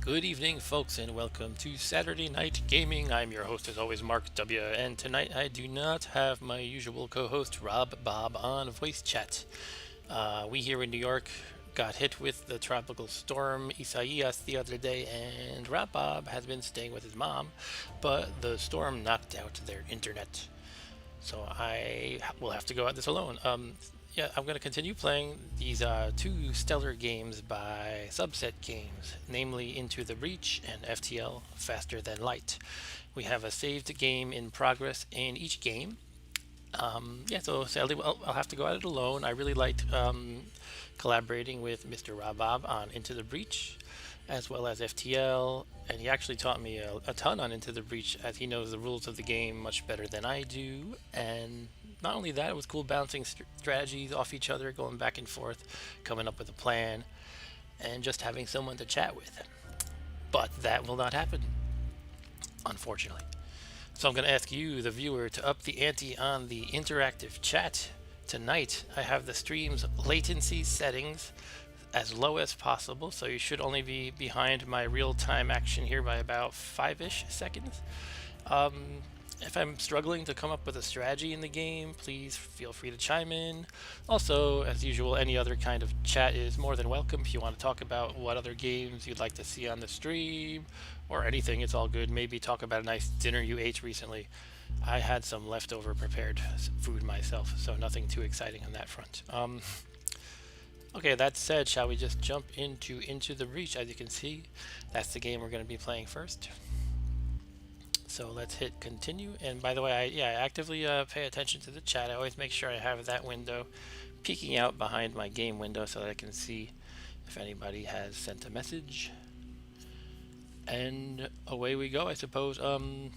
Good evening, folks, and welcome to Saturday Night Gaming. I'm your host, as always, Mark W. And tonight I do not have my usual co-host, Rob Bob, on voice chat. We here in New York got hit with the tropical storm Isaias the other day, and Rob Bob has been staying with his mom, but the storm knocked out their internet. So I will have to go at this alone. Yeah, I'm going to continue playing these two stellar games by Subset Games, namely Into the Breach and FTL Faster Than Light. We have a saved game in progress in each game. Yeah, so sadly I'll have to go at it alone. I really liked collaborating with Mr. Rabab on Into the Breach, as well as FTL, and he actually taught me a ton on Into the Breach, as he knows the rules of the game much better than I do. And not only that, it was cool bouncing strategies off each other, going back and forth, coming up with a plan, and just having someone to chat with. But that will not happen, unfortunately. So I'm going to ask you, the viewer, to up the ante on the interactive chat. Tonight, I have the stream's latency settings as low as possible, so you should only be behind my real-time action here by about 5-ish seconds. If I'm struggling to come up with a strategy in the game, please feel free to chime in. Also, as usual, any other kind of chat is more than welcome. If you want to talk about what other games you'd like to see on the stream, or anything, it's all good. Maybe talk about a nice dinner you ate recently. I had some leftover prepared food myself, so nothing too exciting on that front. Okay, that said, shall we just jump into the Breach? As you can see, that's the game we're going to be playing first. So let's hit continue. And by the way, I actively pay attention to the chat. I always make sure I have that window peeking out behind my game window so that I can see if anybody has sent a message. And away we go, I suppose. Trying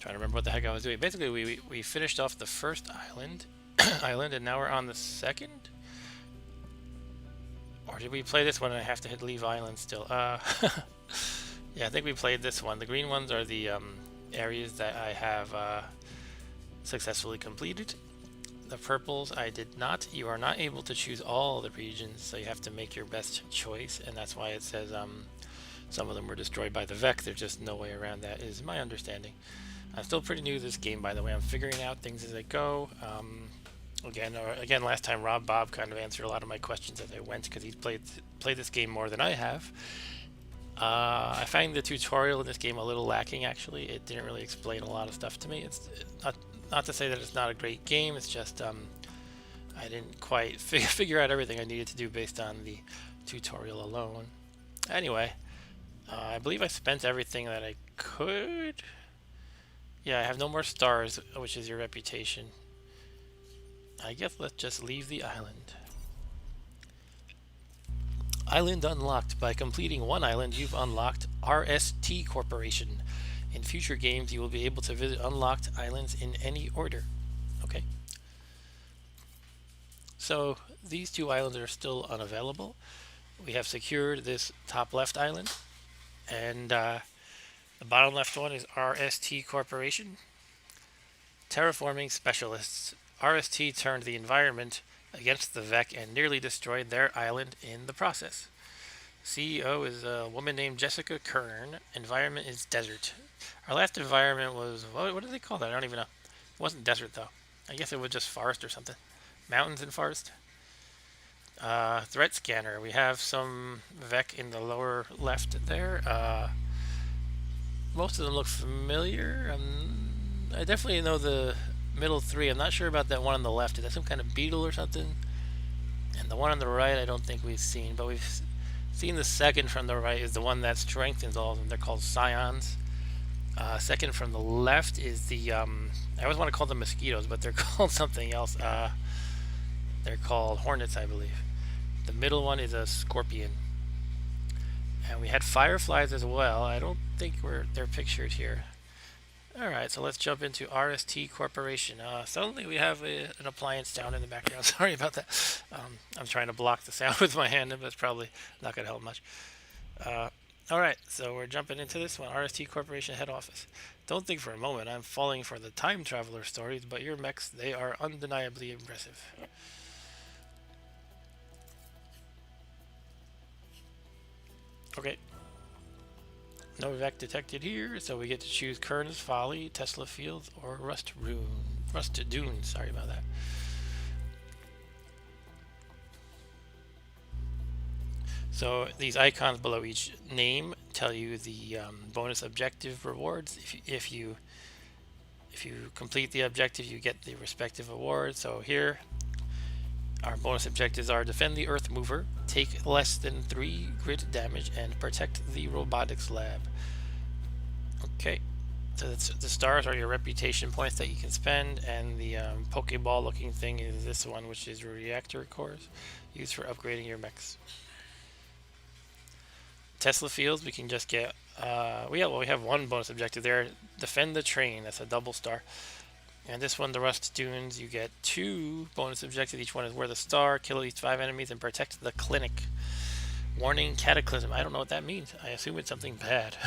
to remember what the heck I was doing. Basically, we finished off the first island, and now we're on the second. Or did we play this one and I have to hit leave island still? Yeah, I think we played this one. The green ones are the areas that I have successfully completed. The purples I did not. You are not able to choose all the regions, so you have to make your best choice, and that's why it says some of them were destroyed by the VEC. There's just no way around that, is my understanding. I'm still pretty new to this game, by the way. I'm figuring out things as I go. Again, last time Rob Bob kind of answered a lot of my questions as I went, because he's played this game more than I have. I find the tutorial in this game a little lacking, actually. It didn't really explain a lot of stuff to me. It's not to say that it's not a great game, it's just I didn't quite figure out everything I needed to do based on the tutorial alone. Anyway, I believe I spent everything that I could. Yeah, I have no more stars, which is your reputation. I guess let's just leave the island. Island unlocked. By completing one island, you've unlocked RST Corporation. In future games, you will be able to visit unlocked islands in any order. Okay. So these two islands are still unavailable. We have secured this top left island, and the bottom left one is RST Corporation. Terraforming Specialists. RST turned the environment against the VEC and nearly destroyed their island in the process. CEO is a woman named Jessica Kern. Environment is desert. Our last environment was, what do they call that? I don't even know. It wasn't desert, though. I guess it was just forest or something. Mountains and forest. Threat scanner. We have some VEC in the lower left there. Most of them look familiar. I definitely know the middle three. I'm not sure about that one on the left. Is that some kind of beetle or something? And the one on the right, I don't think we've seen, but we've seen the second from the right is the one that strengthens all of them. They're called scions. Second from the left is the, I always want to call them mosquitoes, but they're called something else. They're called hornets, I believe. The middle one is a scorpion. And we had fireflies as well. I don't think they're pictured here. Alright, so let's jump into RST Corporation. Suddenly we have an appliance sound in the background. Sorry about that. I'm trying to block the sound with my hand, but it's probably not going to help much. Alright, so we're jumping into this one. RST Corporation head office. Don't think for a moment I'm falling for the time traveler stories, but your mechs, they are undeniably impressive. Okay. No Vec detected here, so we get to choose Kern's Folly, Tesla Fields, or Rust Dune. Sorry about that. So these icons below each name tell you the bonus objective rewards. If you complete the objective, you get the respective award. So here, our bonus objectives are defend the Earth Mover, take less than 3 grid damage, and protect the robotics lab. Okay, so the stars are your reputation points that you can spend, and the Pokeball looking thing is this one, which is reactor cores used for upgrading your mechs. Tesla Fields, we can just get, we have one bonus objective there, defend the train, that's a double star. And this one, the Rust Dunes, you get 2 bonus objectives. Each one is worth a star. Kill at least 5 enemies and protect the clinic. Warning, Cataclysm. I don't know what that means. I assume it's something bad.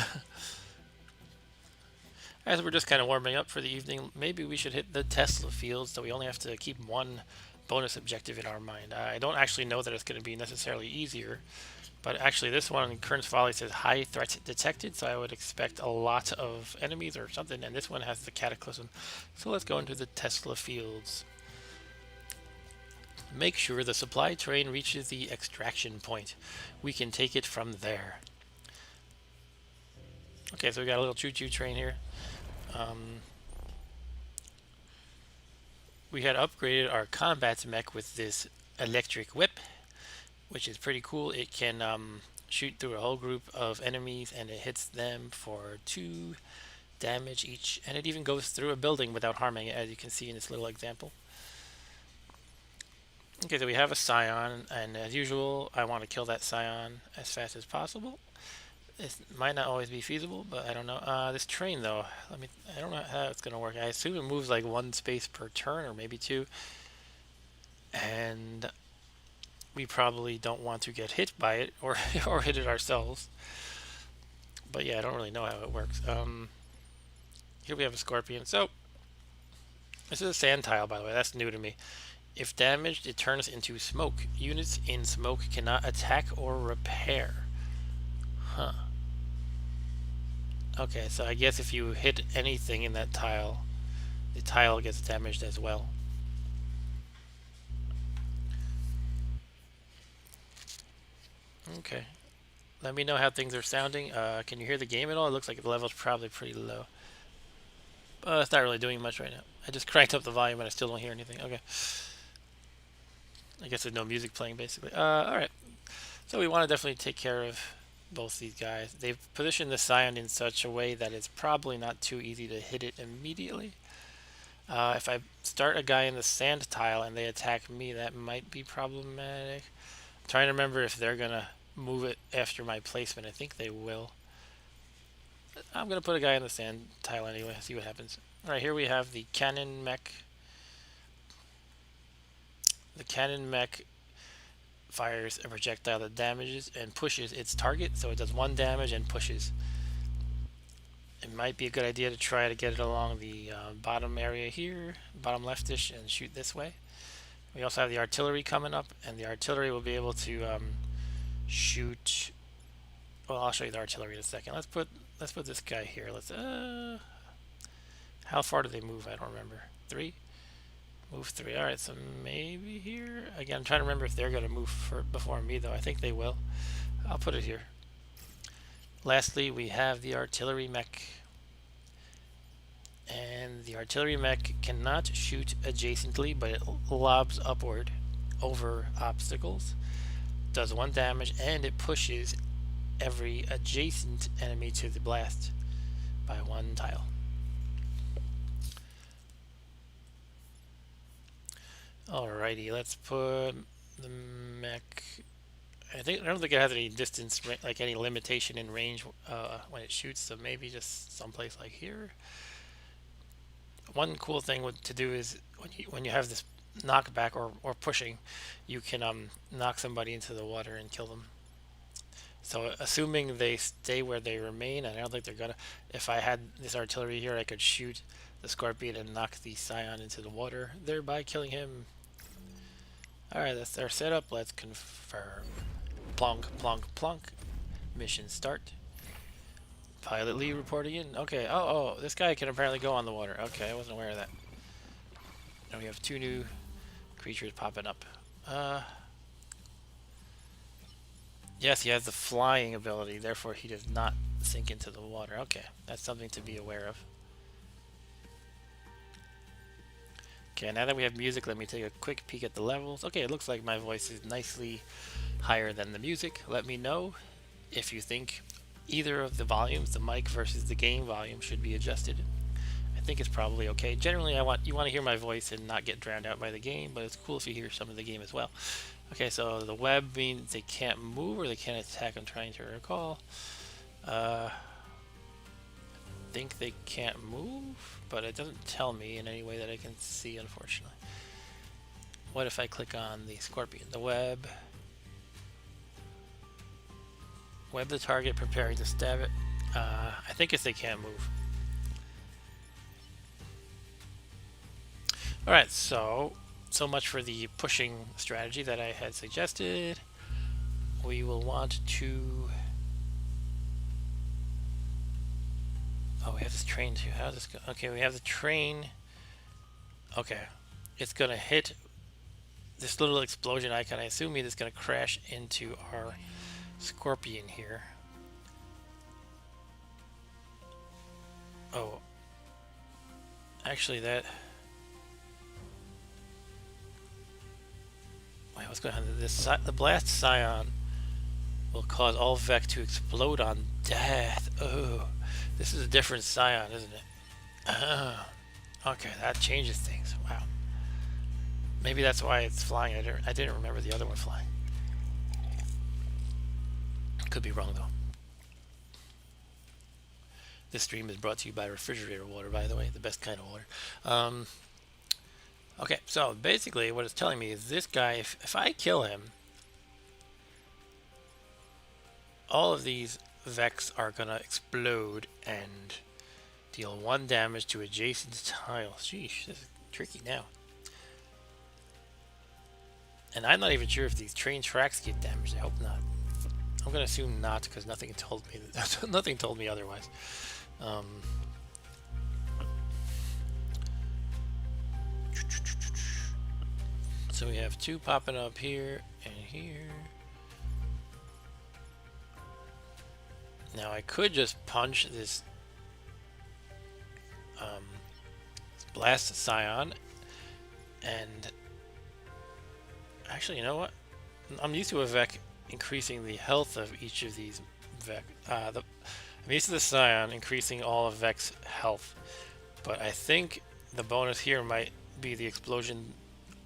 As we're just kind of warming up for the evening, maybe we should hit the Tesla field so we only have to keep one bonus objective in our mind. I don't actually know that it's going to be necessarily easier. But actually, this one in Kern's Folly says high threat detected, so I would expect a lot of enemies or something. And this one has the Cataclysm. So let's go into the Tesla fields. Make sure the supply train reaches the extraction point. We can take it from there. Okay, so we got a little choo-choo train here. We had upgraded our combat mech with this electric whip, which is pretty cool. It can shoot through a whole group of enemies, and it hits them for 2 damage each, and it even goes through a building without harming it, as you can see in this little example. Okay, so we have a Scion, and as usual, I want to kill that Scion as fast as possible. It might not always be feasible, but I don't know. This train, though, I don't know how it's going to work. I assume it moves like 1 space per turn, or maybe 2. And we probably don't want to get hit by it, or or hit it ourselves. But yeah, I don't really know how it works. Here we have a Scorpion. So, this is a sand tile, by the way. That's new to me. If damaged, it turns into smoke. Units in smoke cannot attack or repair. Huh. Okay, so I guess if you hit anything in that tile, the tile gets damaged as well. Okay. Let me know how things are sounding. Can you hear the game at all? It looks like the level's probably pretty low. It's not really doing much right now. I just cranked up the volume and I still don't hear anything. Okay. I guess there's no music playing, basically. Alright. So we want to definitely take care of both these guys. They've positioned the Scion in such a way that it's probably not too easy to hit it immediately. If I start a guy in the sand tile and they attack me, that might be problematic. I'm trying to remember if they're going to move it after my placement. I think they will. I'm going to put a guy in the sand tile anyway, see what happens. Alright, here we have the cannon mech. The cannon mech fires a projectile that damages and pushes its target, so it does 1 damage and pushes. It might be a good idea to try to get it along the bottom area here, bottom leftish, and shoot this way. We also have the artillery coming up, and the artillery will be able to shoot. Well, I'll show you the artillery in a second. Let's put this guy here. Let's how far do they move? I don't remember. 3. Move 3. All right, so maybe here. Again, I'm trying to remember if they're going to move before me, though. I think they will. I'll put it here. Lastly, we have the artillery mech. And the artillery mech cannot shoot adjacently, but it lobs upward over obstacles. Does 1 damage, and it pushes every adjacent enemy to the blast by 1 tile. Alrighty, let's put the mech. I don't think it has any distance, like any limitation in range when it shoots. So maybe just someplace like here. One cool thing to do is when you have this knockback or pushing, you can knock somebody into the water and kill them. So assuming they stay where they remain, and I don't think they're gonna. If I had this artillery here, I could shoot the Scorpion and knock the Scion into the water, thereby killing him. Alright, that's our setup. Let's confirm. Plonk, plonk, plonk. Mission start. Pilot Lee reporting in. Okay. Oh, this guy can apparently go on the water. Okay, I wasn't aware of that. And we have 2 new creatures popping up. Yes, he has the flying ability, therefore he does not sink into the water. Okay, that's something to be aware of. Okay, now that we have music, let me take a quick peek at the levels. Okay, it looks like my voice is nicely higher than the music. Let me know if you think either of the volumes, the mic versus the game volume, should be adjusted. I think it's probably okay. Generally, you want to hear my voice and not get drowned out by the game, but it's cool if you hear some of the game as well. Okay, so the web means they can't move or they can't attack. I'm trying to recall. I think they can't move, but it doesn't tell me in any way that I can see, unfortunately. What if I click on the scorpion? The web the target, preparing to stab it. I think it's they can't move. Alright, so much for the pushing strategy that I had suggested. We will want to... Oh, we have this train too. How does this go? Okay, we have the train. Okay, it's gonna hit this little explosion icon. I assume it's gonna crash into our scorpion here. Oh, actually that... Wait, what's going on? The blast scion will cause all Vec to explode on death. Oh, this is a different scion, isn't it? Oh, okay, that changes things. Wow. Maybe that's why it's flying. I didn't remember the other one flying. Could be wrong though. This stream is brought to you by refrigerator water, by the way, the best kind of water. Okay, so basically what it's telling me is this guy, if I kill him, all of these Vex are gonna explode and deal 1 damage to adjacent tiles. Sheesh, this is tricky now. And I'm not even sure if these train tracks get damaged. I hope not. I'm gonna assume not because nothing told me that, nothing told me otherwise. So we have 2 popping up here and here. Now I could just punch this blast scion, and actually, you know what? I'm used to a Vec increasing the health of each of these Vec. I'm used to the scion increasing all of Vec's health, but I think the bonus here might be the explosion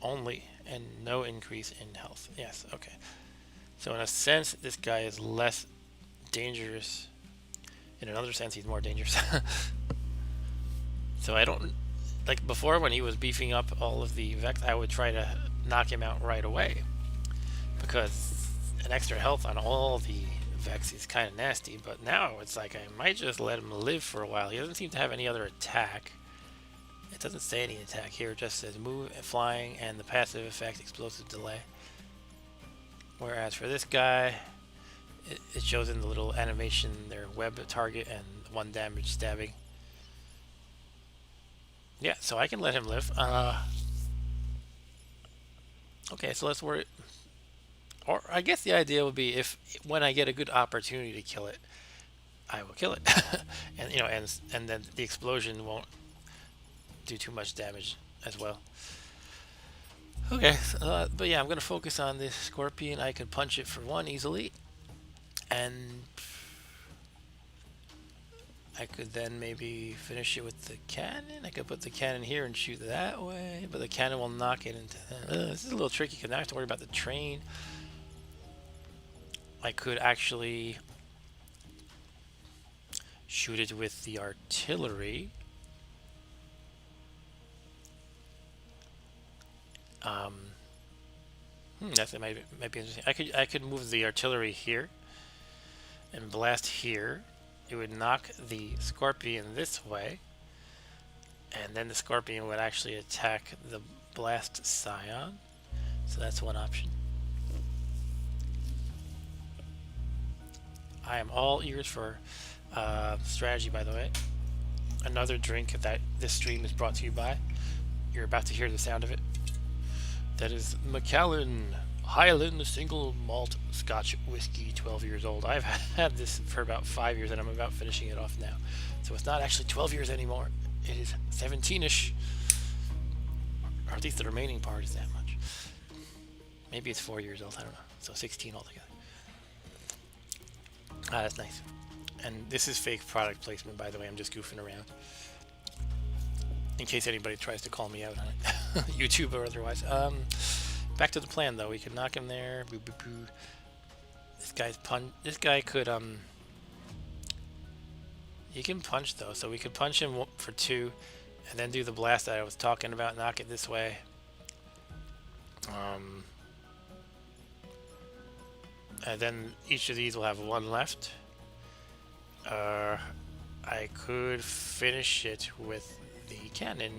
only and no increase in health. Yes, okay. So in a sense, this guy is less dangerous. In another sense, he's more dangerous. So I don't... Like before, when he was beefing up all of the Vex, I would try to knock him out right away. Because an extra health on all the Vex is kind of nasty. But now it's like I might just let him live for a while. He doesn't seem to have any other attack. It doesn't say any attack here. It just says move, flying, and the passive effect, explosive delay. Whereas for this guy, it shows in the little animation their web target and 1 damage stabbing. Yeah, so I can let him live. Okay, so let's worry. Or I guess the idea would be if when I get a good opportunity to kill it, I will kill it, and you know, and then the explosion won't do too much damage as well. Okay, but yeah, I'm gonna focus on this scorpion. I could punch it for 1 easily, and I could then maybe finish it with the cannon. I could put the cannon here and shoot that way, but the cannon will knock it into... this is a little tricky because now I have to worry about the train. I could actually shoot it with the artillery. That might be interesting. I could move the artillery here and blast here. It would knock the scorpion this way, and then the scorpion would actually attack the blast scion. So that's one option. I am all ears for strategy, by the way. Another drink that this stream is brought to you by. You're about to hear the sound of it. That is Macallan Highland Single Malt Scotch Whiskey, 12 years old. I've had this for about 5 years and I'm about finishing it off now. So it's not actually 12 years anymore. It is 17-ish. Or at least the remaining part is that much. Maybe it's 4 years old, I don't know. So 16 altogether. Ah, that's nice. And this is fake product placement, by the way. I'm just goofing around. In case anybody tries to call me out on it. YouTube or otherwise. Back to the plan, though. We could knock him there. Boo, boo, boo. This guy could, he can punch, though. So we could punch him for 2. And then do the blast that I was talking about. Knock it this way. And then each of these will have 1 left. I could finish it with the cannon.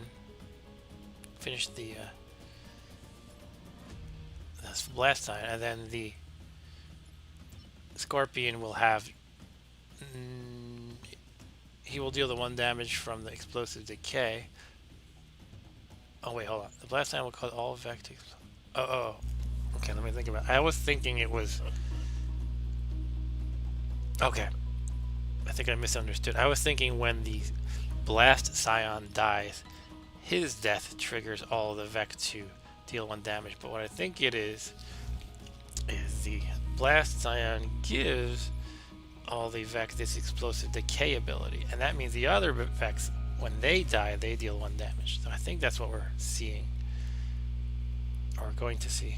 Finish the blast sign, and then the scorpion will have. He will deal the 1 damage from the explosive decay. Oh wait, hold on. The blast sign will cause all vectors. Oh. Okay, let me think about it. I was thinking it was. Okay. I think I misunderstood. I was thinking when the blast scion dies, his death triggers all the Vec to deal 1 damage. But what I think it is the blast scion gives all the Vec this explosive decay ability. And that means the other Vecs, when they die, they deal 1 damage. So I think that's what we're seeing. Or going to see.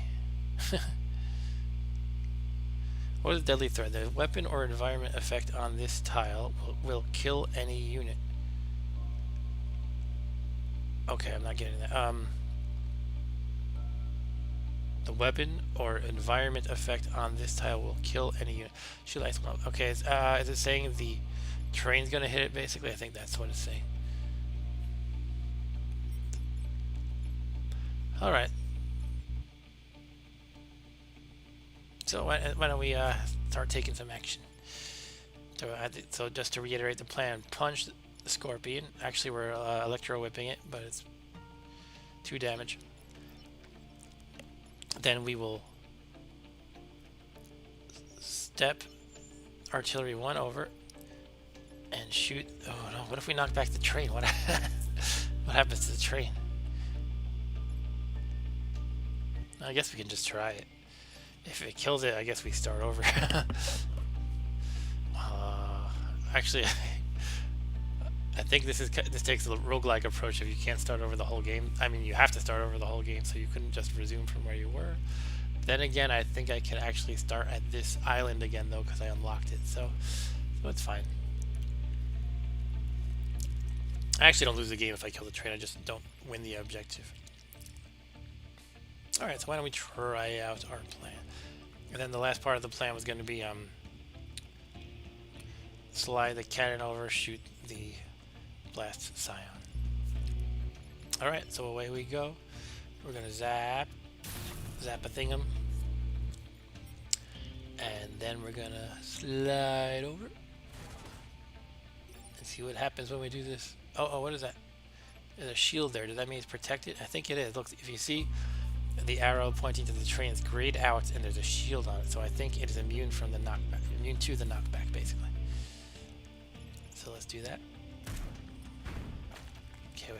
What is deadly threat? The weapon or environment effect on this tile will kill any unit. Okay, I'm not getting that. The weapon or environment effect on this tile will kill any unit. Shoot ice bomb. Okay, is it saying the train's gonna hit it? Basically, I think that's what it's saying. All right. So why don't we start taking some action? So just to reiterate the plan: punch the scorpion. Actually, we're electro whipping it, but it's 2 damage. Then we will step artillery 1 over and shoot. Oh no! What if we knock back the train? What happens to the train? I guess we can just try it. If it kills it, I guess we start over. Actually, I think this takes a roguelike approach if you can't start over the whole game. I mean, you have to start over the whole game, so you couldn't just resume from where you were. Then again, I think I can actually start at this island again, though, because I unlocked it, so it's fine. I actually don't lose the game if I kill the train, I just don't win the objective. Alright, so why don't we try out our plan? And then the last part of the plan was going to be slide the cannon over, shoot the blast scion. Alright, so away we go. We're going to zap a thingum. And then we're going to slide over. And see what happens when we do this. Oh, what is that? There's a shield there. Does that mean it's protected? I think it is. Look, if you see the arrow pointing to the train is grayed out and there's a shield on it, so I think it is immune from the knockback, immune to the knockback basically. So let's do that. Okay,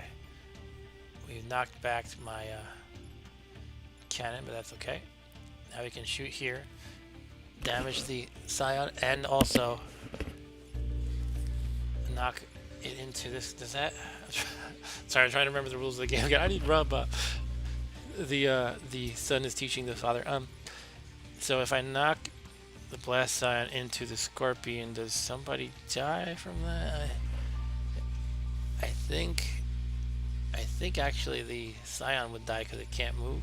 we've knocked back my cannon, but that's okay. Now we can shoot here, damage the scion, and also knock it into this. Does that? Sorry, I'm trying to remember the rules of the game again. I need rub. The son is teaching the father. So if I knock the blast scion into the scorpion, does somebody die from that? I think actually the scion would die because it can't move.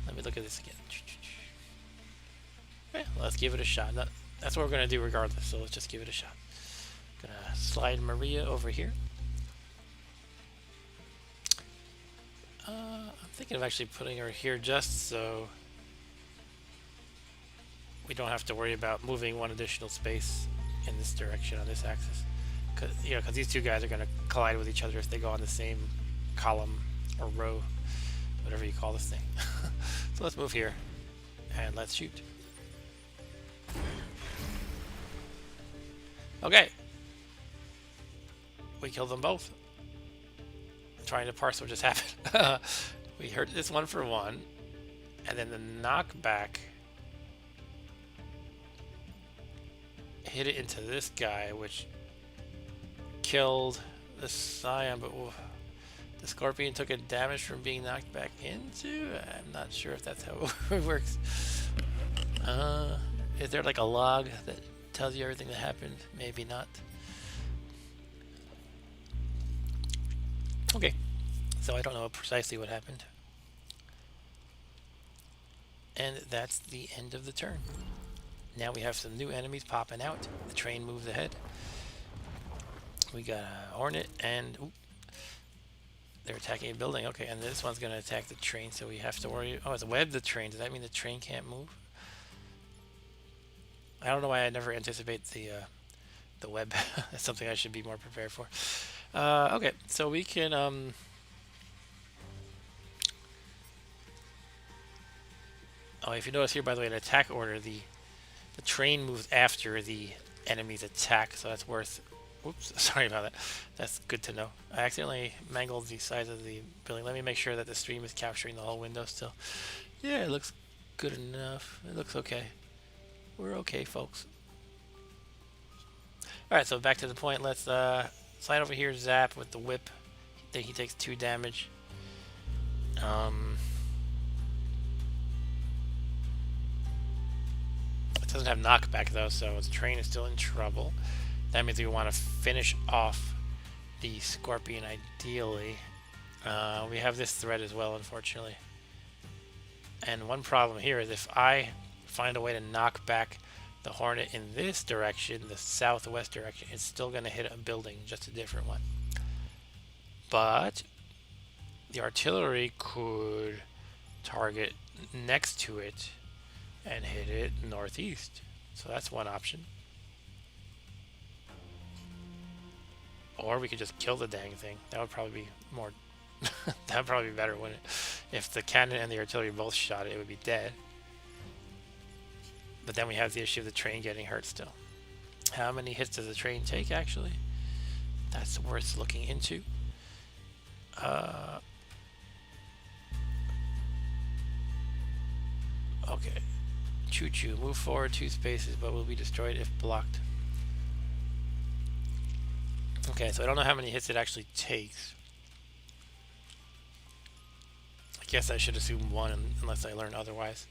Let me look at this again. Okay, let's give it a shot. That's what we're gonna do regardless. So let's just give it a shot. Gonna slide Maria over here. I'm thinking of actually putting her here just so we don't have to worry about moving one additional space in this direction on this axis. Because these two guys are going to collide with each other if they go on the same column or row, whatever you call this thing. So let's move here and let's shoot. Okay, we killed them both. I'm trying to parse what just happened. We hurt this one for one, and then the knockback hit it into this guy, which killed the Scion, but the Scorpion took a damage from being knocked back into? I'm not sure if that's how it works. Is there like a log that tells you everything that happened? Maybe not. Okay, so I don't know precisely what happened. And that's the end of the turn. Now we have some new enemies popping out. The train moves ahead. We got a Hornet and they're attacking a building. Okay, and this one's going to attack the train, so we have to worry. Oh, it's webbed the train. Does that mean the train can't move? I don't know why I never anticipate the web. That's something I should be more prepared for. Okay, so we can oh, if you notice here, by the way, in attack order, the train moves after the enemy's attack, so that's worth. Oops, sorry about that. That's good to know. I accidentally mangled the size of the building. Let me make sure that the stream is capturing the whole window still. Yeah, it looks good enough. It looks okay. We're okay, folks. Alright, so back to the point. Let's slide over here, zap with the whip. I think he takes 2 damage. It doesn't have knockback though, so his train is still in trouble. That means we want to finish off the Scorpion ideally. We have this threat as well, unfortunately. And one problem here is if I find a way to knock back the Hornet in this direction, the southwest direction, it's still going to hit a building, just a different one. But the artillery could target next to it and hit it northeast. So that's one option. Or we could just kill the dang thing. That would probably be more that would probably be better, wouldn't it? If the cannon and the artillery both shot it, it would be dead. But then we have the issue of the train getting hurt still. How many hits does the train take, actually? That's worth looking into. Okay. Choo-choo. Move forward 2 spaces, but will be destroyed if blocked. Okay, so I don't know how many hits it actually takes. I guess I should assume 1 unless I learn otherwise.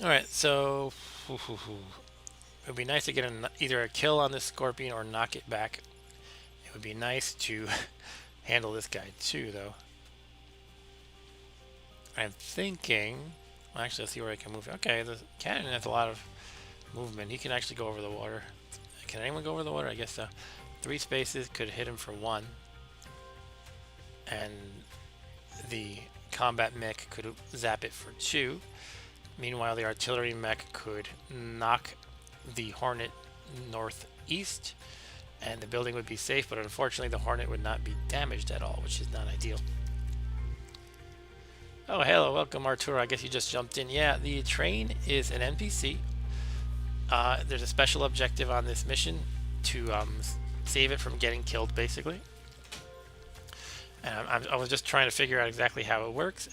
Alright, so it would be nice to get either a kill on this Scorpion or knock it back. It would be nice to handle this guy too, though. I'm thinking... Well, actually, let's see where I can move. Okay, the cannon has a lot of movement. He can actually go over the water. Can anyone go over the water? I guess so. 3 spaces could hit him for 1. And the combat mech could zap it for 2. Meanwhile, the artillery mech could knock the Hornet northeast, and the building would be safe, but unfortunately the Hornet would not be damaged at all, which is not ideal. Oh, hello, welcome Arturo. I guess you just jumped in. Yeah, the train is an NPC. There's a special objective on this mission to save it from getting killed, basically. And I was just trying to figure out exactly how it works.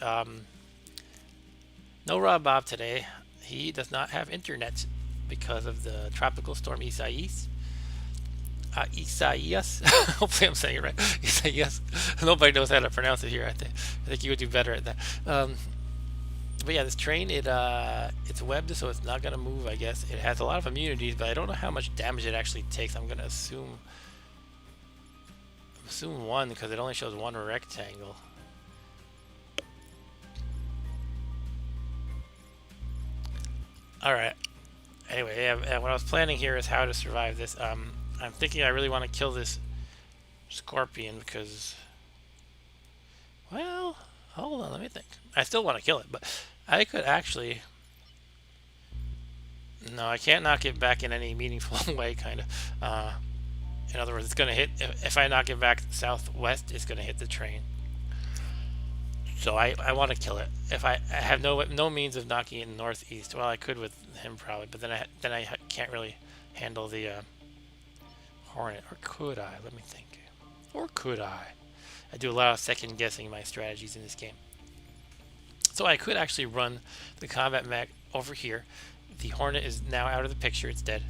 No Rob Bob today. He does not have internet because of the tropical storm Isaias. Isaias. Hopefully I'm saying it right. Isaias. Nobody knows how to pronounce it here. I think you would do better at that. But yeah, this train, it's webbed, so it's not going to move, I guess. It has a lot of immunities, but I don't know how much damage it actually takes. I'm going to assume 1 because it only shows 1 rectangle. Alright. Anyway, yeah, what I was planning here is how to survive this. I'm thinking I really want to kill this Scorpion because... Well, Hold on, let me think. I still want to kill it, but I could actually... No, I can't knock it back in any meaningful way, kind of. In other words, it's going to hit... If I knock it back southwest, it's going to hit the train. So I want to kill it. If I have no means of knocking it northeast, well, I could with him probably, but then I can't really handle the Hornet. Or could I? Let me think. Or could I? I do a lot of second guessing my strategies in this game. So I could actually run the combat mech over here. The Hornet is now out of the picture. It's dead.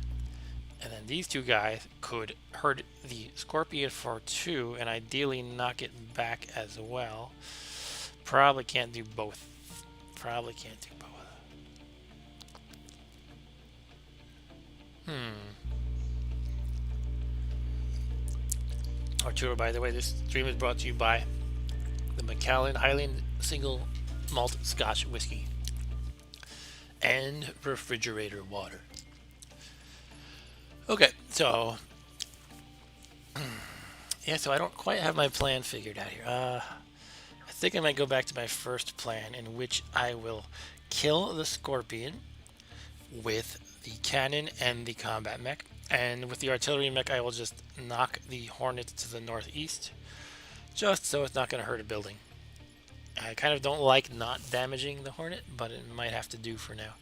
And then these two guys could hurt the Scorpion for 2 and ideally knock it back as well. Probably can't do both. Probably can't do both. Arturo, by the way, this stream is brought to you by the Macallan Highland Single Malt Scotch Whiskey and refrigerator water. Okay, so yeah, so I don't quite have my plan figured out here. I think I might go back to my first plan, in which I will kill the Scorpion with the cannon and the combat mech, and with the artillery mech I will just knock the Hornet to the northeast, just so it's not going to hurt a building. I kind of don't like not damaging the Hornet, but it might have to do for now.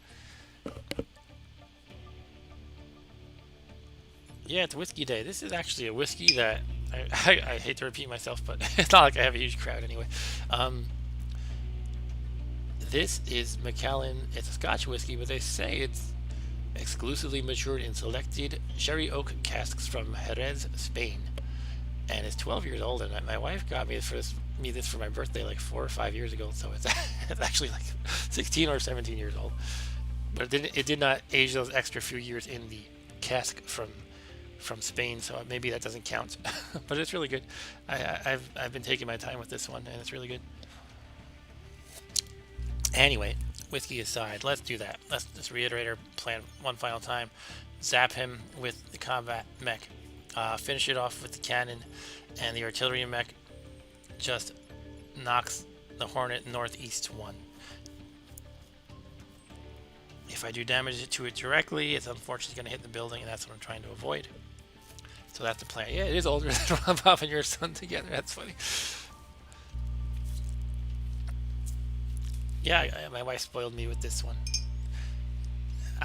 Yeah, it's whiskey day. This is actually a whiskey that I hate to repeat myself, but it's not like I have a huge crowd anyway. This is Macallan. It's a Scotch whiskey, but they say it's exclusively matured in selected sherry oak casks from Jerez, Spain, and it's 12 years old. And my wife got me this for my birthday like 4 or 5 years ago, so it's actually like 16 or 17 years old. But it did not age those extra few years in the cask from Spain, so maybe that doesn't count. But it's really good. I've been taking my time with this one, and it's really good. Anyway, whiskey aside, let's do that. Let's just reiterate our plan one final time. Zap him with the combat mech. Finish it off with the cannon, and the artillery mech just knocks the Hornet northeast 1. If I do damage to it directly, it's unfortunately going to hit the building, and that's what I'm trying to avoid. So that's the plan. Yeah, it is older than Bob and your son together. That's funny. Yeah, my wife spoiled me with this one.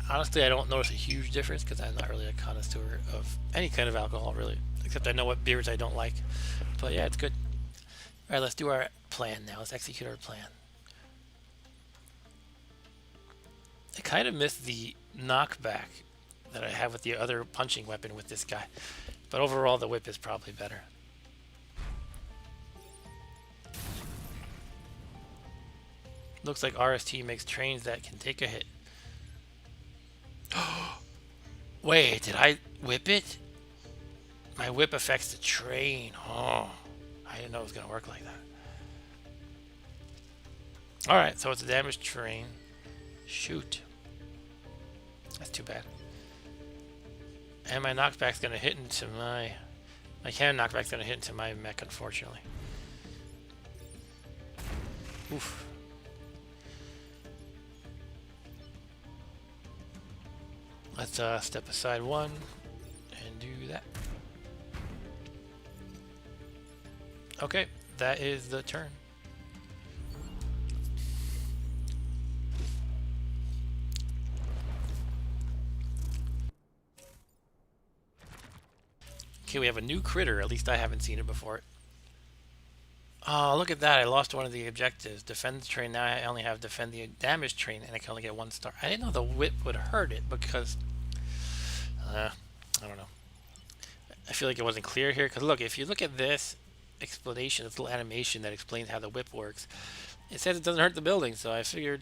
Honestly, I don't notice a huge difference because I'm not really a connoisseur of any kind of alcohol, really. Except I know what beers I don't like. But yeah, it's good. Alright, let's do our plan now. Let's execute our plan. I kind of missed the knockback that I have with the other punching weapon with this guy. But overall, the whip is probably better. Looks like RST makes trains that can take a hit. Wait, did I whip it? My whip affects the train. Oh, I didn't know it was going to work like that. Alright, so it's a damaged train. Shoot. That's too bad. And my knockback's going to hit into my cannon knockback's going to hit into my mech, unfortunately. Oof. Let's step aside 1 and do that. Okay, that is the turn. Okay, we have a new critter. At least I haven't seen it before. Oh, look at that. I lost one of the objectives. Defend the train. Now I only have defend the damaged train, and I can only get 1 star. I didn't know the whip would hurt it because... I don't know. I feel like it wasn't clear here. Because look, if you look at this explanation, this little animation that explains how the whip works, it says it doesn't hurt the building. So I figured...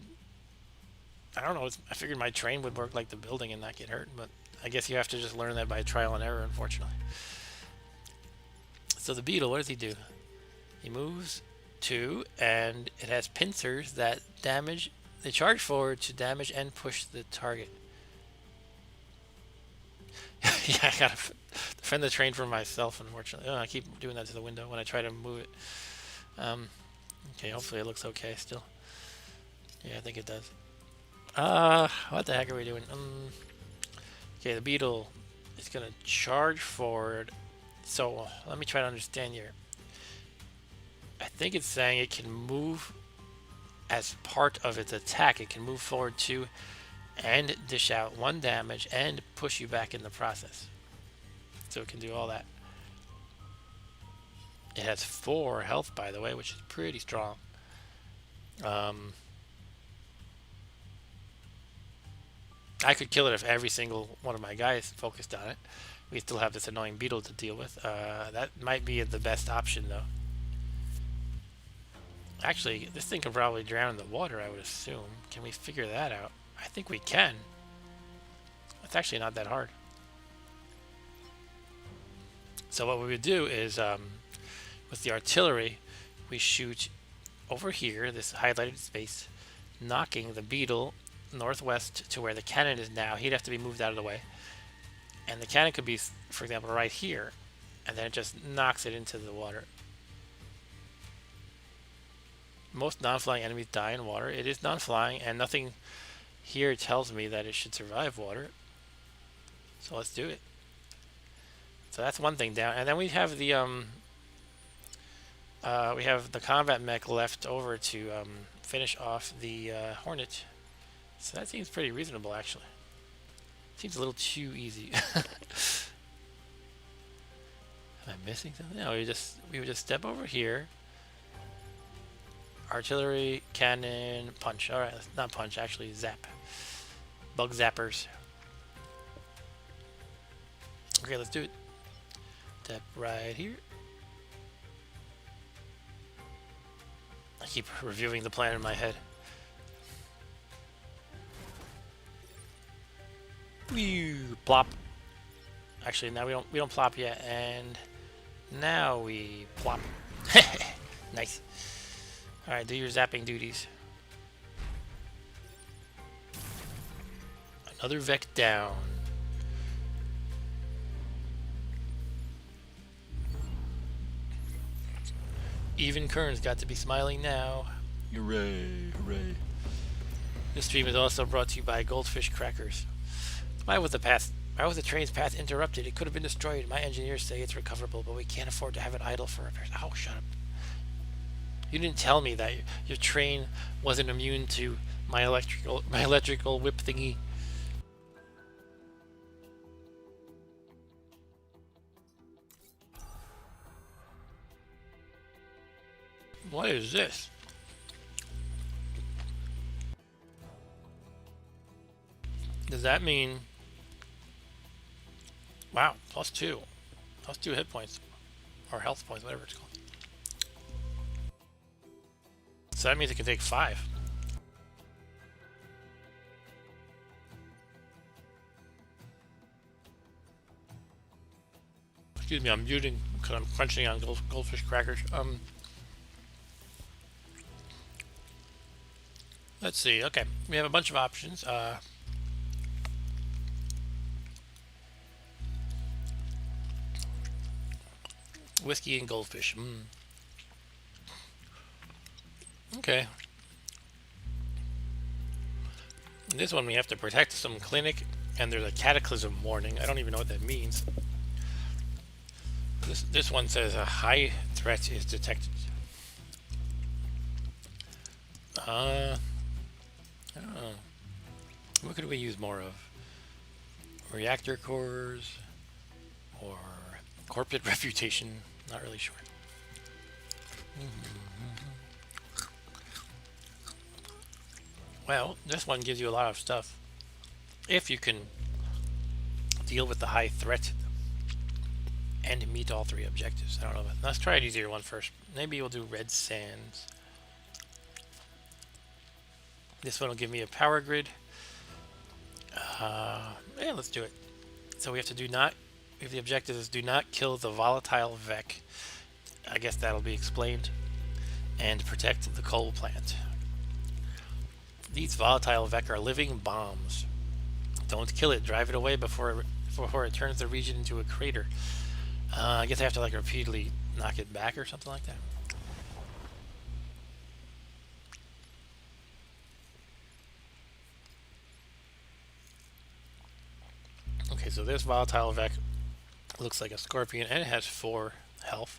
I don't know. I figured my train would work like the building and not get hurt. But I guess you have to just learn that by trial and error, unfortunately. So the beetle, what does he do? He moves 2, and it has pincers that damage. They charge forward to damage and push the target. Yeah, I gotta defend the train from myself, unfortunately. Oh, I keep doing that to the window when I try to move it. Okay, hopefully it looks okay still. Yeah, I think it does. What the heck are we doing? Okay, the beetle is gonna charge forward. So let me try to understand here. I think it's saying it can move as part of its attack. It can move forward 2 and dish out 1 damage and push you back in the process. So it can do all that. It has 4 health, by the way, which is pretty strong. I could kill it if every single one of my guys focused on it. We still have this annoying beetle to deal with. That might be the best option, though. Actually, this thing could probably drown in the water, I would assume. Can we figure that out? I think we can. It's actually not that hard. So what we would do is, with the artillery, we shoot over here, this highlighted space, knocking the beetle northwest to where the cannon is now. He'd have to be moved out of the way. And the cannon could be, for example, right here. And then it just knocks it into the water. Most non-flying enemies die in water. It is non-flying, and nothing here tells me that it should survive water. So let's do it. So that's one thing down. And then we have the combat mech left over to finish off the Hornet. So that seems pretty reasonable, actually. Seems a little too easy. Am I missing something? No, we would just step over here. Artillery, cannon, punch. Alright, not punch, actually zap. Bug zappers. Okay, let's do it. Step right here. I keep reviewing the plan in my head. Plop. Actually, now we don't plop yet, and now we plop. Nice. All right, do your zapping duties. Another Vec down. Even Kern's got to be smiling now. Hooray, hooray. This stream is also brought to you by Goldfish Crackers. Why was the train's path interrupted? It could have been destroyed. My engineers say it's recoverable, but we can't afford to have it idle for repairs. Oh, shut up. You didn't tell me that your train wasn't immune to my electrical whip thingy. What is this? Does that mean... Wow, +2. +2 hit points. Or health points, whatever it's called. So that means it can take 5. Excuse me, I'm muting because I'm crunching on goldfish crackers. Let's see. Okay, we have a bunch of options. Whiskey and goldfish. Okay. In this one we have to protect some clinic, and there's a cataclysm warning. I don't even know what that means. This one says a high threat is detected. I don't know. What could we use more of? Reactor cores or corporate reputation? Not really sure. Well, this one gives you a lot of stuff if you can deal with the high threat and meet all 3 objectives. I don't know, but let's try an easier one first. Maybe we'll do red sands. This one will give me a power grid. Yeah, let's do it. So we have to if the objective is do not kill the volatile Vec. I guess that'll be explained. And protect the coal plant. These volatile Vec are living bombs. Don't kill it. Drive it away before it turns the region into a crater. I guess I have to like repeatedly knock it back or something like that. so this volatile Vec looks like a scorpion and it has 4 health.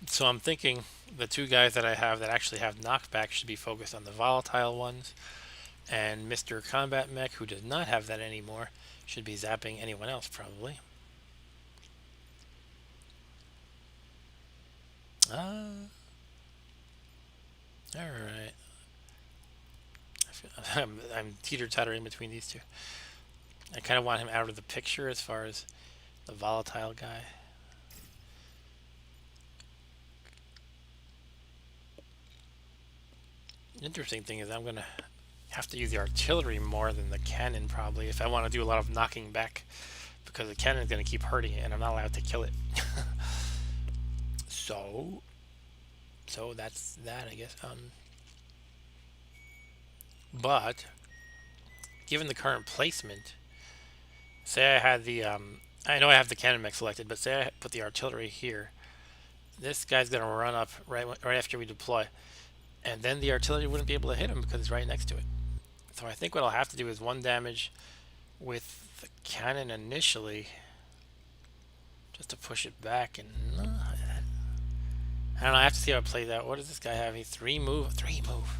So I'm thinking the 2 guys that I have that actually have knockback should be focused on the volatile ones, and Mr. Combat Mech, who does not have that anymore, should be zapping anyone else probably. Alright. I'm teeter-tottering between these two. I kind of want him out of the picture as far as the volatile guy. The interesting thing is I'm going to have to use the artillery more than the cannon probably if I want to do a lot of knocking back, because the cannon is going to keep hurting it and I'm not allowed to kill it. So that's that, I guess. But given the current placement, say I had the I know I have the cannon mech selected, but say I put the artillery here, this guy's gonna run up right after we deploy, and then the artillery wouldn't be able to hit him because it's right next to it. So I think what I'll have to do is 1 damage with the cannon initially, just to push it back. And I don't know, I have to see how I play that. What does this guy have? He's 3 move. 3 move.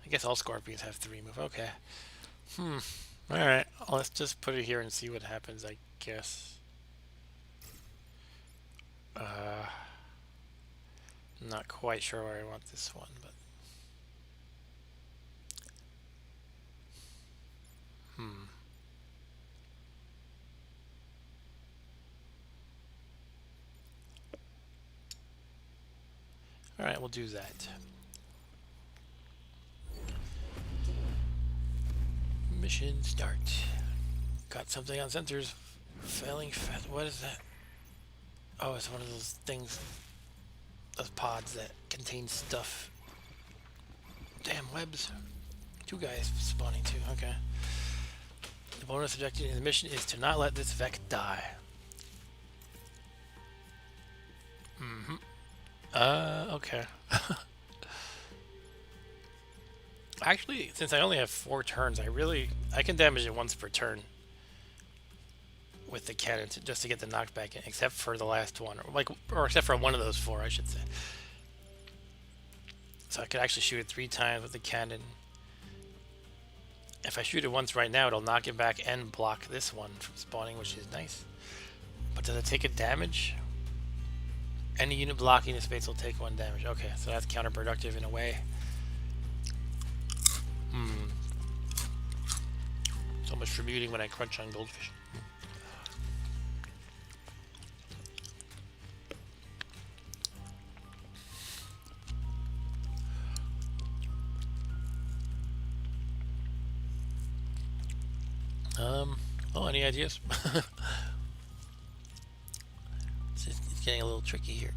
I guess all scorpions have 3 move. Okay. Alright, let's just put it here and see what happens, I guess. Not quite sure where I want this one, but alright, we'll do that. Mission start. Got something on sensors. Failing fast. What is that? Oh, it's one of those things, those pods that contain stuff. Damn webs. 2 guys spawning too. Okay. The bonus objective in the mission is to not let this Vec die. Okay. Actually, since I only have 4 turns, I can damage it once per turn with the cannon just to get the knockback in, except for the last one, or except for one of those 4, I should say. So I could actually shoot it 3 times with the cannon. If I shoot it once right now, it'll knock it back and block this one from spawning, which is nice. But does it take a damage? Any unit blocking the space will take 1 damage. Okay, so that's counterproductive in a way. So much for muting when I crunch on goldfish. Oh, any ideas? It's getting a little tricky here.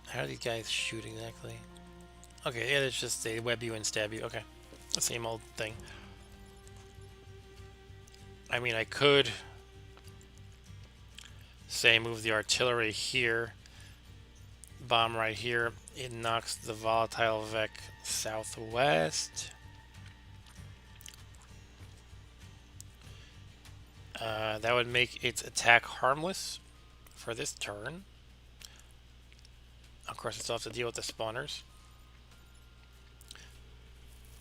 How are these guys shoot exactly? Okay, yeah, it's just they web you and stab you. Okay, the same old thing. I mean, I could say move the artillery here, bomb right here. It knocks the volatile Vec southwest. That would make its attack harmless for this turn. Of course, it still has to deal with the spawners.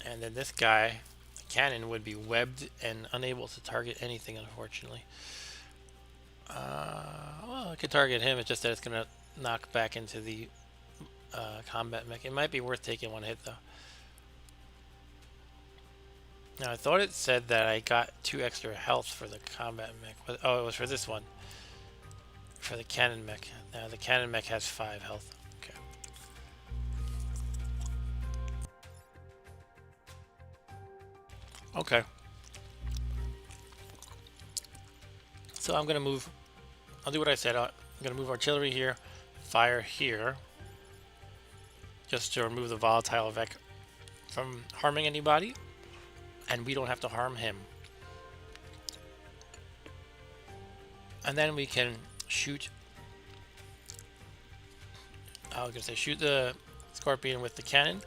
And then this guy, the cannon, would be webbed and unable to target anything, unfortunately. Well, I could target him, it's just that it's going to knock back into the combat mech. It might be worth taking 1 hit, though. Now, I thought it said that I got 2 extra health for the combat mech. Oh, it was for this one. For the cannon mech. Now, the cannon mech has 5 health. Okay. Okay. So I'm going to move. I'll do what I said. I'm going to move artillery here, fire here, just to remove the volatile Vec from harming anybody, and we don't have to harm him. And then we can shoot. I was gonna say shoot the Scorpion with the cannon.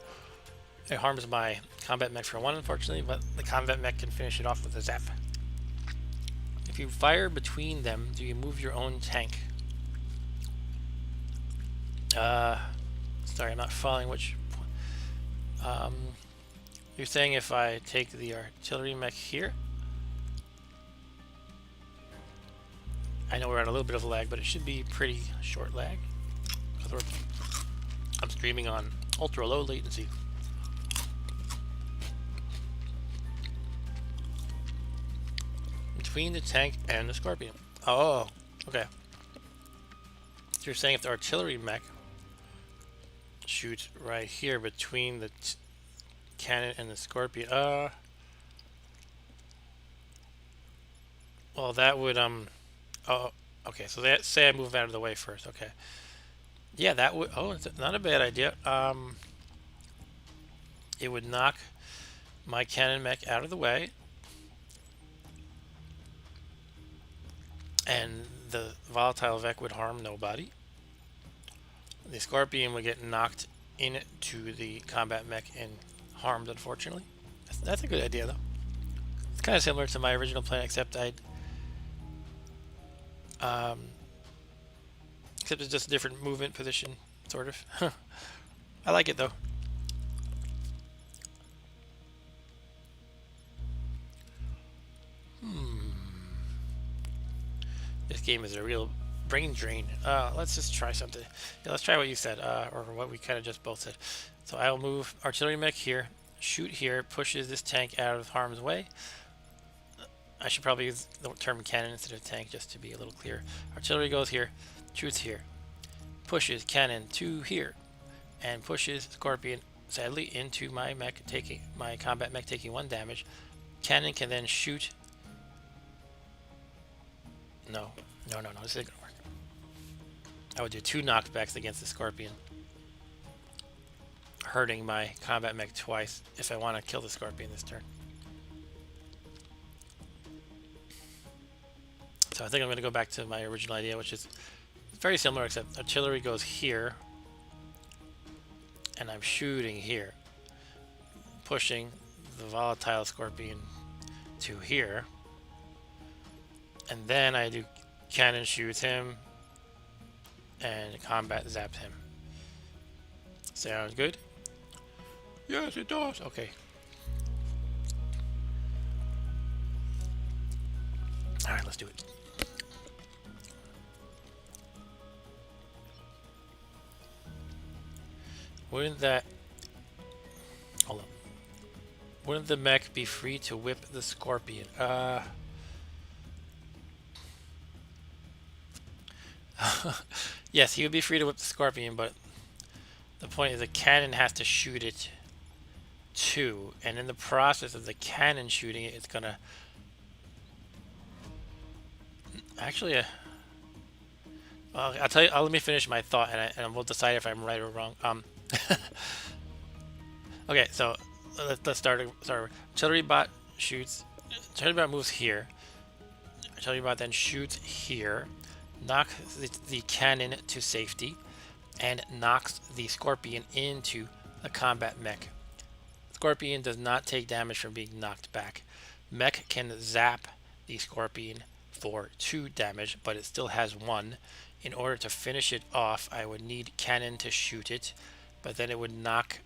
It harms my combat mech for one, unfortunately, but the combat mech can finish it off with a zap. If you fire between them, do you move your own tank? Sorry, I'm not following which. You're saying if I take the artillery mech here? I know we're at a little bit of a lag, but it should be pretty short lag. I'm streaming on ultra low latency. Between the tank and the Scorpion. Oh, okay. So you're saying if the artillery mech shoots right here between the cannon and the Scorpion. Well, that would oh, okay. So that say I move out of the way first. Okay. Yeah, that would. Oh, it's not a bad idea. It would knock my cannon mech out of the way, and the volatile Vec would harm nobody. The Scorpion would get knocked into the combat mech and harmed, unfortunately. That's a good idea, though. It's kind of similar to my original plan, except except it's just a different movement position, sort of. I like it, though. This game is a real brain drain. Let's just try something. Yeah, let's try what you said, or what we kind of just both said. So I'll move artillery mech here, shoot here, pushes this tank out of harm's way. I should probably use the term cannon instead of tank just to be a little clearer. Artillery goes here, shoots here, pushes cannon to here, and pushes Scorpion sadly into my mech, taking my combat mech taking 1 damage. Cannon can then shoot. No, this isn't gonna work. I would do 2 knockbacks against the Scorpion, hurting my combat mech twice if I want to kill the Scorpion this turn. So I think I'm going to go back to my original idea, which is very similar, except artillery goes here, and I'm shooting here, pushing the volatile Scorpion to here, and then I do cannon shoots him, and combat zaps him. Sounds good? Yes, it does. Okay. Alright, let's do it. Wouldn't that... Hold on. Wouldn't the mech be free to whip the Scorpion? Yes, he would be free to whip the Scorpion, but the point is the cannon has to shoot it too, and in the process of the cannon shooting it, it's gonna... Actually, I'll tell you. Let me finish my thought, and we'll decide if I'm right or wrong. Okay, so let's start. Artillery bot shoots. Artillery bot moves here. Artillery bot then shoots here, knocks the cannon to safety, and knocks the Scorpion into the combat mech. Scorpion does not take damage from being knocked back. Mech can zap the Scorpion for 2 damage, but it still has 1. In order to finish it off, I would need cannon to shoot it, but then it would knock...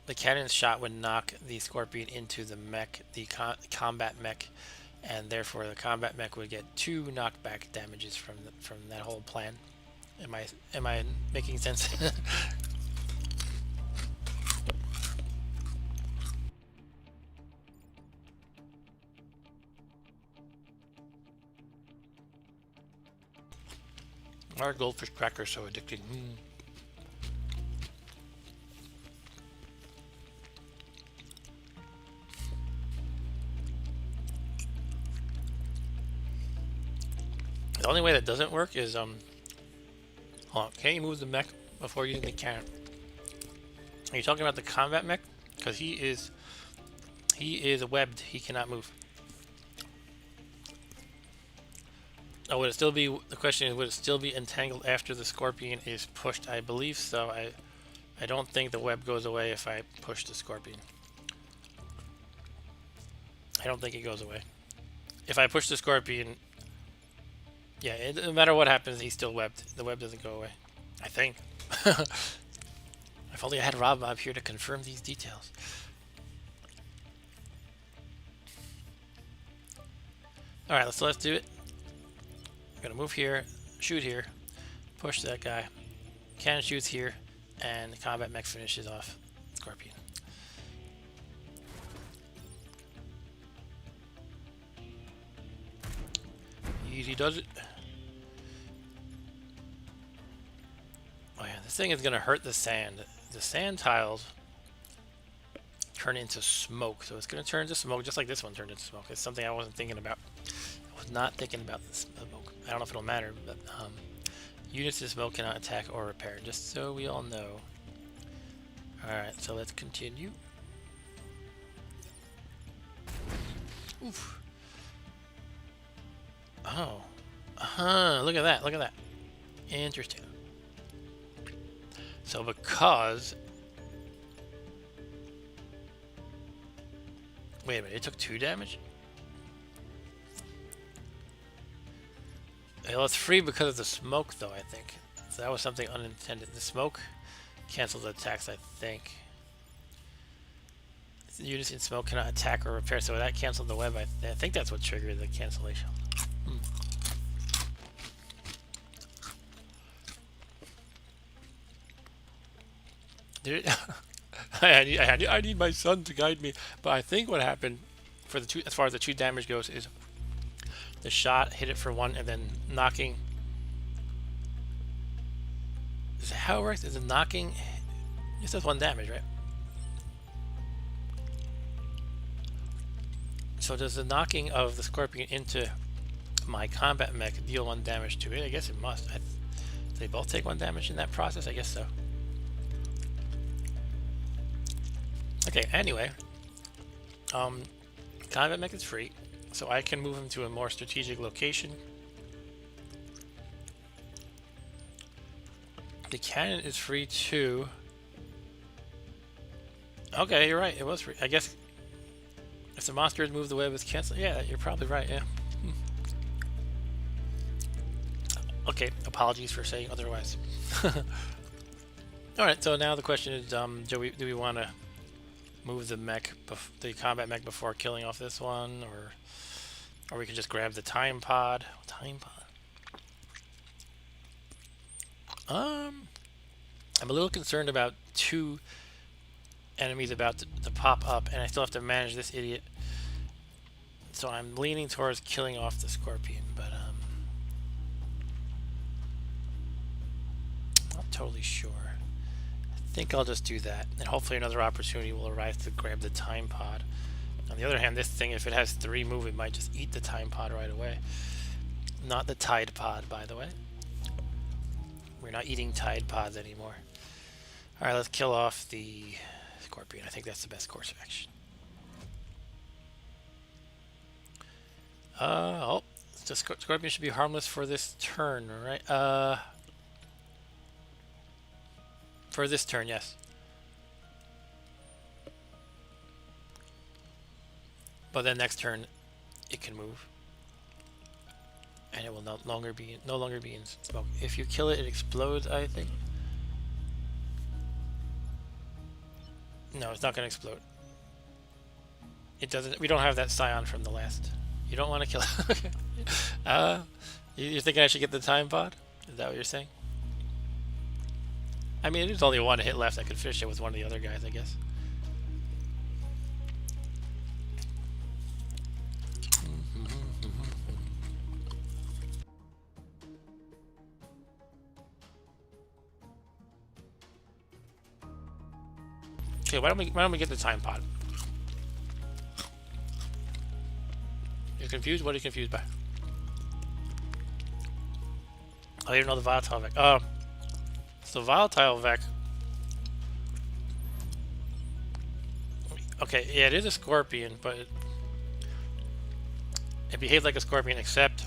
The cannon shot would knock the Scorpion into the mech, the combat mech, and therefore the combat mech would get 2 knockback damages from that whole plan. Am I making sense? Our goldfish cracker so addicting. The only way that doesn't work is hold on, can't you move the mech before using the cannon? Are you talking about the combat mech? Because he is webbed, he cannot move. Oh, would it still be, the question is, would it still be entangled after the scorpion is pushed? I believe so. I don't think the web goes away if I push the scorpion. I don't think it goes away. If I push the scorpion, yeah, no matter what happens, he's still webbed. The web doesn't go away. I think. If only I had Rob up here to confirm these details. Alright, let's do it. I'm gonna move here, shoot here, push that guy. Cannon shoots here, and the combat mech finishes off Scorpion. Easy does it. Oh yeah, this thing is gonna hurt the sand. The sand tiles turn into smoke, so it's gonna turn into smoke just like this one turned into smoke. It's something I wasn't thinking about. I was not thinking about the smoke. I don't know if it'll matter, but units in smoke cannot attack or repair, just so we all know. Alright, so let's continue. Oof. Oh. Look at that, look at that. Interesting. So because... Wait a minute, it took 2 damage? Well, it's free because of the smoke, though, I think. So that was something unintended. The smoke cancels attacks, I think. Units in smoke cannot attack or repair, so that canceled the web. I think that's what triggered the cancellation. I need my son to guide me. But I think what happened, for the two, as far as the 2 damage goes, is the shot hit it for 1 and then knocking. Is that how it works? Is it knocking? It says 1 damage, right? So does the knocking of the scorpion into my combat mech deal 1 damage to it? I guess it must. Do they both take 1 damage in that process? I guess so. Okay, anyway. Combat mech is free, so I can move him to a more strategic location. The cannon is free too. Okay, you're right, it was free. I guess if the monster had moved the web, it's canceled. Yeah, you're probably right, yeah. Okay, apologies for saying otherwise. Alright, so now the question is, do we want to move the mech, the combat mech, before killing off this one, or we can just grab the time pod. I'm a little concerned about 2 enemies about to pop up, and I still have to manage this idiot. So I'm leaning towards killing off the scorpion, but not totally sure. I think I'll just do that, and hopefully another opportunity will arise to grab the time pod. On the other hand, this thing, if it has 3 move, it might just eat the time pod right away. Not the tide pod, by the way. We're not eating tide pods anymore. Alright, let's kill off the scorpion. I think that's the best course of action. Oh, the scorpion should be harmless for this turn, right? For this turn, yes. But then next turn, it can move, and it will no longer be in smoke. If you kill it, it explodes, I think. No, it's not going to explode. It doesn't. We don't have that scion from the last. You don't want to kill it. You're thinking I should get the time pod? Is that what you're saying? I mean, there's only 1 hit left. I could finish it with one of the other guys, I guess. Okay, why don't we get the time pod? You're confused? What are you confused by? Oh, you don't know the volatile vec. So volatile vec. Okay, yeah, it is a scorpion, but it behaves like a scorpion, except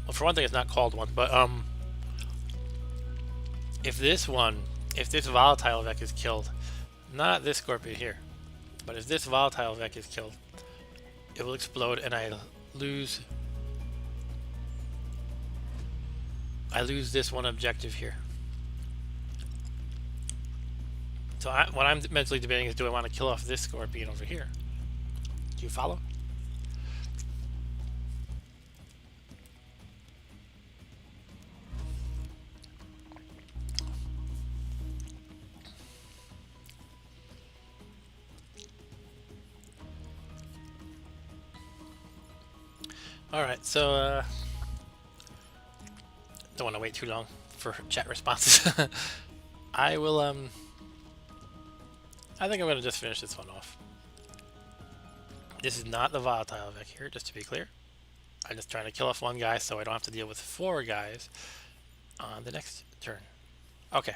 Well, for one thing, it's not called one, but if this volatile Vec is killed, not this Scorpion here, but if this volatile Vec is killed, it will explode and I lose this one objective here. So what I'm mentally debating is, do I want to kill off this Scorpion over here? Do you follow? Alright, so don't want to wait too long for chat responses. I will I think I'm going to just finish this one off. This is not the volatile Vec here, just to be clear. I'm just trying to kill off one guy so I don't have to deal with 4 guys on the next turn. Okay.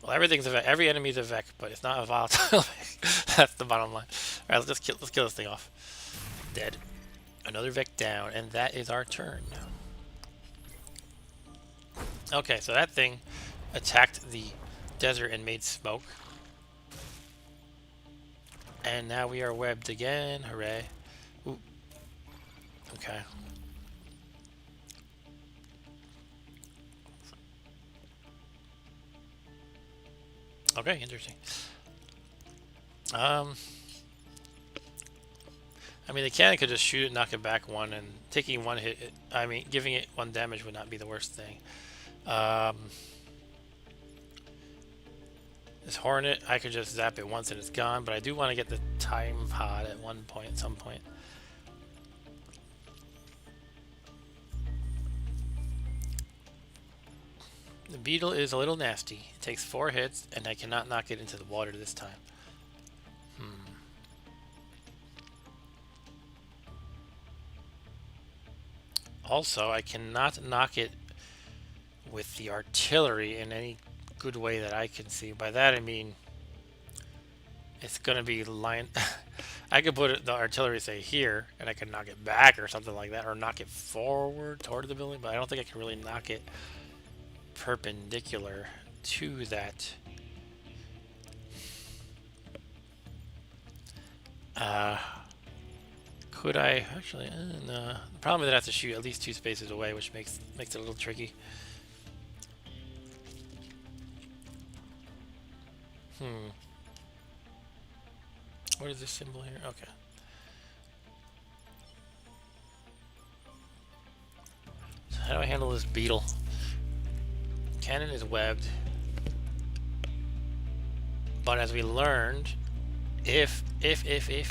Well, everything's a Vec. Every enemy's a Vec, but it's not a volatile Vec. That's the bottom line. Alright, let's kill this thing off. Dead. Another Vec down, and that is our turn. Okay, so that thing attacked the desert and made smoke. And now we are webbed again. Hooray. Ooh. Okay. Okay, interesting. I mean, the cannon could just shoot it, knock it back one, and taking one hit, I mean, giving it 1 damage would not be the worst thing. This Hornet, I could just zap it once and it's gone, but I do want to get the time pod at some point. The beetle is a little nasty. It takes 4 hits, and I cannot knock it into the water this time. Also, I cannot knock it with the artillery in any good way that I can see. By that I mean it's gonna be line. I could put the artillery, say, here, and I can knock it back or something like that, or knock it forward toward the building, but I don't think I can really knock it perpendicular to that. Could I actually? No. The problem is that I have to shoot at least 2 spaces away, which makes it a little tricky. What is this symbol here? Okay. So how do I handle this beetle? Cannon is webbed, but as we learned, if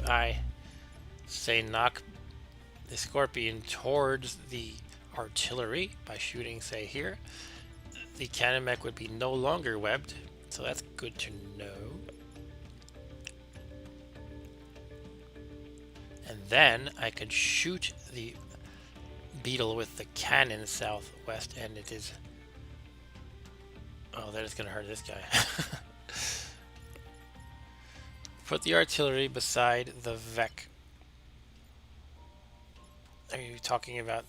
I say knock the Scorpion towards the artillery by shooting, say, here, the cannon mech would be no longer webbed, so that's good to know. And then I could shoot the beetle with the cannon southwest, and it is... Oh, that is going to hurt this guy. Put the artillery beside the Vec. Are you talking about...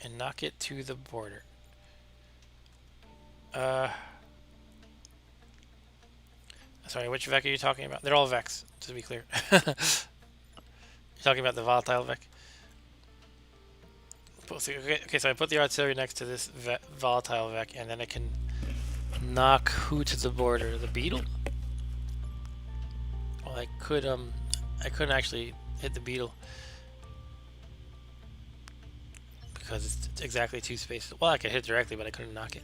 And knock it to the border. Sorry, which Vec are you talking about? They're all Vecs, to be clear. You're talking about the volatile Vec? Okay, so I put the artillery next to this volatile Vec, and then I can knock who to the border? The beetle? Well, I couldn't actually hit the beetle because it's exactly 2 spaces. Well, I could hit directly, but I couldn't knock it.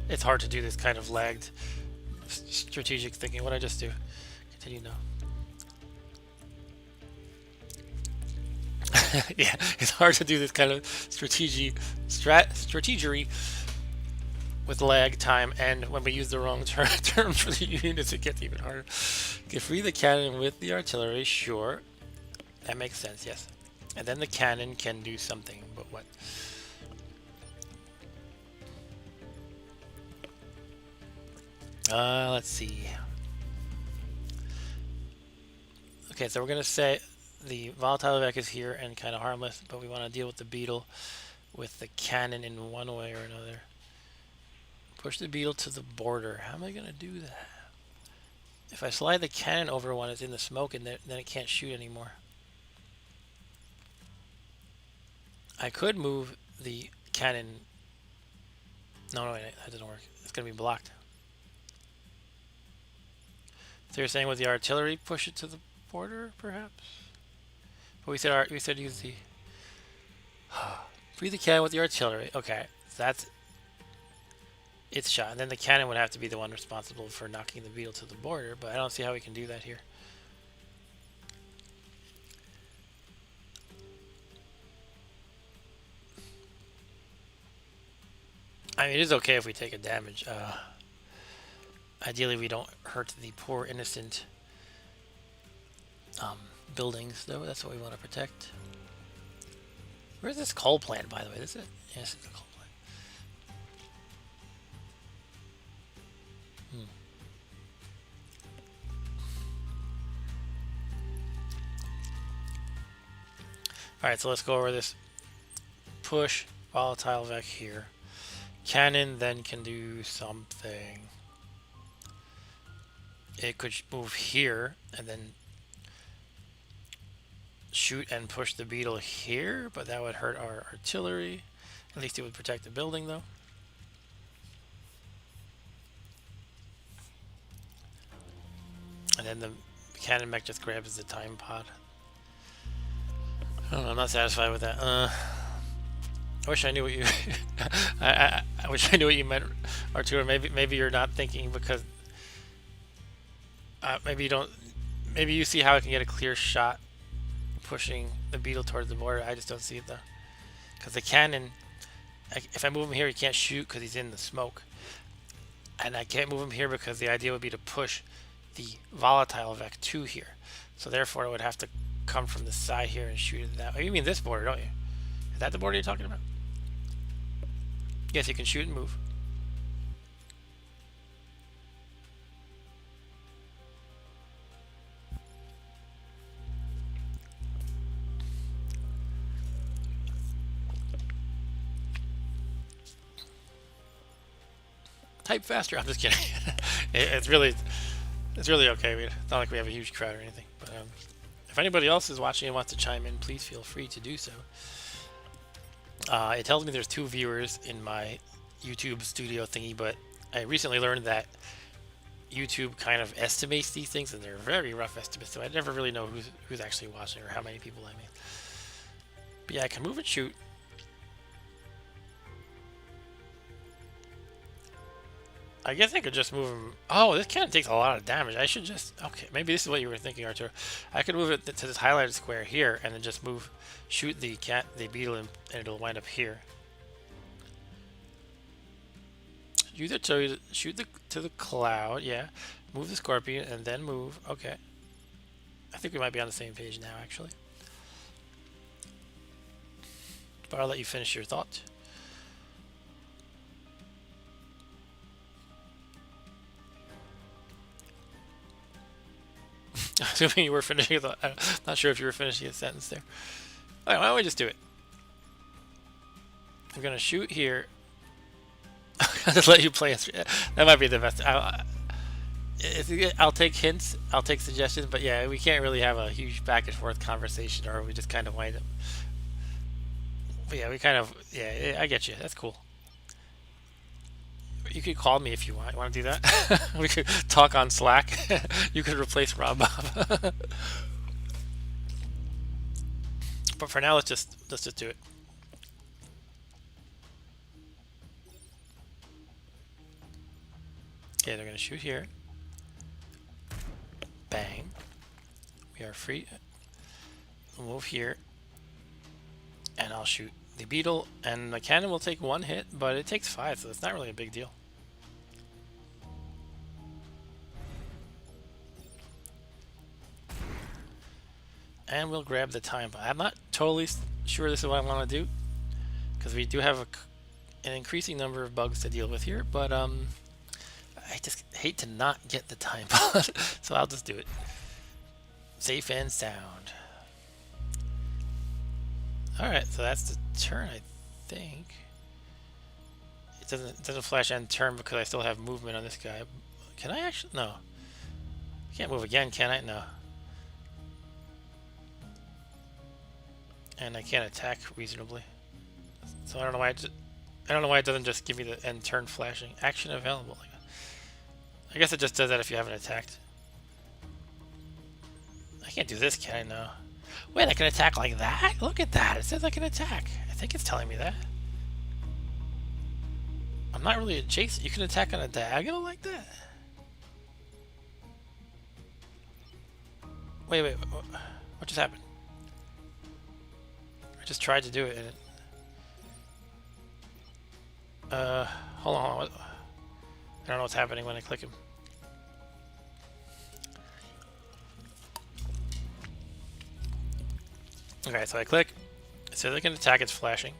It's hard to do this kind of lagged strategic thinking. What did I just do? Continue now. Yeah, it's hard to do this kind of strategery with lag time, and when we use the wrong term for the units, it gets even harder. Okay, free the cannon with the artillery, sure. That makes sense, yes. And then the cannon can do something, but what? Let's see. Okay, so we're gonna say the volatile evac is here and kind of harmless, but we want to deal with the beetle with the cannon in one way or another. Push the beetle to the border. How am I going to do that? If I slide the cannon over when it's in the smoke, and then it can't shoot anymore. I could move the cannon. No, wait, that doesn't work. It's going to be blocked. So you're saying with the artillery, push it to the border, perhaps? But we said use the free the cannon with the artillery. Okay, that's its shot, and then the cannon would have to be the one responsible for knocking the beetle to the border. But I don't see how we can do that here. I mean, it is okay if we take a damage. Ideally, we don't hurt the poor innocent buildings, though. That's what we want to protect. Where's this coal plant, by the way? This is it? Yes, it's a coal plant. Alright, so let's go over this. Push volatile vec here. Cannon then can do something. It could move here and then shoot and push the beetle here, but that would hurt our artillery. At least it would protect the building, though. And then the cannon mech just grabs the time pod. I don't know, I'm not satisfied with that. I wish I knew what you. I wish I knew what you meant, Arturo. Maybe you're not thinking because maybe you don't. Maybe you see how I can get a clear shot pushing the beetle towards the border. I just don't see it though, because the cannon. If I move him here, he can't shoot because he's in the smoke, and I can't move him here because the idea would be to push the volatile vec to here. So therefore, it would have to come from the side here and shoot it that way. You mean this border, don't you? Is that the border you're talking about? Yes, you can shoot and move. Type faster. I'm just kidding. it's really okay. It's not like we have a huge crowd or anything. But if anybody else is watching and wants to chime in, please feel free to do so. It tells me there's 2 viewers in my YouTube studio thingy, but I recently learned that YouTube kind of estimates these things, and they're very rough estimates, so I never really know who's actually watching or how many people I mean. But yeah, I can move and shoot. I guess I could just move him. Oh, this cannon takes a lot of damage. I should just... Okay, maybe this is what you were thinking, Arthur. I could move it to this highlighted square here, and then just shoot the beetle, and it'll wind up here. Shoot to the cloud, yeah. Move the scorpion, and then move. Okay. I think we might be on the same page now, actually. But I'll let you finish your thought. Assuming you were finishing the... I'm not sure if you were finishing a sentence there. Alright, why don't we just do it? I'm going to shoot here. I'll just let you play. That might be the best. I'll take hints. I'll take suggestions. But yeah, we can't really have a huge back and forth conversation, or we just kind of wind up... But yeah, we kind of... Yeah, I get you. That's cool. You could call me if you want. You want to do that? We could talk on Slack. You could replace Rob Bob. But for now, let's just do it. Okay, they're gonna shoot here. Bang. We are free. We'll move here, and I'll shoot the beetle, and the cannon will take 1 hit, but it takes 5, so it's not really a big deal. And we'll grab the time. I'm not totally sure this is what I want to do, because we do have an increasing number of bugs to deal with here, but I just hate to not get the time pod, so I'll just do it. Safe and sound. Alright, so that's the turn, I think. It doesn't flash end turn because I still have movement on this guy. Can I actually? No. Can't move again, can I? No. And I can't attack reasonably. So I don't know why I don't know why it doesn't just give me the end turn flashing. Action available. I guess it just does that if you haven't attacked. I can't do this, can I? No. Wait, I can attack like that? Look at that. It says I can attack. I think it's telling me that. I'm not really adjacent. You can attack on a diagonal like that? Wait. What just happened? I just tried to do it and it... hold on. I don't know what's happening when I click him. Okay, so I click. It says I can attack, it's flashing.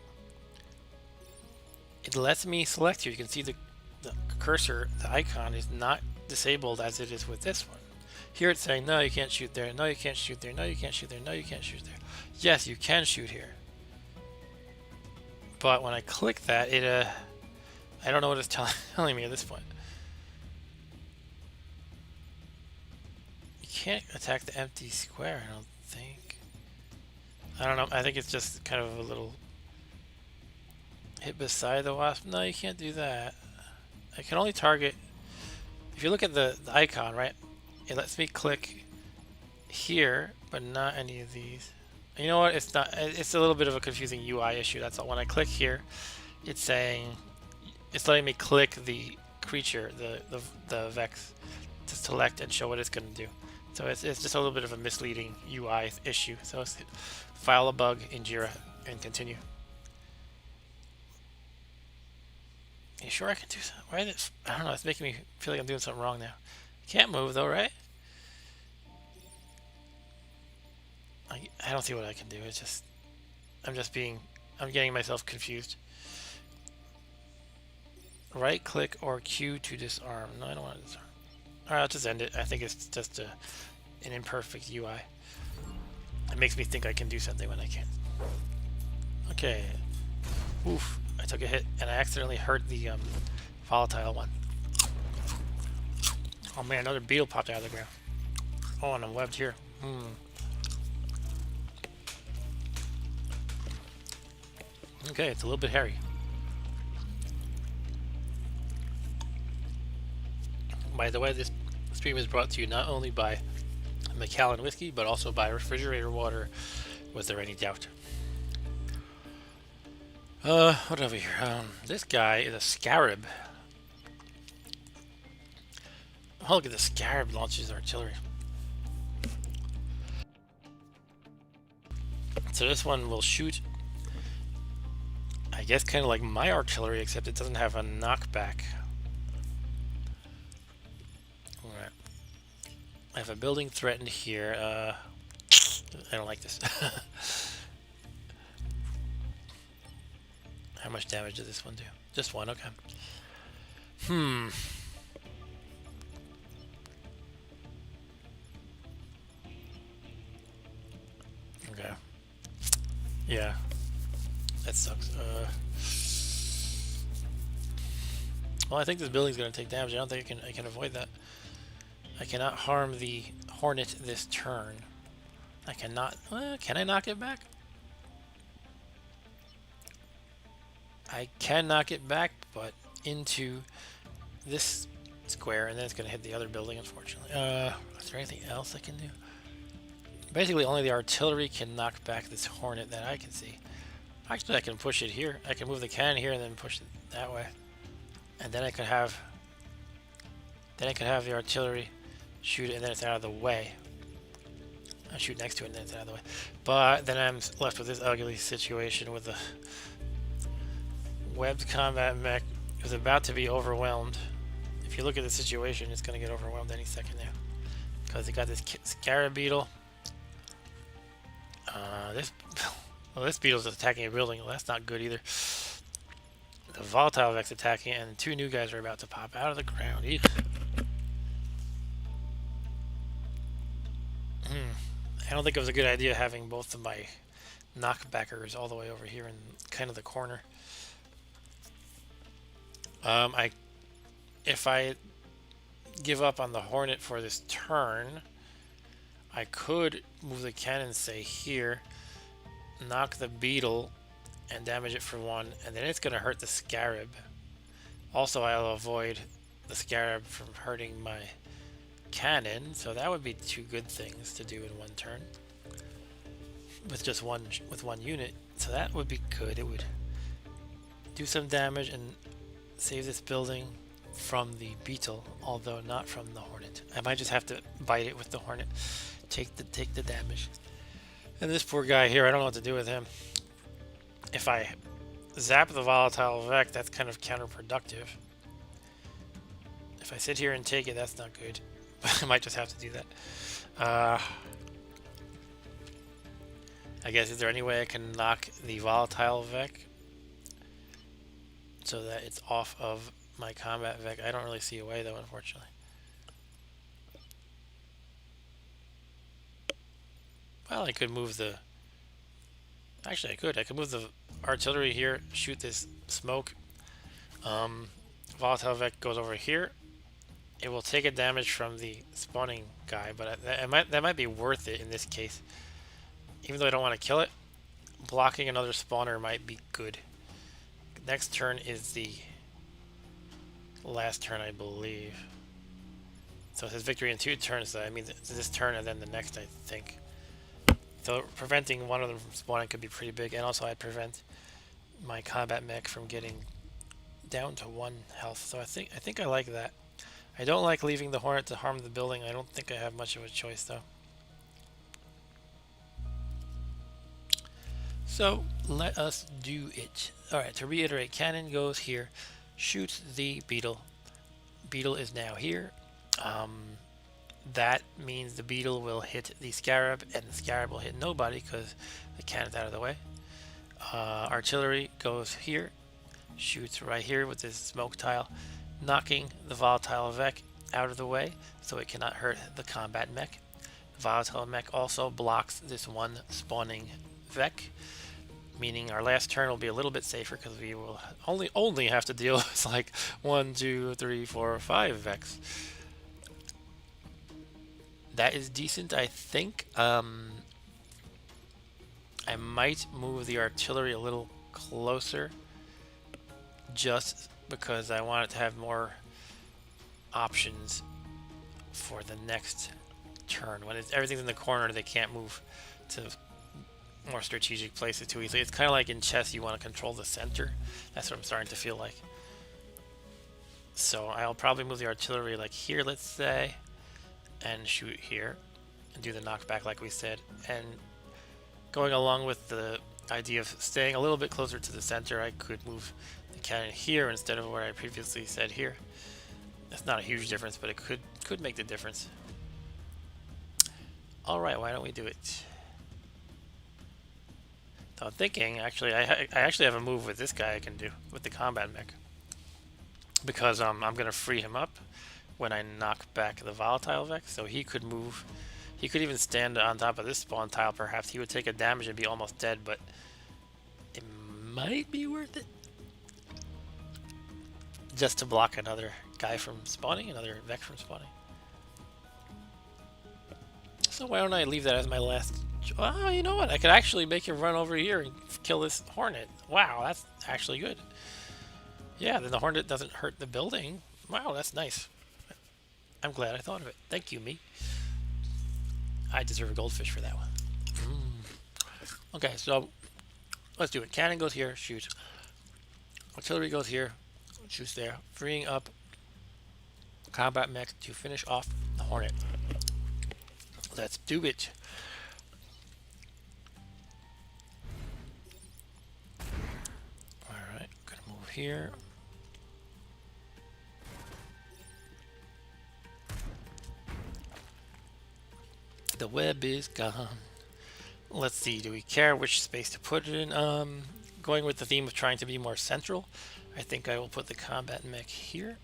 It lets me select here. You can see the cursor, the icon is not disabled as it is with this one. Here it's saying, no, you can't shoot there. No, you can't shoot there. No, you can't shoot there. No, you can't shoot there. Yes, you can shoot here. But when I click that, it, I don't know what it's telling me at this point. You can't attack the empty square, I don't think. I don't know. I think it's just kind of a little hit beside the wasp. No, you can't do that. I can only target... If you look at the icon, right? It lets me click here, but not any of these. You know what? It's not. It's a little bit of a confusing UI issue. That's all. When I click here, it's saying it's letting me click the creature, the Vex, to select and show what it's going to do. So it's just a little bit of a misleading UI issue. So let's file a bug in Jira and continue. You sure I can do something? Why this? I don't know. It's making me feel like I'm doing something wrong now. Can't move though, right? I don't see what I can do. It's just I'm getting myself confused. Right click or Q to disarm. No, I don't want to disarm. Alright, I'll just end it. I think it's just an imperfect UI. It makes me think I can do something when I can't. Okay. Oof. I took a hit and I accidentally hurt the volatile one. Oh man, another beetle popped out of the ground. Oh, and I'm webbed here. Okay, it's a little bit hairy. By the way, this stream is brought to you not only by Macallan Whiskey, but also by refrigerator water, was there any doubt. What over here? This guy is a scarab. Oh, look at the scarab launches artillery. So this one will shoot, I guess, kind of like my artillery, except it doesn't have a knockback. Alright. I have a building threatened here. I don't like this. How much damage does this one do? Just one, okay. Okay. Yeah. That sucks. Well, I think this building's gonna take damage. I don't think I can avoid that. I cannot harm the Hornet this turn. I cannot... can I knock it back? I can knock it back, but into this square, and then it's going to hit the other building, unfortunately. Is there anything else I can do? Basically, only the artillery can knock back this Hornet that I can see. Actually, I can push it here. I can move the cannon here and then push it that way. And then I could have... the artillery shoot it, and then it's out of the way. I shoot next to it, and then it's out of the way. But then I'm left with this ugly situation with the webbed combat mech who's about to be overwhelmed. If you look at the situation, it's going to get overwhelmed any second now. Because they got this scarab beetle. This beetle's attacking a building. Well, that's not good either. The volatile Vex attacking, and two new guys are about to pop out of the ground. Eek. I don't think it was a good idea having both of my knockbackers all the way over here in kind of the corner. I if I give up on the Hornet for this turn, I could move the cannon, say here, knock the beetle, and damage it for 1, and then it's going to hurt the scarab. Also, I'll avoid the scarab from hurting my cannon, so that would be 2 good things to do in 1 turn with just one unit. So that would be good. It would do some damage and save this building from the beetle, although not from the Hornet. I might just have to bite it with the Hornet, take the damage. And this poor guy here, I don't know what to do with him. If I zap the volatile Vec, that's kind of counterproductive. If I sit here and take it, that's not good. I might just have to do that. I guess, is there any way I can knock the volatile Vec so that it's off of my combat Vec? I don't really see a way though, unfortunately. Well, I could move the... Actually, I could move the artillery here, shoot this smoke. Volatile Vec goes over here. It will take a damage from the spawning guy, but that might be worth it in this case. Even though I don't want to kill it, blocking another spawner might be good. Next turn is the last turn, I believe. So it says victory in 2 turns, so I mean this turn and then the next, I think. So preventing one of them from spawning could be pretty big, and also I'd prevent my combat mech from getting down to 1 health. So I think I like that. I don't like leaving the Hornet to harm the building. I don't think I have much of a choice though. So let us do it. Alright, to reiterate, cannon goes here, shoots the beetle. Beetle is now here. That means the beetle will hit the scarab, and the scarab will hit nobody because the cannon's out of the way. Artillery goes here, shoots right here with this smoke tile, knocking the volatile Vec out of the way so it cannot hurt the combat mech. The volatile mech also blocks this 1 spawning Vec, meaning our last turn will be a little bit safer because we will only have to deal with like 1, 2, 3, 4, 5 Vecs. That is decent, I think. I might move the artillery a little closer just because I want it to have more options for the next turn. When everything's in the corner, they can't move to more strategic places too easily. It's kind of like in chess, you want to control the center. That's what I'm starting to feel like. So I'll probably move the artillery like here, let's say, and shoot here and do the knockback like we said. And going along with the idea of staying a little bit closer to the center, I could move the cannon here instead of where I previously said here. That's not a huge difference, but it could make the difference. Alright, why don't we do it? So I'm thinking, actually, I actually have a move with this guy I can do with the combat mech. Because I'm going to free him up when I knock back the volatile Vec, so he could move. He could even stand on top of this spawn tile, perhaps. He would take a damage and be almost dead, but it might be worth it. Just to block another guy from spawning, another Vec from spawning. So why don't I leave that as my last... Oh, you know what? I could actually make him run over here and kill this Hornet. Wow, that's actually good. Yeah, then the Hornet doesn't hurt the building. Wow, that's nice. I'm glad I thought of it. Thank you, me. I deserve a goldfish for that one. Okay, so let's do it. Cannon goes here, shoots. Artillery goes here, shoots there. Freeing up combat mech to finish off the Hornet. Let's do it. Alright, gonna move here. The web is gone. Let's see, do we care which space to put it in? Going with the theme of trying to be more central, I think I will put the combat mech here.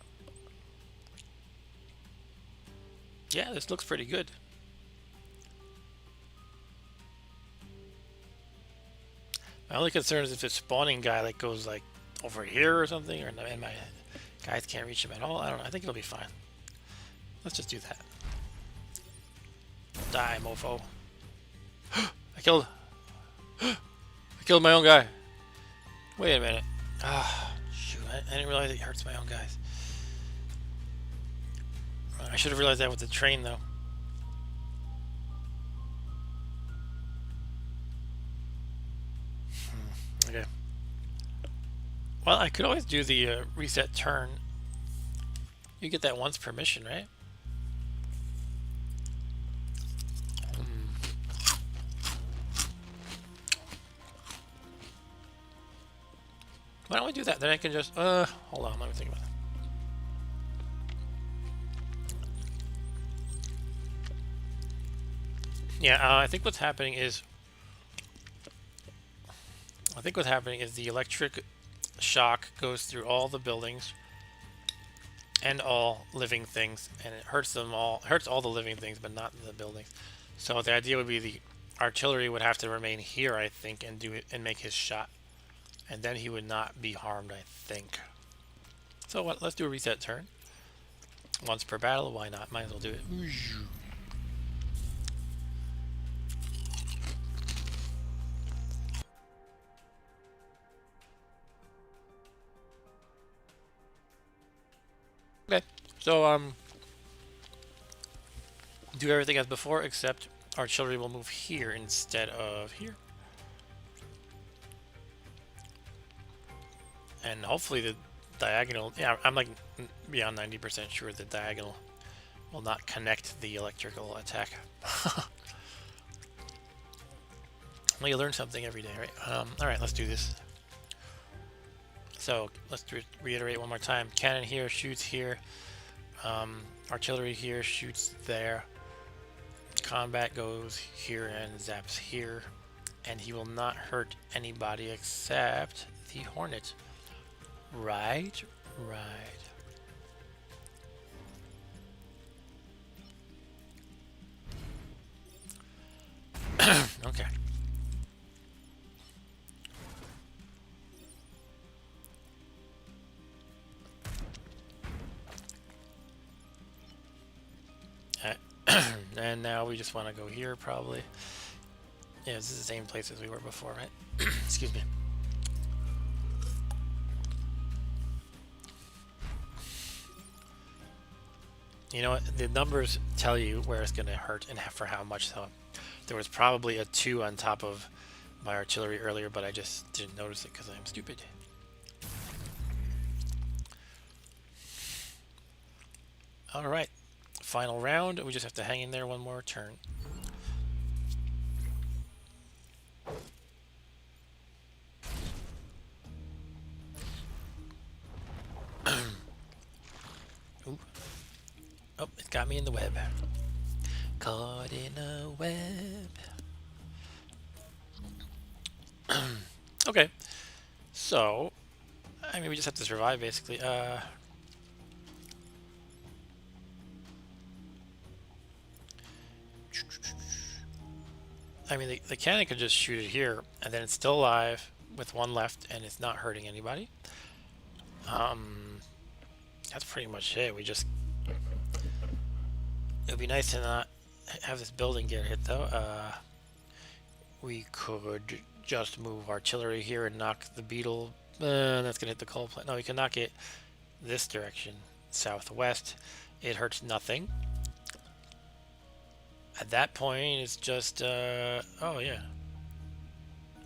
Yeah, this looks pretty good. My only concern is if the spawning guy like goes like over here or something, and my guys can't reach him at all. I don't know. I think it'll be fine. Let's just do that. Die, mofo. I killed my own guy. Wait a minute. Ah, shoot. I didn't realize it hurts my own guys. I should have realized that with the train, though. Okay. Well, I could always do the reset turn. You get that once per mission, right? Why don't we do that? Then I can just, hold on, let me think about it. Yeah, I think what's happening is the electric shock goes through all the buildings and all living things, and it hurts them all. It hurts all the living things, but not the buildings. So the idea would be the artillery would have to remain here, I think, and do it and make his shot, and then he would not be harmed, I think. So what? Let's do a reset turn. Once per battle, why not? Might as well do it. Okay, so do everything as before, except artillery will move here instead of here. And hopefully the diagonal, yeah, I'm like beyond 90% sure the diagonal will not connect the electrical attack. Well, you learn something every day, right? Alright, let's do this. So, let's reiterate one more time. Cannon here, shoots here. Artillery here, shoots there. Combat goes here and zaps here. And he will not hurt anybody except the Hornet. Right, right. Okay. And now we just want to go here, probably. Yeah, this is the same place as we were before, right? Excuse me. You know what? The numbers tell you where it's going to hurt and for how much. So there was probably a 2 on top of my artillery earlier, but I just didn't notice it because I'm stupid. All right. Final round. We just have to hang in there one more turn. Ooh. Oh, it got me in the web. Caught in a web. Okay. So, I mean, we just have to survive, basically. I mean, the cannon could just shoot it here, and then it's still alive with 1 left, and it's not hurting anybody. That's pretty much it. It would be nice to not have this building get hit, though. We could just move artillery here and knock the beetle. That's gonna hit the coal plant. No, we can knock it this direction, southwest. It hurts nothing. At that point, it's just, oh yeah.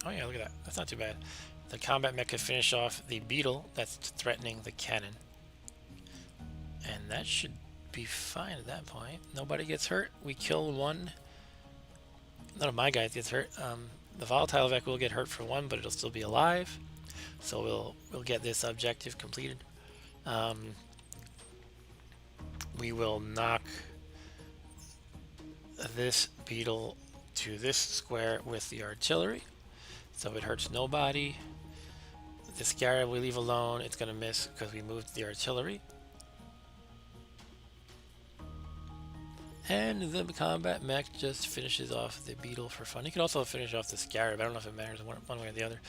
Oh yeah, look at that. That's not too bad. The combat mech could finish off the beetle that's threatening the cannon. And that should be fine at that point. Nobody gets hurt. We kill 1. None of my guys gets hurt. The volatile mech will get hurt for 1, but it'll still be alive. So we'll get this objective completed. We will knock this beetle to this square with the artillery, so it hurts nobody. The scarab we leave alone. It's gonna miss because we moved the artillery. And the combat mech just finishes off the beetle for fun. You can also finish off the scarab. I don't know if it matters one way or the other.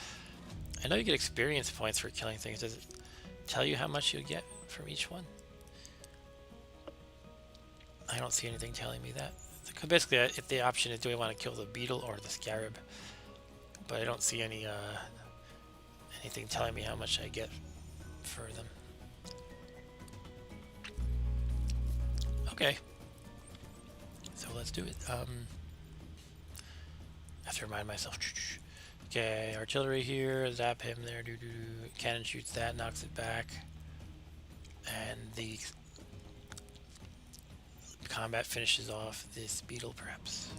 I know you get experience points for killing things. Does it tell you how much you get from each one? I don't see anything telling me that. Basically, if the option is do I want to kill the beetle or the scarab, but I don't see anything telling me how much I get for them. Okay, so let's do it. I have to remind myself. Okay, artillery here, zap him there, cannon shoots that, knocks it back. And the combat finishes off this beetle, perhaps.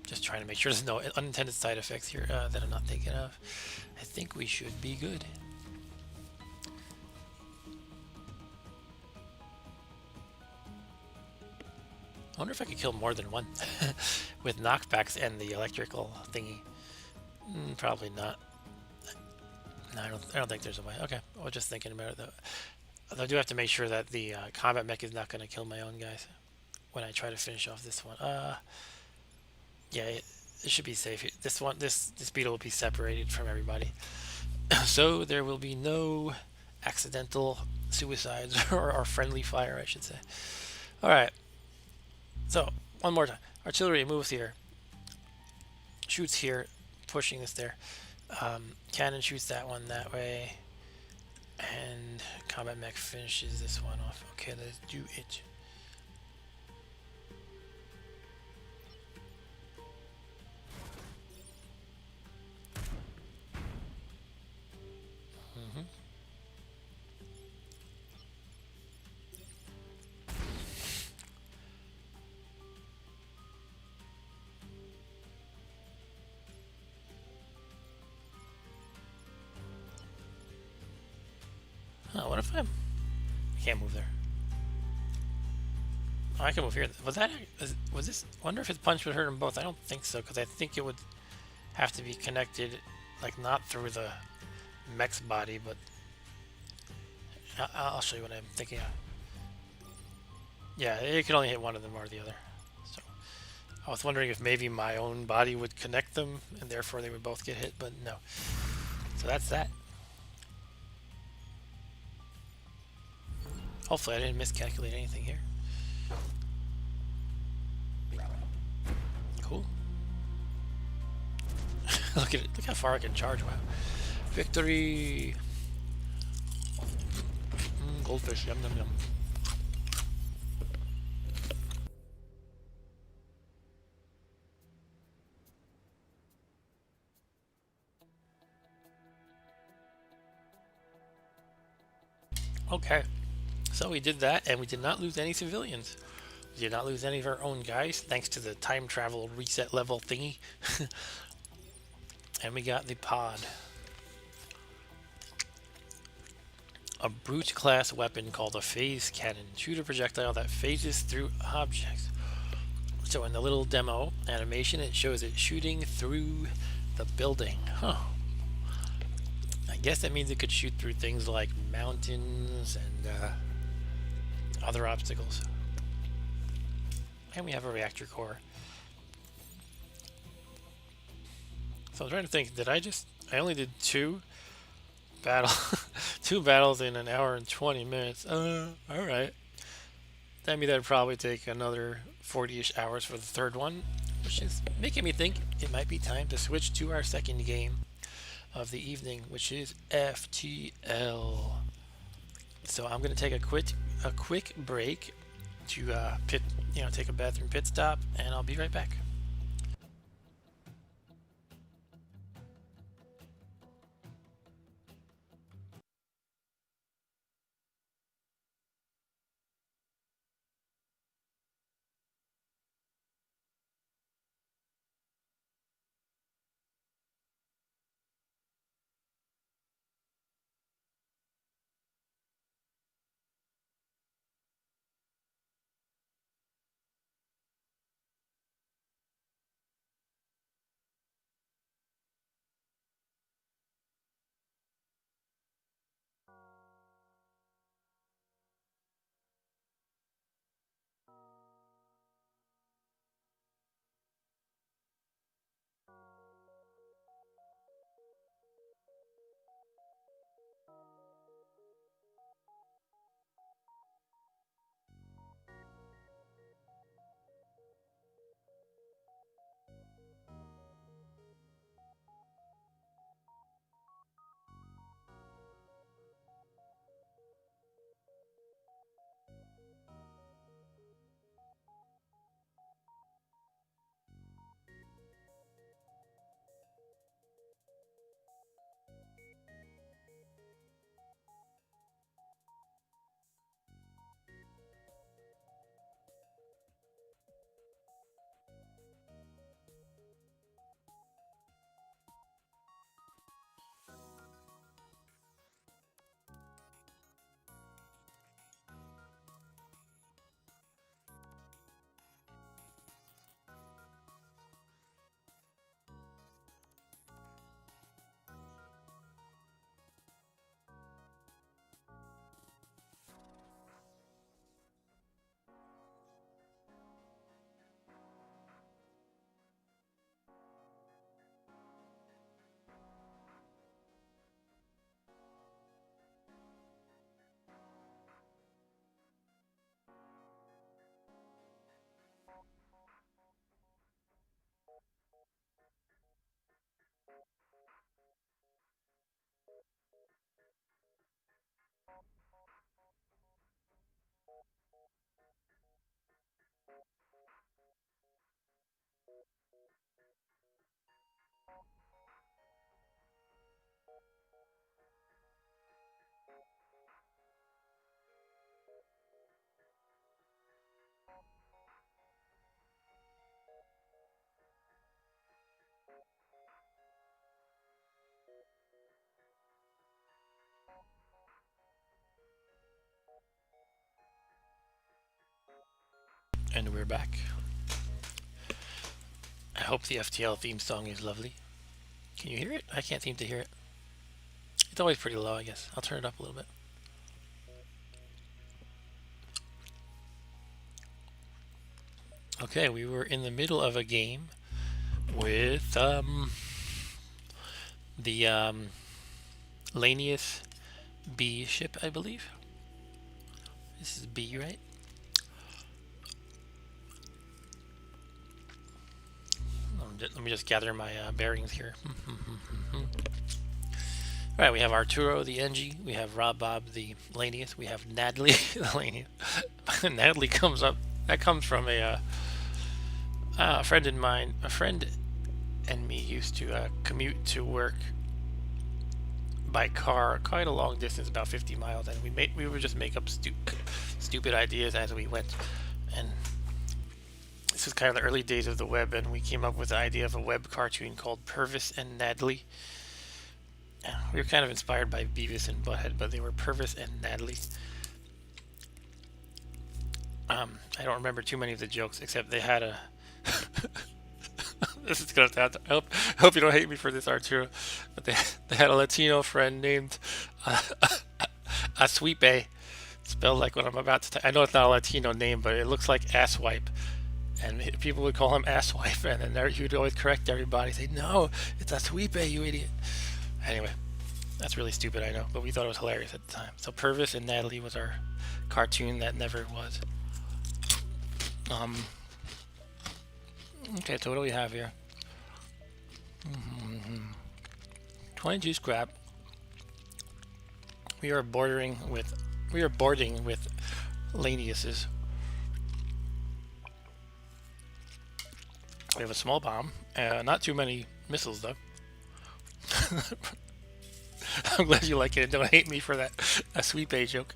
Just trying to make sure there's no unintended side effects here that I'm not thinking of. I think we should be good. I wonder if I could kill more than one with knockbacks and the electrical thingy. Probably not. No, I don't think there's a way. Okay, I was just thinking about it though. I do have to make sure that the combat mech is not going to kill my own guys when I try to finish off this one. Yeah, it should be safe. This beetle will be separated from everybody, so there will be no accidental suicides or friendly fire, I should say. All right. So one more time. Artillery moves here, shoots here, pushing this there. Cannon shoots that one that way, and combat mech finishes this one off. Okay, let's do it. Oh, what if I can't move there? Oh, I can move here. Was this? I wonder if his punch would hurt them both. I don't think so, because I think it would have to be connected, like not through the mech's body, but I'll show you what I'm thinking of. Yeah, it can only hit one of them or the other. So I was wondering if maybe my own body would connect them, and therefore they would both get hit, but no. So that's that. Hopefully I didn't miscalculate anything here. Cool. Look at it. Look how far I can charge. Wow. Victory. Goldfish. Yum, yum, yum. Okay. So we did that, and we did not lose any civilians. We did not lose any of our own guys, thanks to the time travel reset level thingy. And we got the pod. A brute class weapon called a phase cannon. Shoot a projectile that phases through objects. So in the little demo animation, it shows it shooting through the building. Huh. I guess that means it could shoot through things like mountains and other obstacles. And we have a reactor core. So I'm trying to think, I only did two battles in an hour and 20 minutes. Alright. That means that'd probably take another 40-ish hours for the third one, which is making me think it might be time to switch to our second game of the evening, which is FTL. So I'm going to take a quick break to take a bathroom pit stop, and I'll be right back. And we're back. I hope the FTL theme song is lovely. Can you hear it? I can't seem to hear it. It's always pretty low, I guess. I'll turn it up a little bit. Okay, we were in the middle of a game with the Lanius B ship, I believe. This is B, right? Let me just gather my bearings here. Alright, we have Arturo the NG, we have Rob Bob the Lanius, we have Nadley the Lanius. Nadley comes up, that comes from a friend of mine, a friend and me used to commute to work by car quite a long distance, about 50 miles, and we would just make up stupid ideas as we went. And this was kind of the early days of the web, and we came up with the idea of a web cartoon called Purvis and Nadley. We were kind of inspired by Beavis and Butthead, but they were Purvis and Nadley. I don't remember too many of the jokes, except they had a this is gonna have to, I hope you don't hate me for this, Arturo, but they had a Latino friend named Aswipe, spelled like what I'm about to I know it's not a Latino name, but it looks like asswipe, and people would call him asswipe, and then he would always correct everybody, say, no, it's Aswipe, you idiot. Anyway, that's really stupid, I know, but we thought it was hilarious at the time. So Purvis and Natalie was our cartoon that never was. Okay, so what do we have here? 22 scrap. We are boarding with Laniuses. We have a small bomb. Not too many missiles though. I'm glad you like it and don't hate me for that sweet A joke.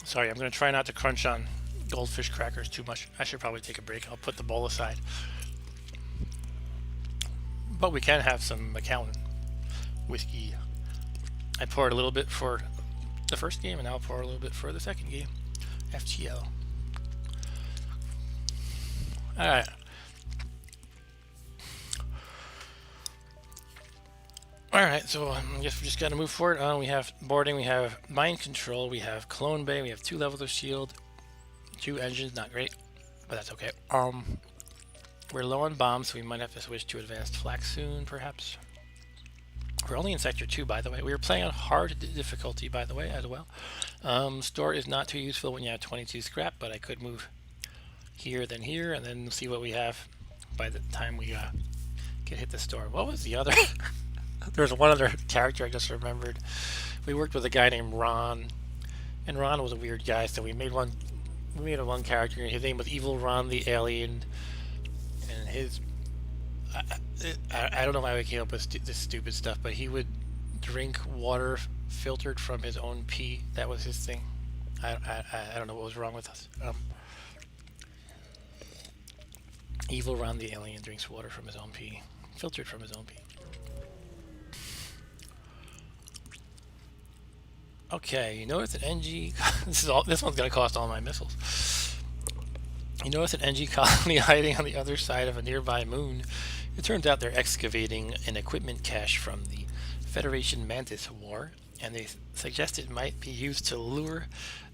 Sorry, I'm going to try not to crunch on goldfish crackers too much. I should probably take a break. I'll put the bowl aside. But we can have some Macallan whiskey. I poured a little bit for the first game, and I'll pour a little bit for the second game. FTL. Alright. Alright, so I guess we just gotta move forward. We have boarding, we have mind control, we have clone bay, we have 2 levels of shield, 2 engines, not great, but that's okay. We're low on bombs, so we might have to switch to advanced flak soon, perhaps. We're only in sector 2, by the way. We were playing on hard difficulty, by the way, as well. Store is not too useful when you have 22 scrap, but I could move here, then here, and then see what we have by the time we can hit the store. What was the other? There's one other character I just remembered. We worked with a guy named Ron, and Ron was a weird guy, so we made one character, and his name was Evil Ron the Alien, and his I don't know why we came up with this stupid stuff, but he would drink water filtered from his own pee. That was his thing. I don't know what was wrong with us. Evil Ron the Alien drinks water from his own pee, filtered from his own pee. Okay, you notice an NG. This one's gonna cost all my missiles. You notice an NG colony hiding on the other side of a nearby moon. It turns out they're excavating an equipment cache from the Federation Mantis War, and they suggest it might be used to lure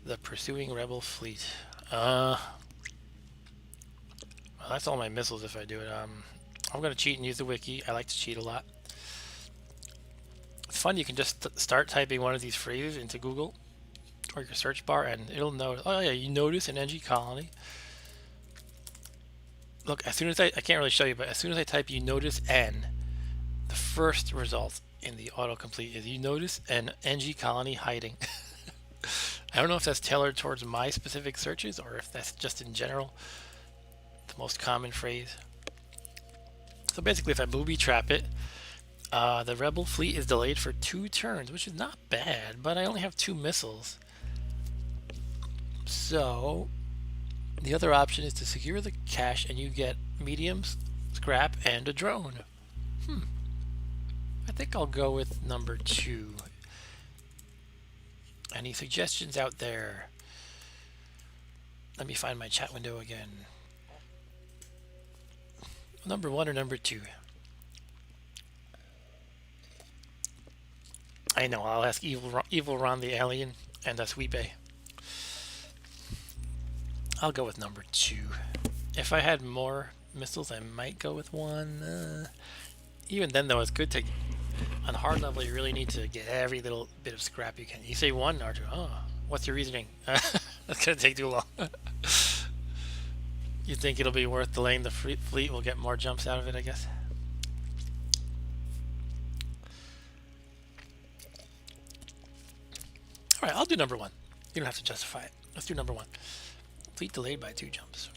the pursuing rebel fleet. Well, that's all my missiles if I do it. I'm gonna cheat and use the wiki. I like to cheat a lot. It's fun, you can just start typing one of these phrases into Google or your search bar and it'll know, oh yeah, you notice an NG colony. Look, as soon as I can't really show you, but as soon as I type you notice N, the first result in the autocomplete is you notice an NG colony hiding. I don't know if that's tailored towards my specific searches or if that's just in general the most common phrase. So basically if I booby trap it, the rebel fleet is delayed for 2 turns, which is not bad, but I only have 2 missiles. So the other option is to secure the cache and you get mediums, scrap, and a drone. I think I'll go with number 2. Any suggestions out there? Let me find my chat window again. Number 1 or number 2? I know, I'll ask Evil Ron the Alien and Sweepe. I'll go with number 2. If I had more missiles, I might go with 1. Even then, though, it's good to... On hard level, you really need to get every little bit of scrap you can. You say 1 or 2. Oh, what's your reasoning? That's going to take too long. You think it'll be worth delaying the fleet? We'll get more jumps out of it, I guess. Alright, I'll do number 1. You don't have to justify it. Let's do number 1. Fleet delayed by 2 jumps.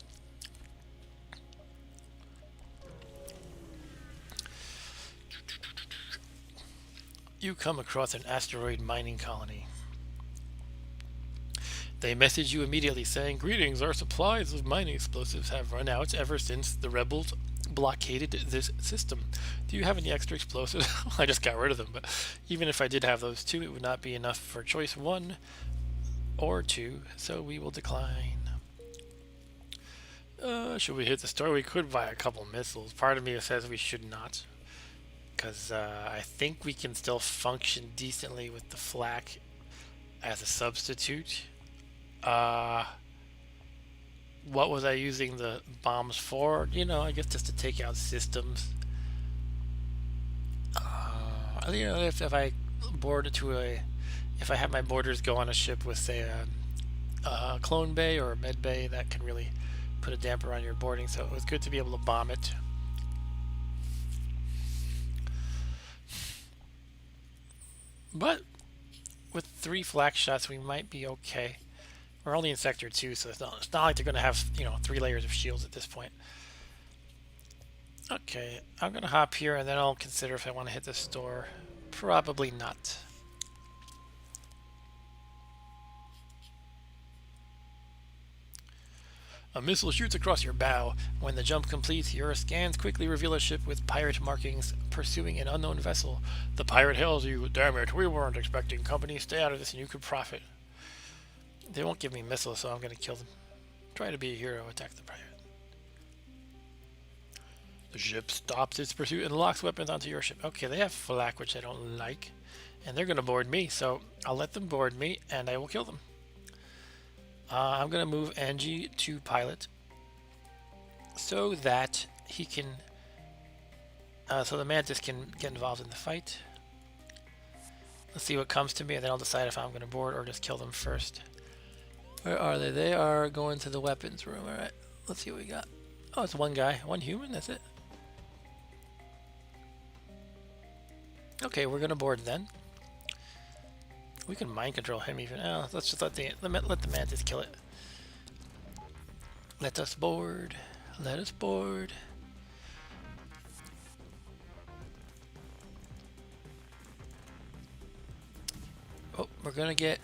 You come across an asteroid mining colony. They message you immediately saying, "Greetings, our supplies of mining explosives have run out ever since the rebels blockaded this system. Do you have any extra explosives?" I just got rid of them, but even if I did have those 2, it would not be enough for choice 1 or 2, so we will decline. Should we hit the store? We could buy a couple missiles. Part of me says we should not, because I think we can still function decently with the flak as a substitute. What was I using the bombs for? You know, I guess just to take out systems. You know, if I board to a... If I have my boarders go on a ship with, say, a clone bay or a med bay, that can really put a damper on your boarding, so it was good to be able to bomb it. But with 3 flak shots, we might be okay. We're only in Sector 2, so it's not like they're going to have, you know, 3 layers of shields at this point. Okay, I'm going to hop here, and then I'll consider if I want to hit the store. Probably not. A missile shoots across your bow. When the jump completes, your scans quickly reveal a ship with pirate markings pursuing an unknown vessel. The pirate hails you. "Damn it, we weren't expecting company. Stay out of this and you could profit." They won't give me missiles, so I'm going to kill them. Try to be a hero, attack the pirate. The ship stops its pursuit and locks weapons onto your ship. Okay, they have flak, which I don't like. And they're going to board me, so I'll let them board me, and I will kill them. I'm going to move Angie to pilot so that he can... so the Mantis can get involved in the fight. Let's see what comes to me, and then I'll decide if I'm going to board or just kill them first. Where are they? They are going to the weapons room. Alright, let's see what we got. Oh, it's 1 guy. 1 human, that's it. Okay, we're going to board then. We can mind control him even. Oh, let's just let the Mantis kill it. Let us board. Let us board. Oh, we're gonna get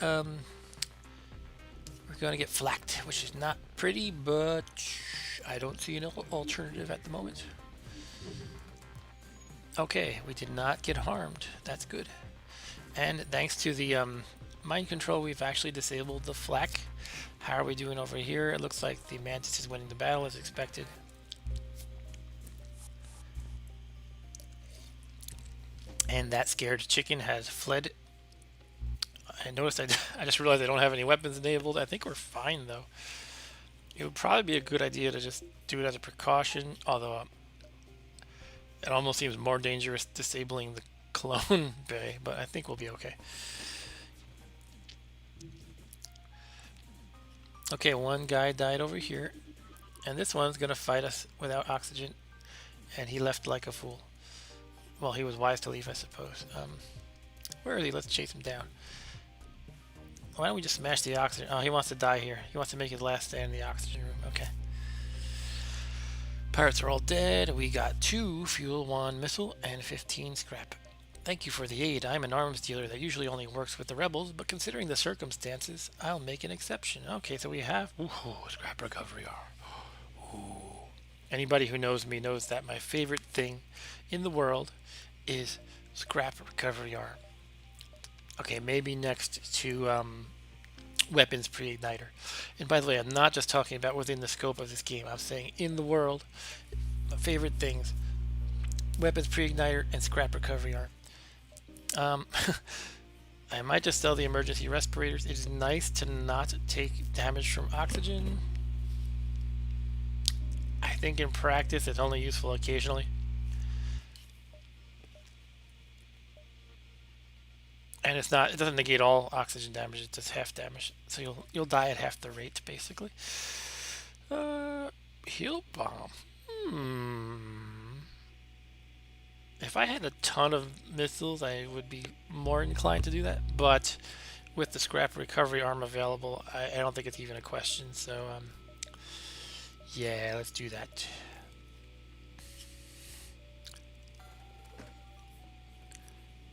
flacked, which is not pretty, but I don't see an alternative at the moment. Okay, we did not get harmed. That's good. And thanks to the mind control, we've actually disabled the flak. How are we doing over here? It looks like the Mantis is winning the battle as expected. And that scared chicken has fled. I noticed I just realized I don't have any weapons enabled. I think we're fine though. It would probably be a good idea to just do it as a precaution, although it almost seems more dangerous disabling the clone bay, but I think we'll be okay. Okay, 1 guy died over here, and this one's gonna fight us without oxygen, and he left like a fool. Well, he was wise to leave, I suppose. Where is he? Let's chase him down. Why don't we just smash the oxygen? Oh, he wants to die here. He wants to make his last stand in the oxygen room. Okay. Pirates are all dead. We got 2 fuel 1 missile and 15 scrap. Thank you for the aid. I'm an arms dealer that usually only works with the rebels, but considering the circumstances, I'll make an exception. Okay, so we have... Ooh, scrap recovery. Ooh. Anybody who knows me knows that my favorite thing in the world is Scrap recovery arm. Okay, maybe next to weapons pre-igniter. And by the way, I'm not just talking about within the scope of this game. I'm saying in the world, my favorite things: weapons pre-igniter and scrap recovery arm. Um, I might just sell the emergency respirators. It is nice to not take damage from oxygen. I think in practice it's only useful occasionally. And it's not, it doesn't negate all oxygen damage, it does half damage. So you'll die at half the rate basically. Heal bomb. If I had a ton of missiles, I would be more inclined to do that. But with the scrap recovery arm available, I don't think it's even a question. So yeah, let's do that.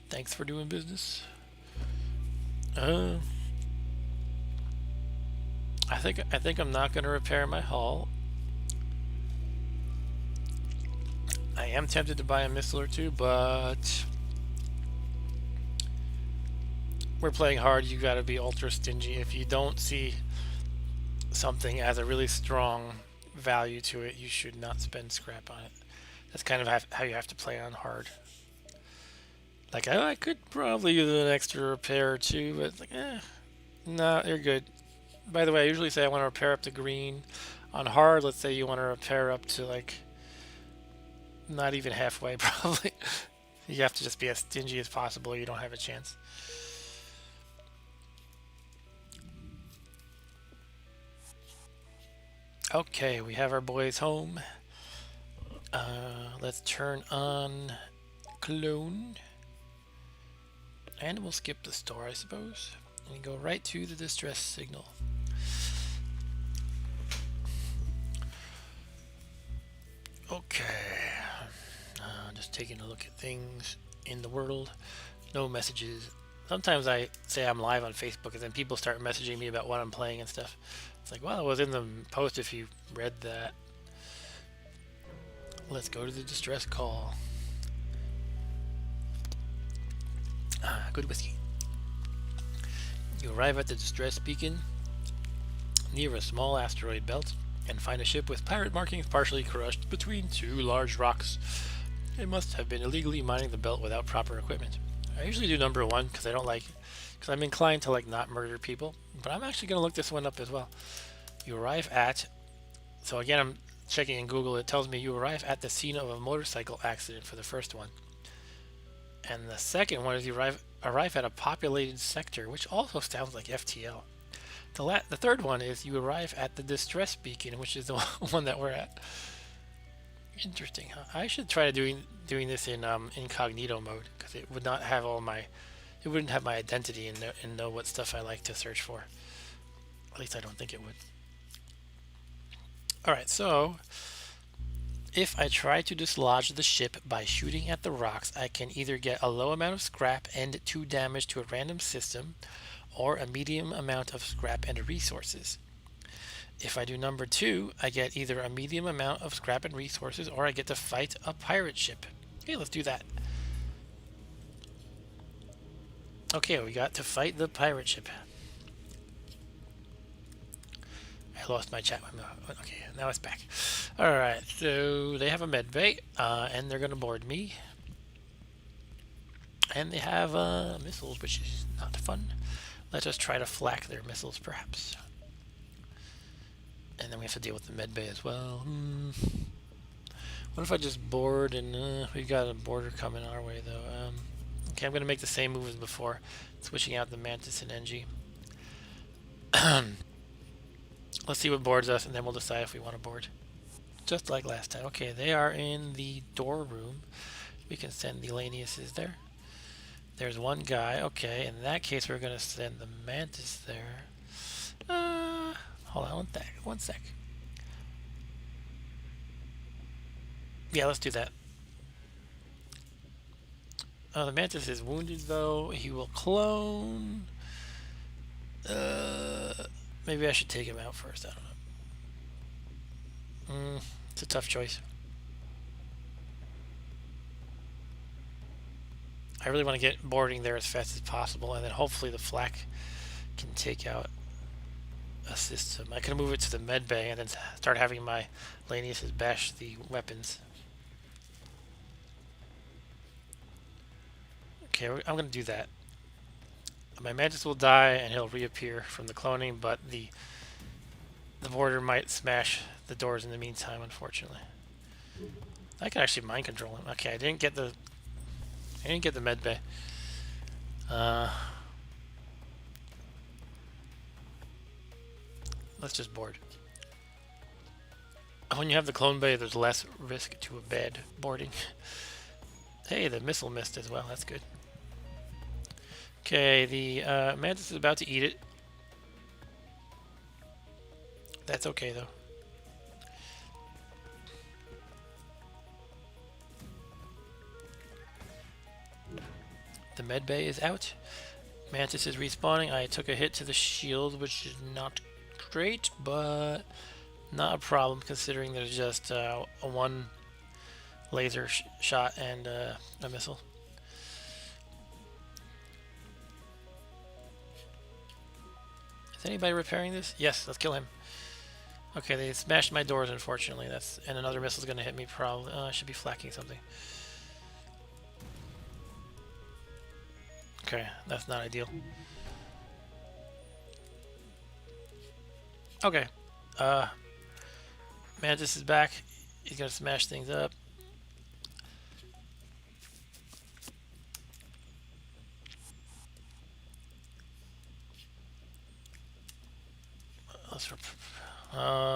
Thanks for doing business. I think I'm not gonna repair my hull. I am tempted to buy a missile or two, but we're playing hard. You gotta be ultra stingy. If you don't see something as a really strong value to it, you should not spend scrap on it. That's kind of how you have to play on hard. Like, I could probably use an extra repair or two, but it's like, no, you're good. By the way, I usually say I want to repair up to green. On hard, let's say you want to repair up to, like, not even halfway, probably. You have to just be as stingy as possible or you don't have a chance. Okay, we have our boys home. Let's turn on clone. And we'll skip the store, I suppose. And go right to the distress signal. Okay. Just taking a look at things in the world. No messages. Sometimes I say I'm live on Facebook and then people start messaging me about what I'm playing and stuff. It's like, well, it was in the post if you read that. Let's go to the distress call. Good whiskey. You arrive at the distress beacon near a small asteroid belt and find a ship with pirate markings partially crushed between two large rocks. It must have been illegally mining the belt without proper equipment. I usually do number one because because I'm inclined to like not murder people, but I'm actually going to look this one up as well. You arrive at, so again I'm checking in Google, it tells me you arrive at the scene of a motorcycle accident for the first one. And the second one is you arrive at a populated sector, which also sounds like FTL. The third one is you arrive at the distress beacon, which is the one that we're at. Interesting, huh? I should try doing this in incognito mode because it would not have it wouldn't have my identity and know what stuff I like to search for. At least I don't think it would. All right, so if I try to dislodge the ship by shooting at the rocks, I can either get a low amount of scrap and 2 damage to a random system, or a medium amount of scrap and resources. If I do number 2, I get either a medium amount of scrap and resources, or I get to fight a pirate ship. Okay, let's do that. Okay, we got to fight the pirate ship. I lost my chat window. Okay, now it's back. Alright, so they have a med bay, and they're going to board me. And they have missiles, which is not fun. Let us try to flak their missiles, perhaps. And then we have to deal with the med bay as well. What if I just board and we've got a boarder coming our way, though. Okay, I'm going to make the same move as before, switching out the Mantis and NG. Let's see what boards us, and then we'll decide if we want to board. Just like last time. Okay, they are in the door room. We can send the Laniuses there. There's one guy. Okay, in that case, we're going to send the Mantis there. Hold on one sec. Yeah, let's do that. The Mantis is wounded, though. He will clone. Maybe I should take him out first. I don't know. It's a tough choice. I really want to get boarding there as fast as possible, and then hopefully the flak can take out a system. I can move it to the med bay and then start having my Laniuses bash the weapons. Okay, I'm going to do that. My Mantis will die and he'll reappear from the cloning, but the border might smash the doors in the meantime, unfortunately. I can actually mind control him. Okay, I didn't get the med bay. Let's just board. When you have the clone bay, there's less risk to a bad boarding. Hey, the missile missed as well. That's good. Okay, the Mantis is about to eat it. That's okay, though. The med bay is out. Mantis is respawning. I took a hit to the shield, which is not great, but not a problem considering there's just a one laser shot and a missile. Is anybody repairing this? Yes, let's kill him. Okay, they smashed my doors, unfortunately. And another missile's gonna hit me probably. I should be flacking something. Okay, that's not ideal. Okay. Mantis is back. He's gonna smash things up.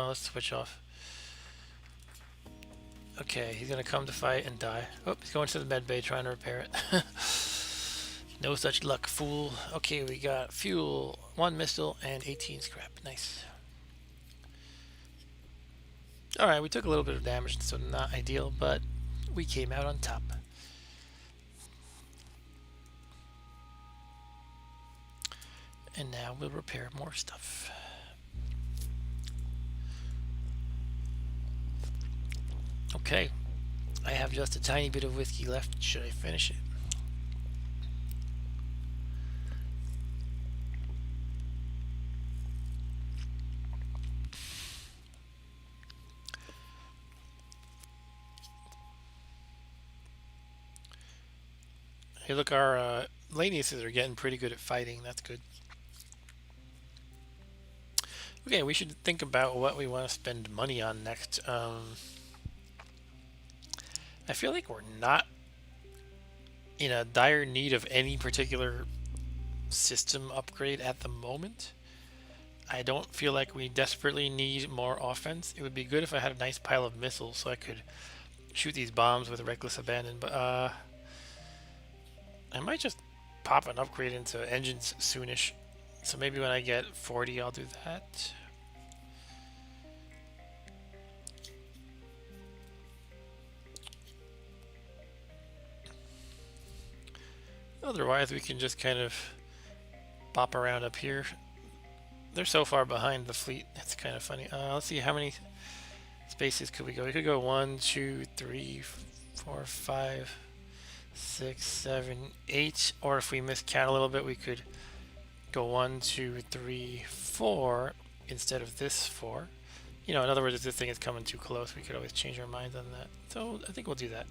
Let's switch off. Okay, he's gonna come to fight and die. Oh, he's going to the med bay trying to repair it. No such luck, fool. Okay, we got fuel, 1 missile, and 18 scrap. Nice. Alright, we took a little bit of damage, so not ideal, but we came out on top. And now we'll repair more stuff. Okay, I have just a tiny bit of whiskey left. Should I finish it? Hey, look, our Laniuses are getting pretty good at fighting. That's good. Okay, we should think about what we want to spend money on next. I feel like we're not in a dire need of any particular system upgrade at the moment. I don't feel like we desperately need more offense. It would be good if I had a nice pile of missiles so I could shoot these bombs with reckless abandon, but I might just pop an upgrade into engines soonish. So maybe when I get 40, I'll do that. Otherwise, we can just kind of bop around up here. They're so far behind the fleet. It's kind of funny. Let's see, how many spaces could we go? We could go 1, 2, 3, 4, 5, 6, 7, 8. Or if we miscount a little bit, we could go 1, 2, 3, 4 instead of this 4. You know, in other words, if this thing is coming too close, we could always change our minds on that. So I think we'll do that.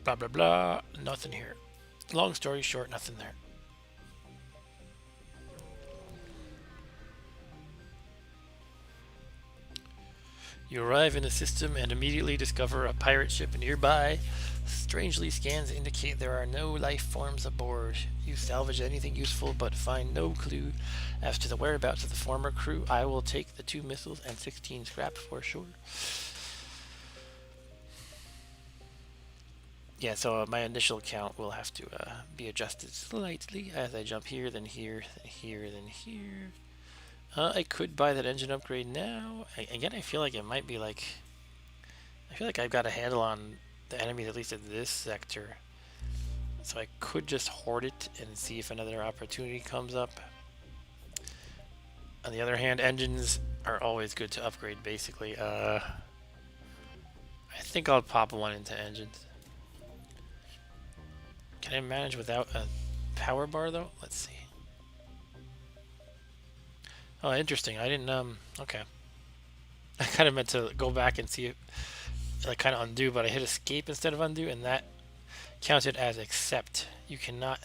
Blah, blah, blah. Nothing here. Long story short, nothing there. You arrive in the system and immediately discover a pirate ship nearby. Strangely, scans indicate there are no life forms aboard. You salvage anything useful but find no clue as to the whereabouts of the former crew. I will take the 2 missiles and 16 scrap for sure. Yeah, so my initial count will have to be adjusted slightly as I jump here, then here, then here, then here. I could buy that engine upgrade now. Again, I feel like it might be like... I feel like I've got a handle on the enemies, at least in this sector. So I could just hoard it and see if another opportunity comes up. On the other hand, engines are always good to upgrade, basically. I think I'll pop one into engines. Can I manage without a power bar though? Let's see. Oh, interesting. I didn't, okay. I kind of meant to go back and see it, like, kind of undo, but I hit escape instead of undo, and that counted as accept. You cannot,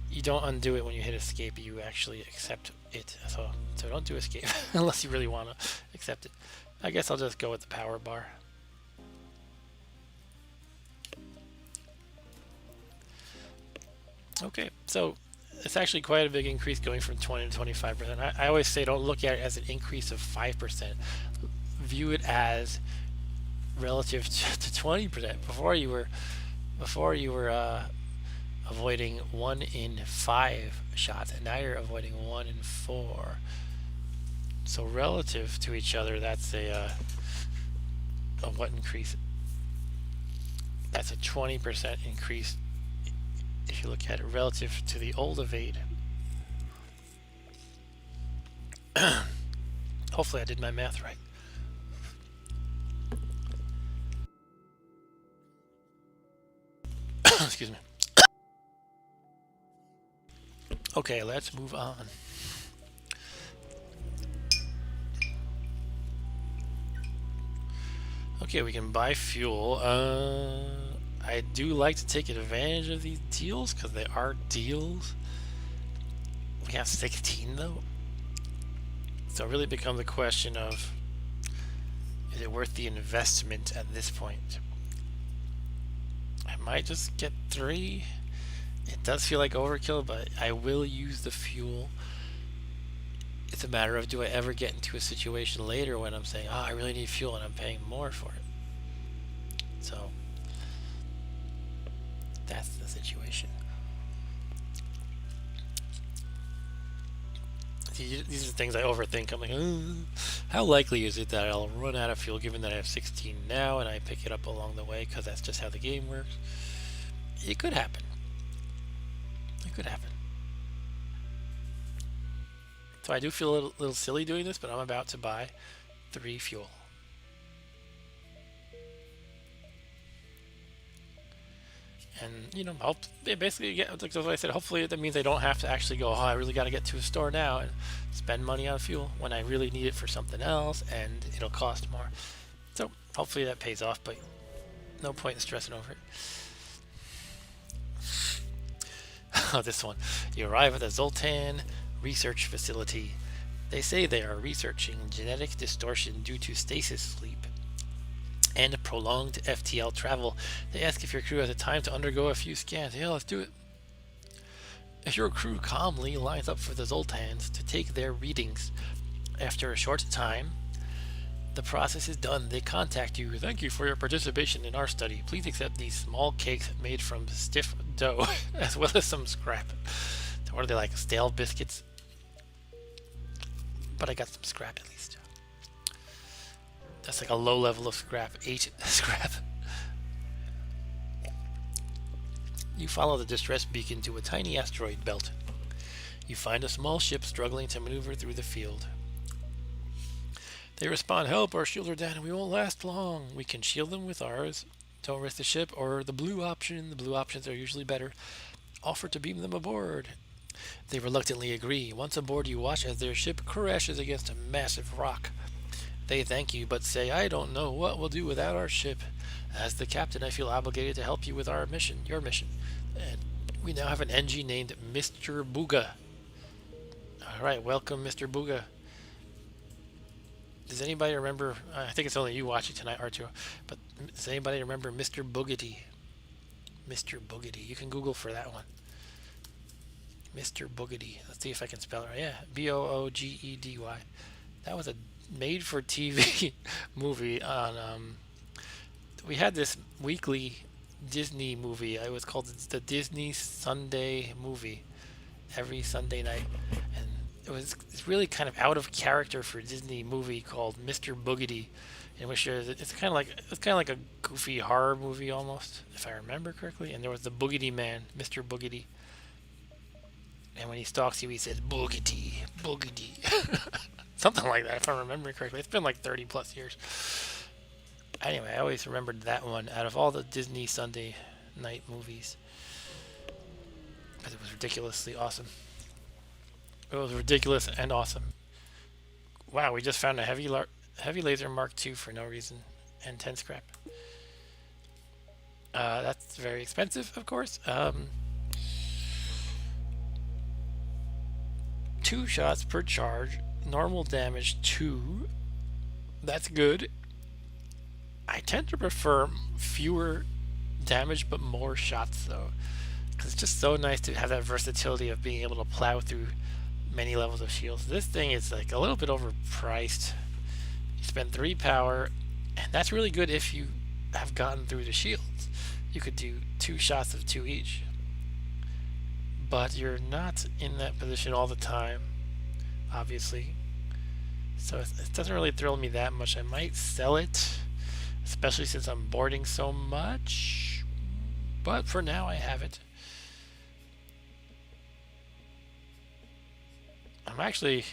you don't undo it when you hit escape, you actually accept it. So don't do escape unless you really want to accept it. I guess I'll just go with the power bar. Okay, so it's actually quite a big increase going from 20 to 25%. I always say don't look at it as an increase of 5%. View it as relative to 20%. Before you were avoiding 1 in 5 shots, and now you're avoiding 1 in 4. So relative to each other, that's a what increase? That's a 20% increase if you look at it relative to the old evade. Hopefully I did my math right. Excuse me. Okay, let's move on. Okay, we can buy fuel. I do like to take advantage of these deals because they are deals. We have 16 though. So it really becomes a question of, is it worth the investment at this point? I might just get 3. It does feel like overkill, but I will use the fuel. It's a matter of, do I ever get into a situation later when I'm saying, oh, I really need fuel and I'm paying more for it. So that's the situation. These are things I overthink. I'm like, how likely is it that I'll run out of fuel given that I have 16 now and I pick it up along the way because that's just how the game works? It could happen. It could happen. So I do feel a little silly doing this, but I'm about to buy 3 fuel. And, you know, I'll basically get, like I said, hopefully that means I don't have to actually go, oh, I really got to get to a store now and spend money on fuel when I really need it for something else and it'll cost more. So hopefully that pays off, but no point in stressing over it. Oh, this one. You arrive at the Zoltan research facility. They say they are researching genetic distortion due to stasis sleep and prolonged FTL travel. They ask if your crew has the time to undergo a few scans. Yeah, let's do it. If your crew calmly lines up for the Zoltans to take their readings, after a short time, the process is done. They contact you. Thank you for your participation in our study. Please accept these small cakes made from stiff dough, as well as some scrap. What are they, like stale biscuits? But I got some scrap at least. That's like a low level of scrap. 8 scrap. You follow the distress beacon to a tiny asteroid belt. You find a small ship struggling to maneuver through the field. They respond, help, our shields are down and we won't last long. We can shield them with ours. Don't risk the ship, or the blue option. The blue options are usually better. Offer to beam them aboard. They reluctantly agree. Once aboard, you watch as their ship crashes against a massive rock. They thank you, but say, I don't know what we'll do without our ship. As the captain, I feel obligated to help you with our mission, your mission. And we now have an NG named Mr. Booga. Alright, welcome, Mr. Booga. Does anybody remember, I think it's only you watching tonight, Arturo, but does anybody remember Mr. Boogedy? Mr. Boogedy. You can Google for that one. Mr. Boogedy. Let's see if I can spell it right. Yeah, Boogedy. That was a made-for-TV movie on, we had this weekly Disney movie. It was called the Disney Sunday Movie every Sunday night. And it's really kind of out of character for a Disney movie called Mr. Boogedy, in which it's kind of like a goofy horror movie almost, if I remember correctly. And there was the Boogedy Man, Mr. Boogedy. And when he stalks you, he says, Boogedy, Boogedy. Something like that, if I remember correctly. It's been like 30 plus years. Anyway, I always remembered that one out of all the Disney Sunday night movies because it was ridiculously awesome. It was ridiculous and awesome. Wow, we just found a heavy laser Mark II for no reason and 10 scrap. That's very expensive, of course. 2 shots per charge, normal damage 2. That's good. I tend to prefer fewer damage but more shots though, because it's just so nice to have that versatility of being able to plow through many levels of shields. This thing is like a little bit overpriced. You spend 3 power, and that's really good if you have gotten through the shields. You could do 2 shots of 2 each, but you're not in that position all the time, obviously. So it doesn't really thrill me that much. I might sell it, especially since I'm boarding so much. But for now, I have it. I'm actually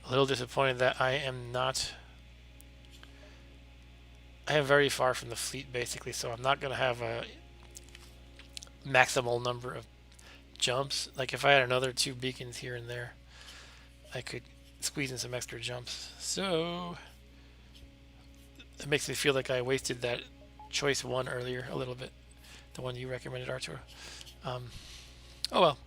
a little disappointed that I am very far from the fleet, basically, so I'm not going to have a maximal number of jumps. Like, if I had another 2 beacons here and there, I could squeeze in some extra jumps. So it makes me feel like I wasted that choice 1 earlier a little bit, the one you recommended, Arturo. Oh well,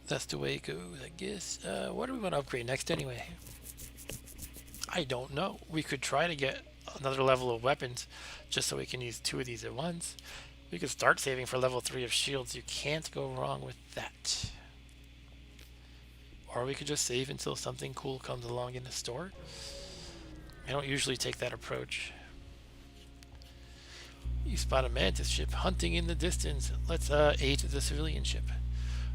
that's the way it goes, I guess. What do we want to upgrade next anyway? I don't know. We could try to get another level of weapons just so we can use 2 of these at once. We could start saving for level 3 of shields. You can't go wrong with that. Or we could just save until something cool comes along in the store. I don't usually take that approach. You spot a mantis ship hunting in the distance. Let's aid the civilian ship.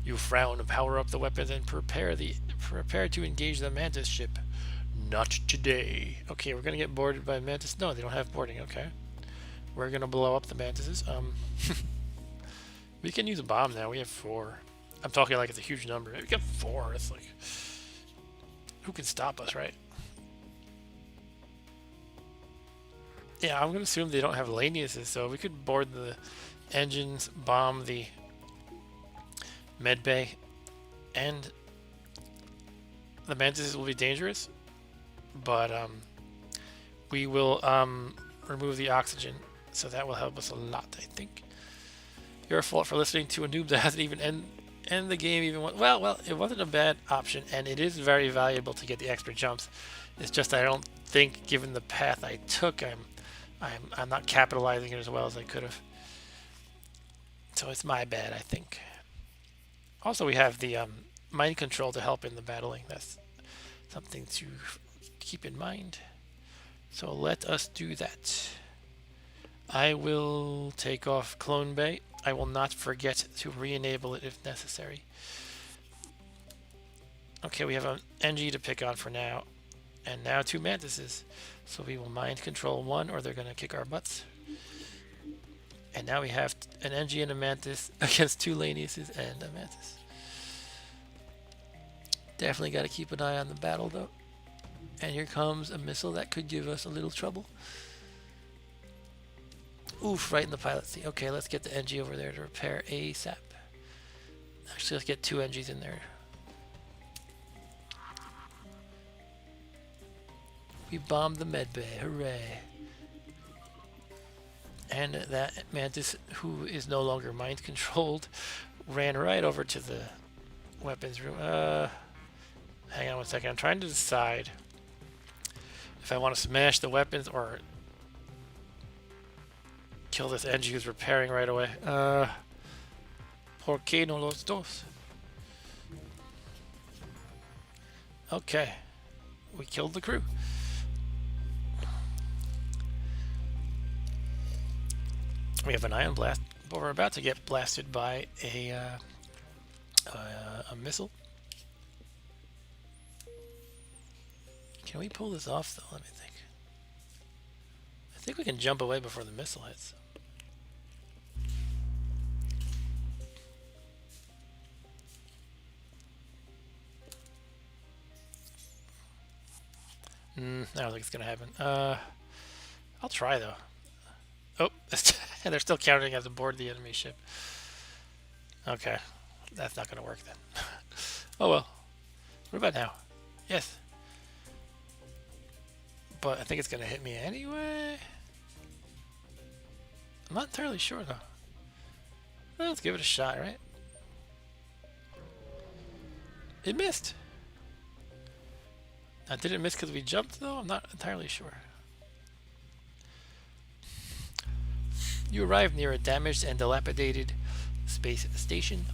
You frown and power up the weapons and prepare to engage the mantis ship. Not today. Okay, we're gonna get boarded by mantis. No, they don't have boarding. Okay, we're gonna blow up the mantises. We can use a bomb now. We have 4. I'm talking like it's a huge number. We got 4. It's like, who can stop us, right? Yeah, I'm gonna assume they don't have Laniuses, so we could board the engines, bomb the med bay, and the mantises will be dangerous, but we will remove the oxygen, so that will help us a lot, I think. Your fault for listening to a noob that hasn't even end the game even well, it wasn't a bad option, and it is very valuable to get the extra jumps. It's just I don't think, given the path I took, I'm not capitalizing it as well as I could have. So it's my bad, I think. Also, we have the mind control to help in the battling. That's something to keep in mind. So let us do that. I will take off Clone Bay. I will not forget to re-enable it if necessary. Okay, we have an NG to pick on for now. And now 2 mantises. So we will mind control 1 or they're going to kick our butts. And now we have an NG and a mantis against 2 Laniuses and a mantis. Definitely got to keep an eye on the battle though. And here comes a missile that could give us a little trouble. Oof, right in the pilot seat. Okay, let's get the NG over there to repair ASAP. Actually, let's get 2 NGs in there. We bombed the medbay, hooray. And that mantis, who is no longer mind controlled, ran right over to the weapons room. Hang on one second, I'm trying to decide if I want to smash the weapons or kill this NG who's repairing right away. ¿Por qué no los dos? Okay, we killed the crew. We have an ion blast, but we're about to get blasted by a missile. Can we pull this off though? Let me think. I think we can jump away before the missile hits. I don't think it's gonna happen. I'll try though. Oh, they're still counting as aboard the enemy ship. Okay, that's not gonna work then. Oh well. What about now? Yes. But I think it's gonna hit me anyway. I'm not entirely sure though. Well, let's give it a shot, right? It missed. Now, did it miss because we jumped though? I'm not entirely sure. You arrive near a damaged and dilapidated space station.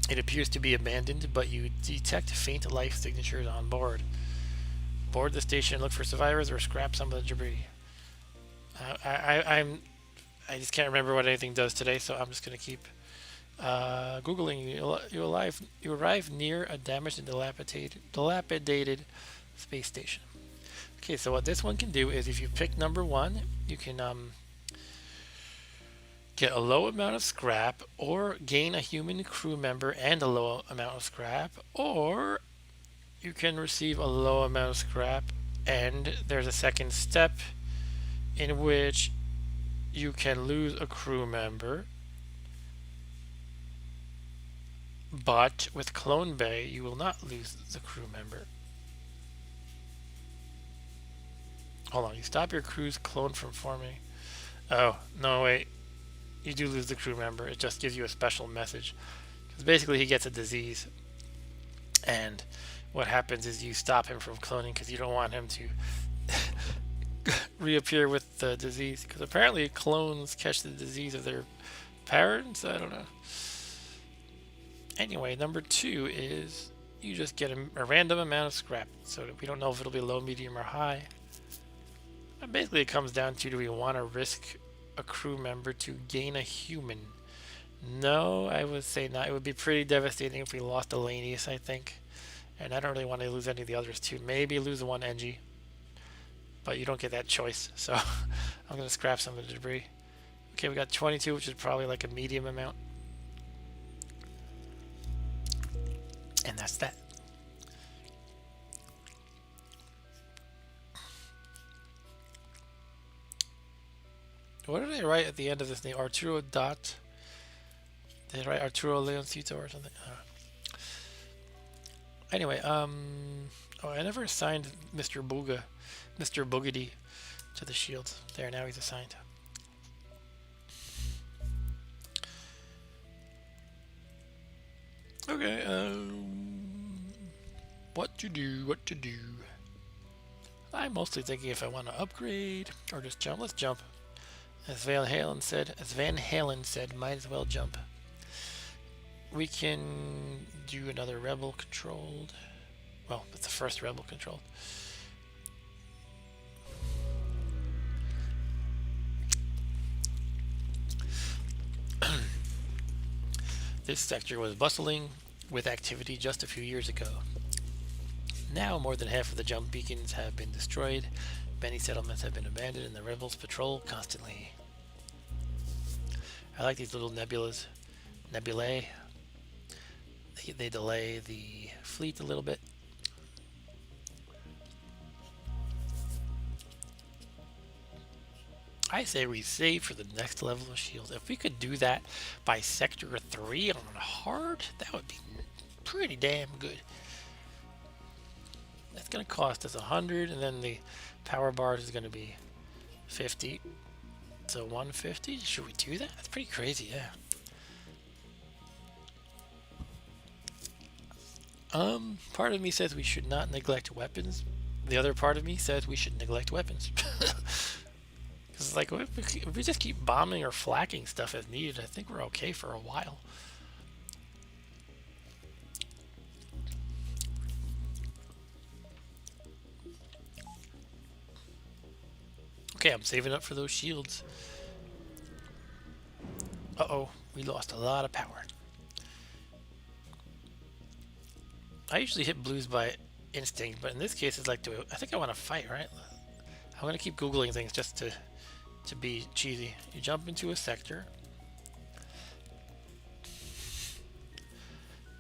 It appears to be abandoned, but you detect faint life signatures on board. Board the station and look for survivors or scrap some of the debris. I just can't remember what anything does today, so I'm just gonna keep googling. You arrive near a damaged and dilapidated space station. Okay, so what this one can do is, if you pick number 1, you can get a low amount of scrap, or gain a human crew member and a low amount of scrap, or you can receive a low amount of scrap, and there's a second step in which you can lose a crew member. But with Clone Bay, you will not lose the crew member. Hold on, you stop your crew's clone from forming. Oh, no, wait. You do lose the crew member. It just gives you a special message. Because basically he gets a disease. And what happens is you stop him from cloning because you don't want him to reappear with the disease. Because apparently clones catch the disease of their parents. I don't know. Anyway, number 2 is you just get a random amount of scrap. So we don't know if it'll be low, medium, or high. And basically it comes down to, do we want to risk a crew member to gain a human? No, I would say not. It would be pretty devastating if we lost Elanius, I think. And I don't really want to lose any of the others too. Maybe lose one NG. But you don't get that choice. So I'm going to scrap some of the debris. Okay, we got 22, which is probably like a medium amount. And that's that. What did I write at the end of this name? Arturo dot. Did I write Arturo Leoncito or something? Anyway, oh, I never assigned Mr. Boogedy to the shield. There, now he's assigned. Okay, what to do? I'm mostly thinking if I want to upgrade or just jump. Let's jump. As Van Halen said, might as well jump. We can do another rebel controlled. Well, it's the first rebel controlled. This sector was bustling with activity just a few years ago. Now more than half of the jump beacons have been destroyed. Many settlements have been abandoned and the rebels patrol constantly. I like these little nebulae. They delay the fleet a little bit. I say we save for the next level of shields. If we could do that by Sector 3 on hard, that would be pretty damn good. That's going to cost us 100, and then the power bars is going to be 50. So 150, should we do that? That's pretty crazy, yeah. Part of me says we should not neglect weapons. The other part of me says we should neglect weapons. It's like, if we just keep bombing or flacking stuff as needed, I think we're okay for a while. Okay, I'm saving up for those shields. Uh-oh, we lost a lot of power. I usually hit blues by instinct, but in this case it's like, I think I want to fight, right? I'm going to keep Googling things just to be cheesy. You jump into a sector.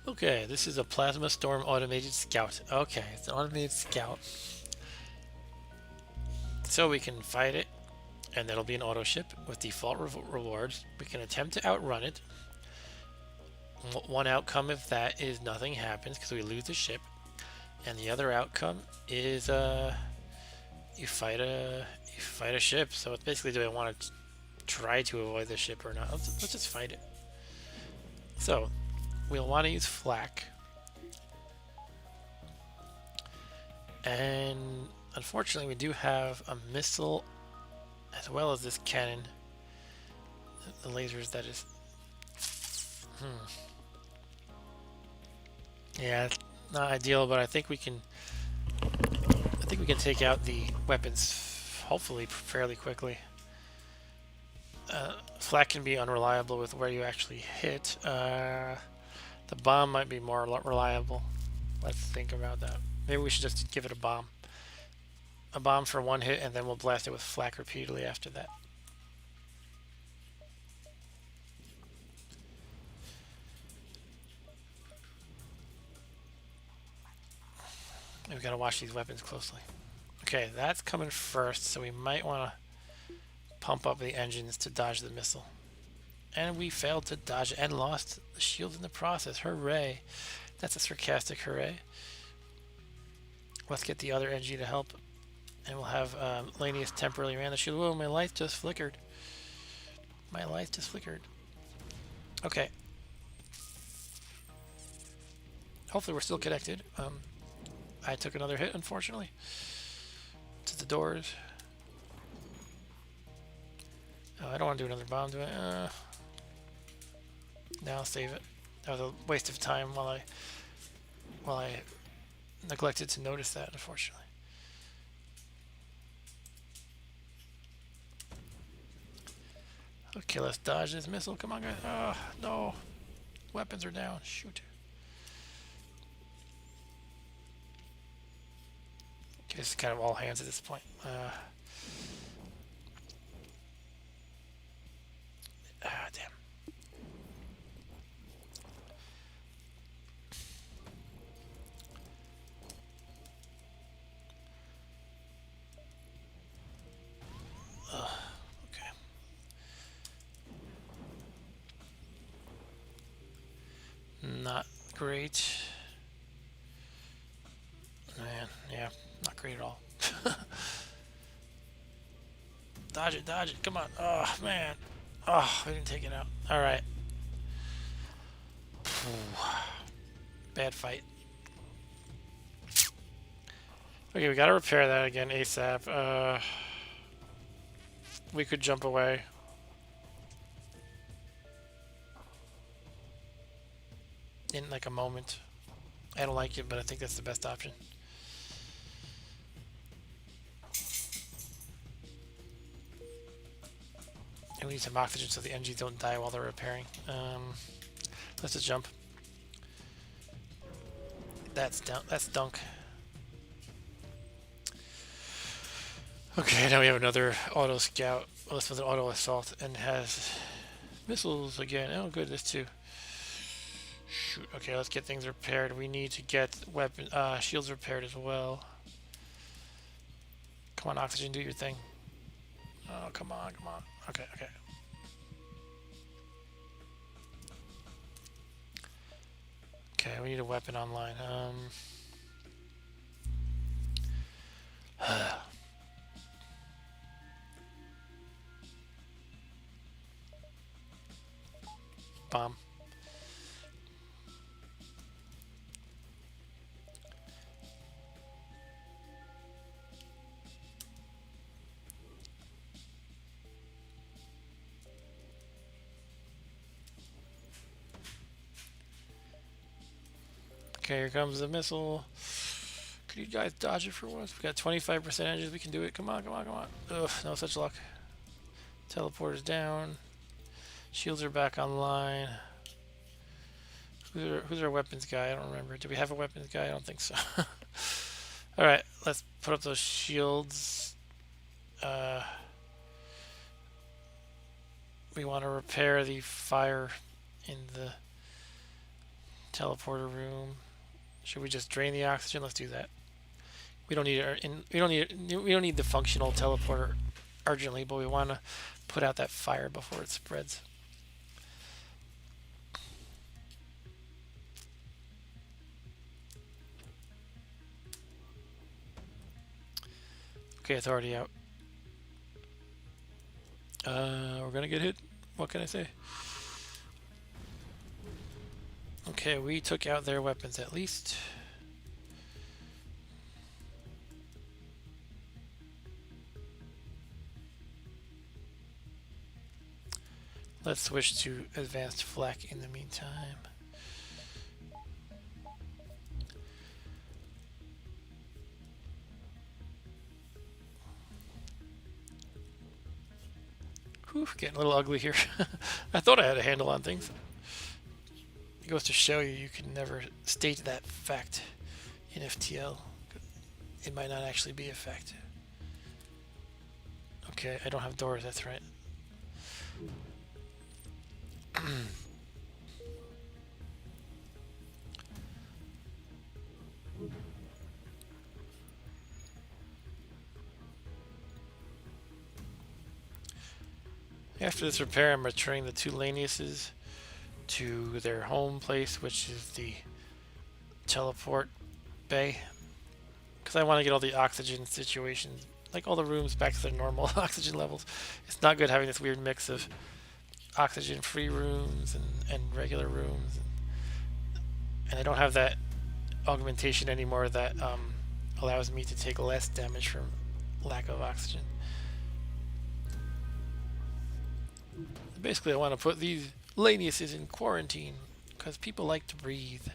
Okay, this is a Plasma Storm Automated Scout. Okay, it's an automated scout. So we can fight it, and that'll be an auto ship with default rewards. We can attempt to outrun it. One outcome of that is nothing happens because we lose the ship, and the other outcome is you fight a ship. So it's basically, do I want to try to avoid the ship or not? Let's just fight it. So we'll want to use flak, and unfortunately we do have a missile as well as this cannon. The lasers, that is. Yeah, it's not ideal, but I think we can take out the weapons hopefully fairly quickly. Flak can be unreliable with where you actually hit. The bomb might be more reliable. Let's think about that. Maybe we should just give it a bomb. A bomb for one hit, and then we'll blast it with flak repeatedly after that. And we gotta watch these weapons closely. Okay, that's coming first, so we might want to pump up the engines to dodge the missile. And we failed to dodge and lost the shield in the process. Hooray! That's a sarcastic hooray. Let's get the other NG to help. And we'll have Lanius temporarily ran the shield. Whoa, my light just flickered. My light just flickered. Okay. Hopefully we're still connected. I took another hit, unfortunately. To the doors. Oh, I don't want to do another bomb, do I? Now I'll save it. That was a waste of time while I neglected to notice that, unfortunately. Okay, let's dodge this missile. Come on, guys. Oh, no. Weapons are down. Shoot. Okay, this is kind of all hands at this point. Damn. Okay. Not great. Man, yeah, not great at all. Dodge it, come on. Oh, man. Oh, I didn't take it out. Alright. Bad fight. Okay, we gotta repair that again ASAP. We could jump away. In like a moment. I don't like it, but I think that's the best option. And we need some oxygen so the NGs don't die while they're repairing. Let's just jump. That's down. That's dunk. Okay, now we have another auto scout. Well, this was an auto assault and has missiles again. Oh, good, this too. Shoot. Okay, let's get things repaired. We need to get shields repaired as well. Come on, oxygen, do your thing. Oh, come on. Okay. Okay, we need a weapon online. Bomb. Okay, here comes the missile. Could you guys dodge it for once? We got 25% engines. We can do it. Come on. Ugh, no such luck. Teleporter's down. Shields are back online. Who's our weapons guy? I don't remember. Do we have a weapons guy? I don't think so. Alright, let's put up those shields. We want to repair the fire in the teleporter room. Should we just drain the oxygen? Let's do that. We don't need it, and we don't need the functional teleporter urgently, but we want to put out that fire before it spreads. Okay, it's already out. We're gonna get hit. What can I say? Okay, we took out their weapons at least. Let's switch to advanced flak in the meantime. Whew, getting a little ugly here. I thought I had a handle on things. It goes to show you can never state that fact in FTL. It might not actually be a fact. Okay, I don't have doors, that's right. After this repair, I'm returning the two Laniuses to their home place, which is the teleport bay. Because I want to get all the oxygen situations, like all the rooms, back to their normal oxygen levels. It's not good having this weird mix of oxygen-free rooms and regular rooms. And I don't have that augmentation anymore that allows me to take less damage from lack of oxygen. Basically, I want to put these Laniuses in quarantine because people like to breathe.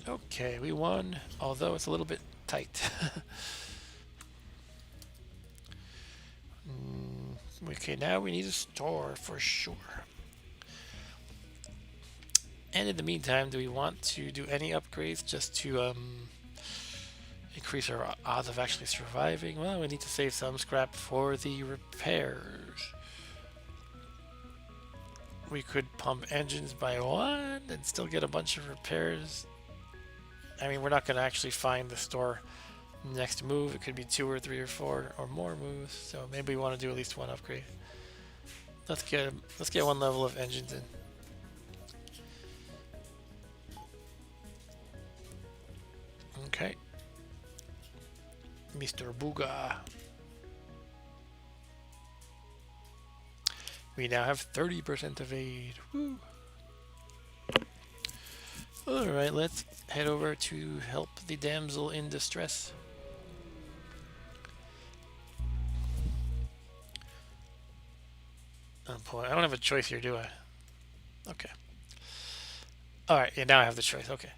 Okay, we won, although it's a little bit tight. Okay, now we need a store for sure. And in the meantime, do we want to do any upgrades just to increase our odds of actually surviving? Well, we need to save some scrap for the repairs. We could pump engines by one and still get a bunch of repairs. I mean, we're not going to actually find the store next move. It could be 2 or 3 or 4 or more moves. So maybe we want to do at least one upgrade. Let's get one level of engines in. Okay. Mr. Booga. We now have 30% evade. Woo. Alright, let's head over to help the damsel in distress. Oh boy, I don't have a choice here, do I? Okay. Alright, yeah, now I have the choice. Okay.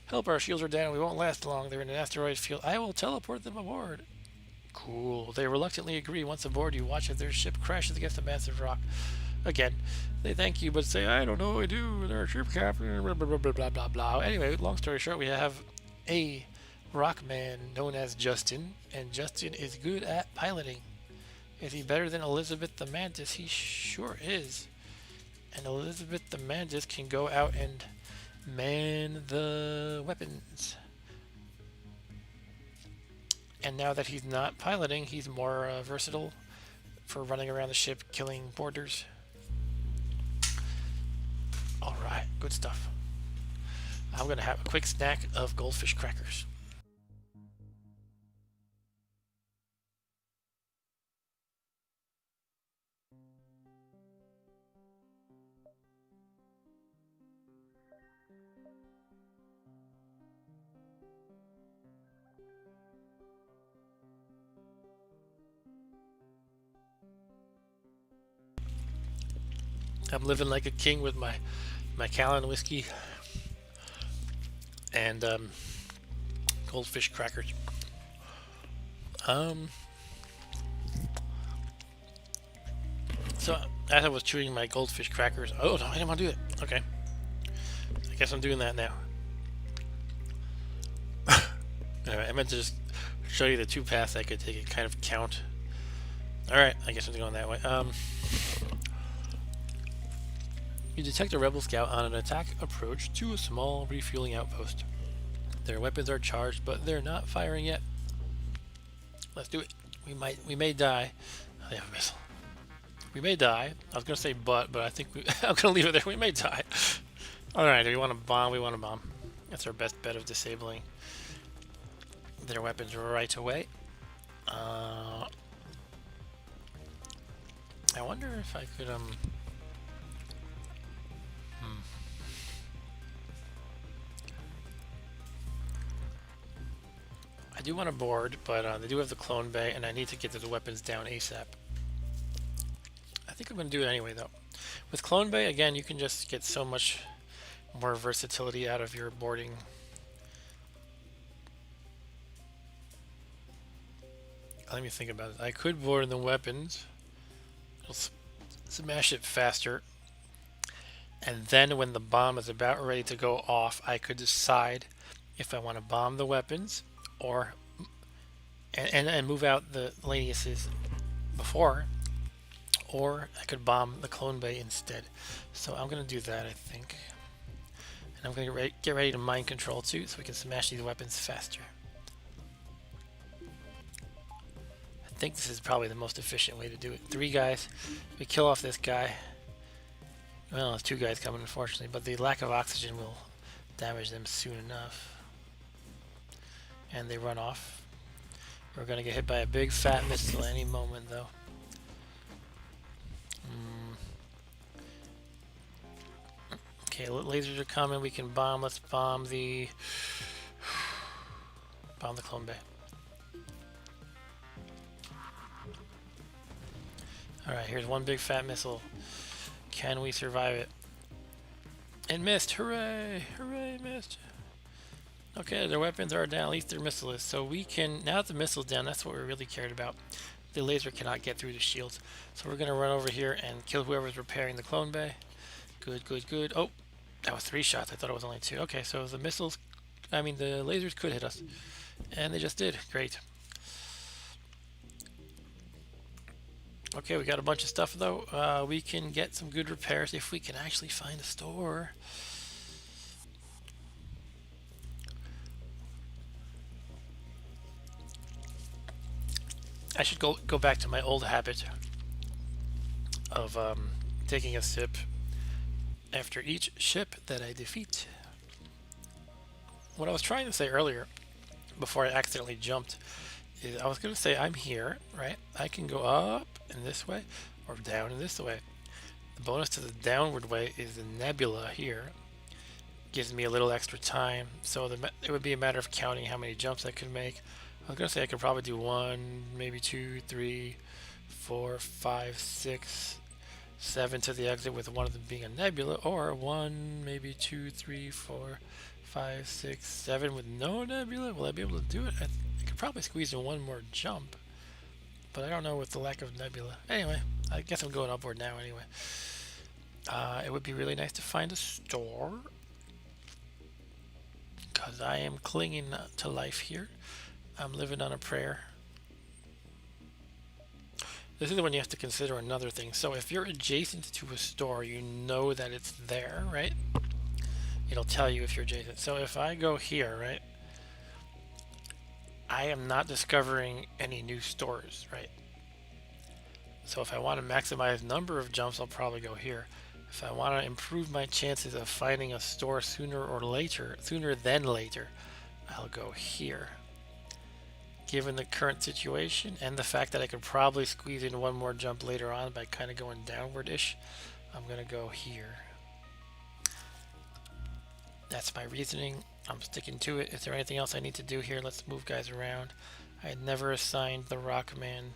Help, our shields are down. We won't last long. They're in an asteroid field. I will teleport them aboard. Cool. They reluctantly agree. Once aboard, you watch as their ship crashes against a massive rock. Again, they thank you, but say, I don't know what I do. They're a ship captain. Blah, blah, blah, blah, blah, blah, blah. Anyway, long story short, we have a rock man known as Justin, and Justin is good at piloting. Is he better than Elizabeth the Mantis? He sure is. And Elizabeth the Mantis can go out and man the weapons. And now that he's not piloting, he's more versatile for running around the ship, killing boarders. Alright, good stuff. I'm going to have a quick snack of goldfish crackers. I'm living like a king with my Macallan whiskey and goldfish crackers. So as I was chewing my goldfish crackers, oh no, I didn't want to do that. Okay, I guess I'm doing that now. Anyway, I meant to just show you the 2 paths I could take and kind of count. Alright, I guess I'm going that way. You detect a rebel scout on an attack approach to a small refueling outpost. Their weapons are charged, but they're not firing yet. Let's do it. We may die. Oh, they have a missile. We may die. I was gonna say but I think I'm gonna leave it there. We may die. All right. Do we want to bomb? We want to bomb. That's our best bet of disabling their weapons right away. I wonder if I could I do want to board, but they do have the clone bay, and I need to get the weapons down ASAP. I think I'm going to do it anyway, though. With clone bay, again, you can just get so much more versatility out of your boarding. Let me think about it. I could board the weapons. It'll smash it faster. And then when the bomb is about ready to go off, I could decide if I want to bomb the weapons or and move out the Laniuses before, or I could bomb the clone bay instead. So I'm going to do that, I think. And I'm going to get ready to mind control too, so we can smash these weapons faster. I think this is probably the most efficient way to do it. 3 guys. We kill off this guy. Well, there's 2 guys coming, unfortunately, but the lack of oxygen will damage them soon enough. And they run off. We're going to get hit by a big fat missile any moment, though. Okay, lasers are coming. We can bomb. Let's bomb the clone bay. Alright, here's one big fat missile. Can we survive it? It missed! Hooray! Hooray, missed! Okay, their weapons are down, at least their missile is. So we can, now that the missile's down, that's what we really cared about. The laser cannot get through the shields. So we're going to run over here and kill whoever's repairing the clone bay. Good, good, good. Oh, that was 3 shots. I thought it was only 2. Okay, so the missiles, the lasers could hit us. And they just did. Great. Okay, we got a bunch of stuff though. We can get some good repairs if we can actually find a store. I should go back to my old habit of taking a sip after each ship that I defeat. What I was trying to say earlier, before I accidentally jumped, is I was going to say I'm here, right? I can go up in this way or down in this way. The bonus to the downward way is the nebula here. Gives me a little extra time, so it would be a matter of counting how many jumps I could make. I was going to say I could probably do 1, maybe 2, 3, 4, 5, 6, 7 to the exit with one of them being a nebula, or 1, maybe 2, 3, 4, 5, 6, 7 with no nebula. Will I be able to do it? I could probably squeeze in one more jump, but I don't know with the lack of nebula. Anyway, I guess I'm going upward now anyway. It would be really nice to find a store, because I am clinging to life here. I'm living on a prayer. This is when you have to consider another thing. So if you're adjacent to a store, you know that it's there, right? It'll tell you if you're adjacent. So if I go here, right, I am not discovering any new stores, right? So if I want to maximize number of jumps, I'll probably go here. If I want to improve my chances of finding a store sooner than later, I'll go here. Given the current situation and the fact that I could probably squeeze in one more jump later on by kind of going downward-ish, I'm going to go here. That's my reasoning. I'm sticking to it. Is there anything else I need to do here? Let's move guys around. I had never assigned the Rockman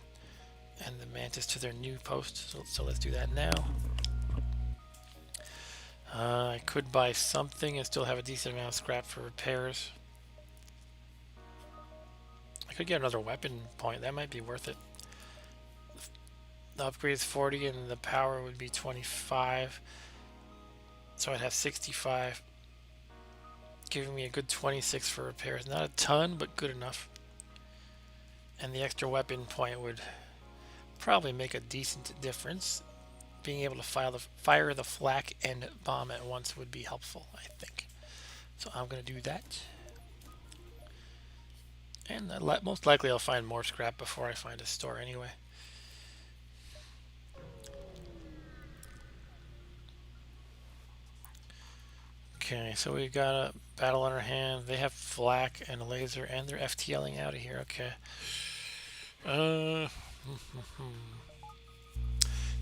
and the Mantis to their new post, so let's do that now. I could buy something and still have a decent amount of scrap for repairs. I could get another weapon point. That might be worth it. The upgrade is 40 and the power would be 25. So I'd have 65. Giving me a good 26 for repairs. Not a ton, but good enough. And the extra weapon point would probably make a decent difference, being able to fire the flak and bomb at once would be helpful, I think. So I'm going to do that. And most likely I'll find more scrap before I find a store anyway. Okay, so we got a battle on our hand. They have flak and a laser, and they're FTLing out of here. Okay.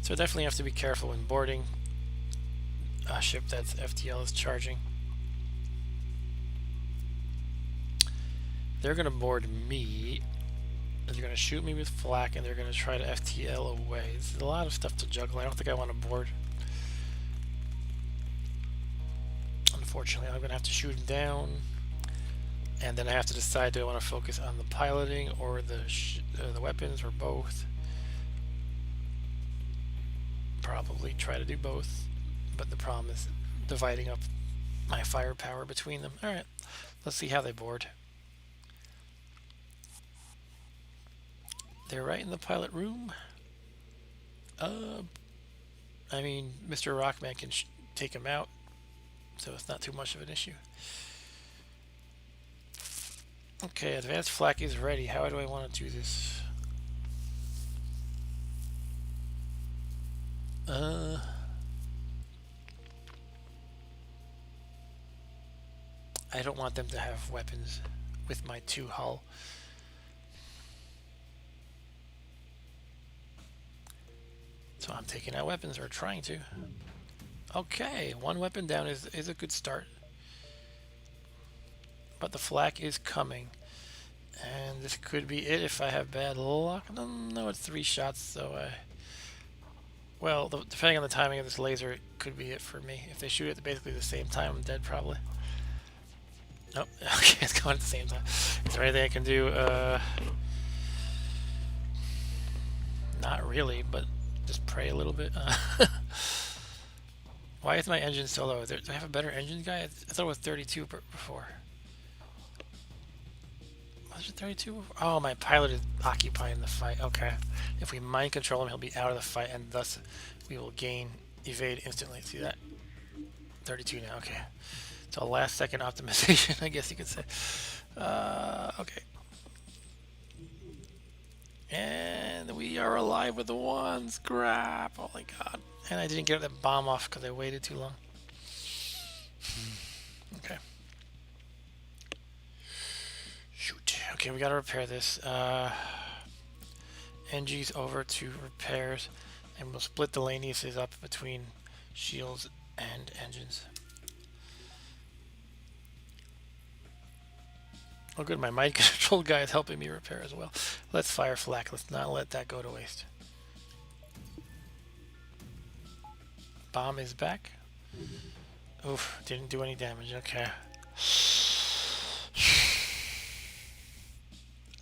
So definitely have to be careful when boarding a ship that's FTL is charging. They're gonna board me. They're gonna shoot me with flak, and they're gonna try to FTL away. There's a lot of stuff to juggle. I don't think I want to board. Unfortunately, I'm gonna have to shoot him down, and then I have to decide: do I want to focus on the piloting or the weapons, or both? Probably try to do both, but the problem is dividing up my firepower between them. All right, let's see how they board. They're right in the pilot room. I mean, Mr. Rockman can take him out, so it's not too much of an issue. Okay, advanced flak is ready. How do I want to do this? I don't want them to have weapons with my 2 hull. So I'm taking out weapons, or trying to. Okay, 1 weapon down is a good start. But the flak is coming. And this could be it if I have bad luck. No, it's 3 shots, so well, depending on the timing of this laser, it could be it for me. If they shoot at basically the same time, I'm dead probably. Nope. Okay, it's going at the same time. Is there anything I can do? Not really, but just pray a little bit. Why is my engine so low? Do I have a better engine guy? I thought it was 32 before. Was it 32? Oh, my pilot is occupying the fight. Okay. If we mind control him, he'll be out of the fight, and thus we will gain evade instantly. See that? 32 now. Okay. So last second optimization, I guess you could say. Okay. And we are alive with the 1. Scrap. Oh my god. And I didn't get that bomb off because I waited too long. Okay. Shoot. Okay, we gotta repair this. NG's over to repairs, and we'll split the Laniuses up between shields and engines. Oh good, my mind control guy is helping me repair as well. Let's fire flak. Let's not let that go to waste. Bomb is back. Oof, didn't do any damage. Okay.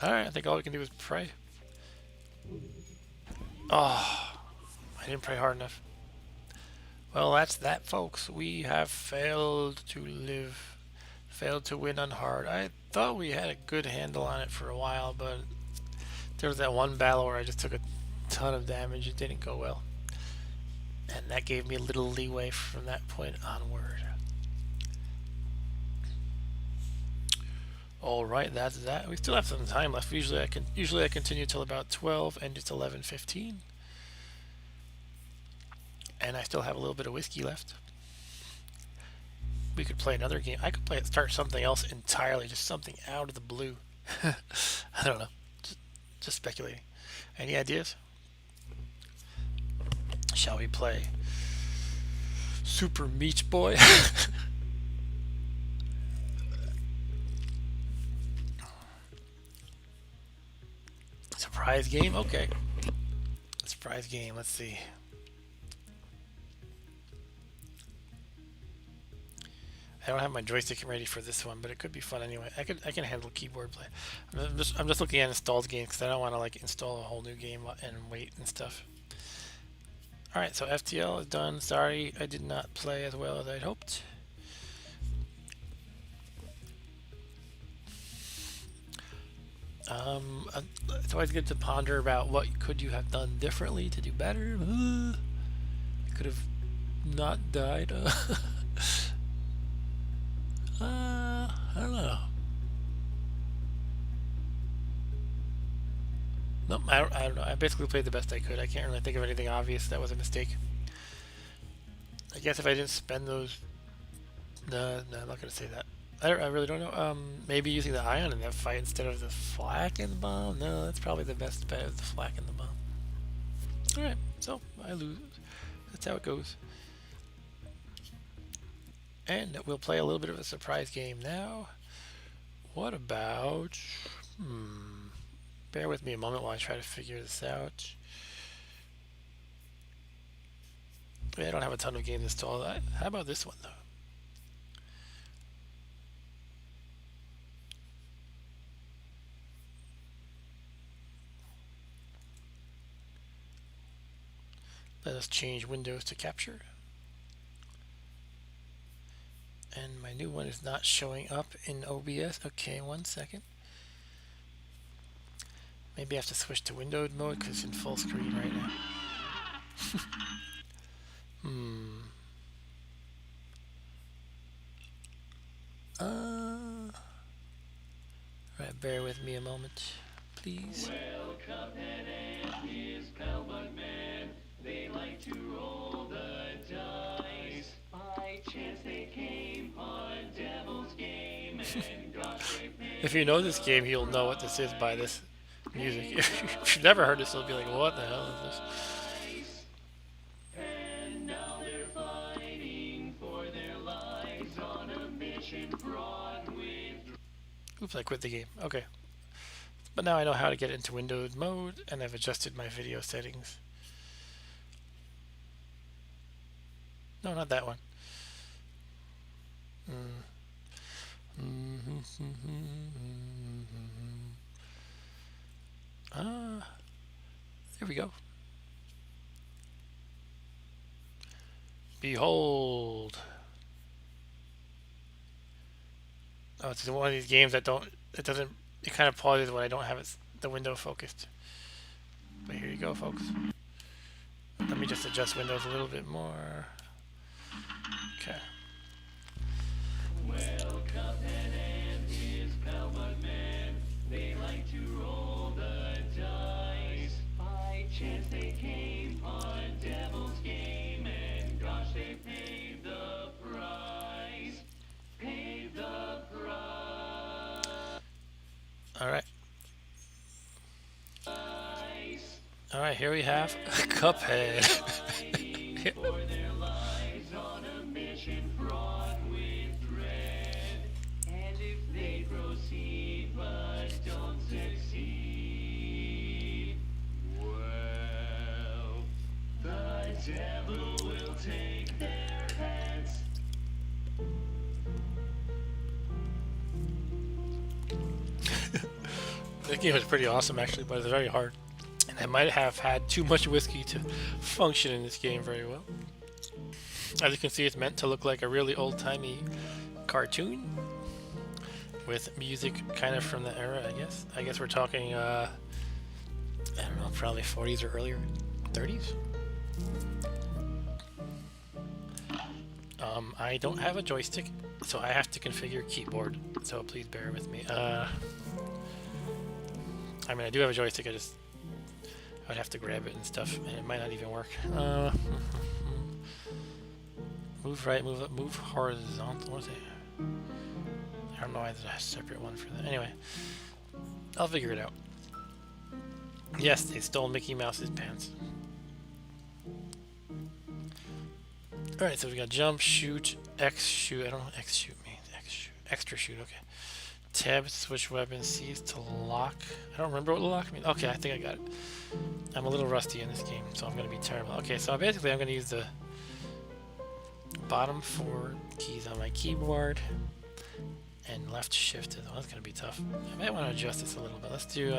Alright, I think all we can do is pray. Oh, I didn't pray hard enough. Well, that's that, folks. We have failed to live. Failed to win on hard. I thought we had a good handle on it for a while, but there was that one battle where I just took a ton of damage. It didn't go well. And that gave me a little leeway from that point onward. Alright, that's that. We still have some time left. Usually I continue till about 12 and it's 11:15. And I still have a little bit of whiskey left. We could play another game. I could start something else entirely, just something out of the blue. I don't know. Just speculating. Any ideas? Shall we play Super Meat Boy? Surprise game? Okay. Surprise game. Let's see. I don't have my joystick ready for this one, but it could be fun anyway. I can handle keyboard play. I'm just looking at installed games because I don't want to like install a whole new game and wait and stuff. All right, so FTL is done. Sorry, I did not play as well as I'd hoped. It's always good to ponder about what could you have done differently to do better. could have not died. I don't know. Nope, I don't know. I basically played the best I could. I can't really think of anything obvious that was a mistake. I guess if I didn't spend those... No, I'm not going to say that. I really don't know. Maybe using the ion in that fight instead of the flak and the bomb? No, that's probably the best bet, is the flak and the bomb. Alright, so I lose. That's how it goes. And we'll play a little bit of a surprise game now. What about... Bear with me a moment while I try to figure this out. I don't have a ton of games installed. How about this one, though? Let us change Windows to capture. And my new one is not showing up in OBS. Okay, 1 second. Maybe I have to switch to windowed mode because it's in full screen right now. Right, bear with me a moment, please. Well, Cuphead and his pal Bugman, they like to roll the dice. By chance they came on Devil's Game and gosh, they paid. If you know this game, you'll know what this is by this music. If you've never heard this, you'll be like, what the hell is this? And now they're fighting for their lives on a mission fraught with... Oops, I quit the game. Okay. But now I know how to get into windowed mode, and I've adjusted my video settings. No, not that one. There we go. Behold. Oh, it's one of these games that it kind of pauses when I don't have the window focused. But here you go, folks. Let me just adjust Windows a little bit more. Okay. Well, Cuphead and his pal Bugman, they like to roll the dice. By chance they came on Devil's Game, and gosh, they paid the price. Paid the price. Alright. Alright, here we have Cuphead. For their lives on a mission fraught with dread. And if they proceed but don't succeed, well, the devil will take their heads. This game is pretty awesome, actually, but it's very hard. And I might have had too much whiskey to function in this game very well. As you can see, it's meant to look like a really old-timey cartoon with music kind of from the era, I guess. I guess we're talking, I don't know, probably 40s or earlier, 30s. I don't have a joystick, so I have to configure keyboard, so please bear with me. I mean, I do have a joystick, I would have to grab it and stuff, and it might not even work. Move right, move up, move horizontal. What is it? I don't know why there's a separate one for that. Anyway, I'll figure it out. Yes, they stole Mickey Mouse's pants. Alright, so we got jump, shoot, X shoot. I don't know what X shoot means. X shoot. Extra shoot, okay. Tab, switch weapon, C's to lock. I don't remember what lock means. Okay, I think I got it. I'm a little rusty in this game, so I'm going to be terrible. Okay, so basically I'm going to use the bottom 4 keys on my keyboard and left shift. Oh, that's going to be tough. I might want to adjust this a little bit. Let's do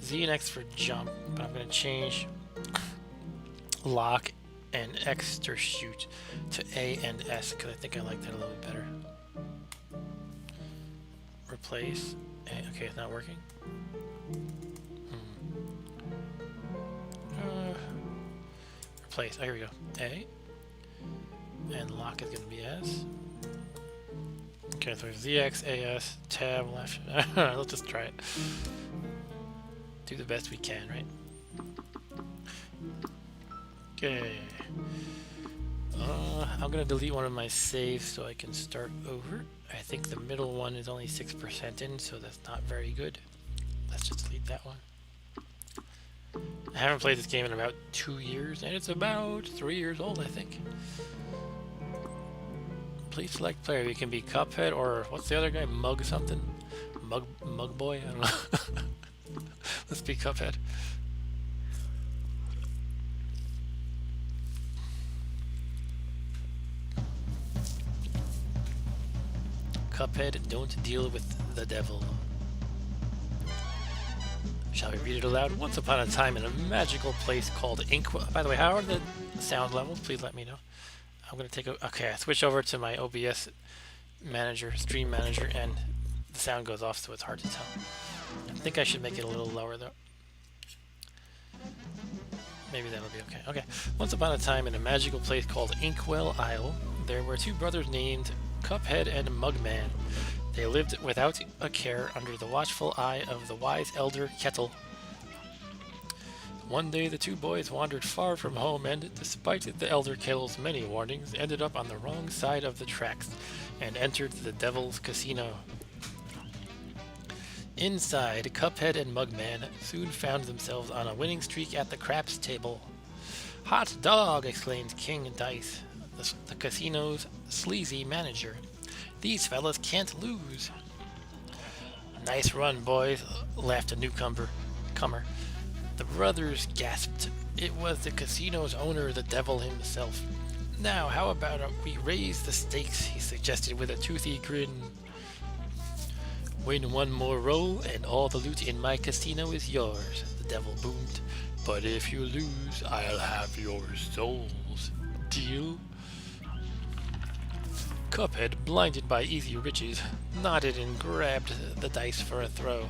Z and X for jump, but I'm going to change lock and extra shoot to A and S because I think I like that a little bit better. Replace. Okay, it's not working. place. Oh, here we go. A. And lock is going to be S. Okay, so ZX, AS, tab, left. Let's just try it. Do the best we can, right? Okay. I'm going to delete one of my saves so I can start over. I think the middle one is only 6% in, so that's not very good. Let's just delete that one. I haven't played this game in about 2 years, and it's about 3 years old, I think. Please select player. You can be Cuphead or what's the other guy? Mug something? Mug boy? I don't know. Let's be Cuphead. Cuphead, don't deal with the devil. Shall we read it aloud? Once upon a time in a magical place called Inkwell. By the way, how are the sound levels? Please let me know. I'm going to take a... Okay, I switch over to my OBS manager, stream manager, and the sound goes off, so it's hard to tell. I think I should make it a little lower, though. Maybe that'll be okay. Okay. Once upon a time in a magical place called Inkwell Isle, there were two brothers named Cuphead and Mugman. They lived without a care under the watchful eye of the wise elder Kettle. One day the two boys wandered far from home and, despite the elder Kettle's many warnings, ended up on the wrong side of the tracks and entered the Devil's Casino. Inside, Cuphead and Mugman soon found themselves on a winning streak at the craps table. "Hot dog!" exclaimed King Dice, the casino's sleazy manager. "These fellas can't lose." "Nice run, boys," laughed a newcomer. The brothers gasped. It was the casino's owner, the devil himself. "Now, how about we raise the stakes?" he suggested with a toothy grin. "Win one more roll, and all the loot in my casino is yours," the devil boomed. "But if you lose, I'll have your souls. Deal?" Cuphead, blinded by easy riches, nodded and grabbed the dice for a throw.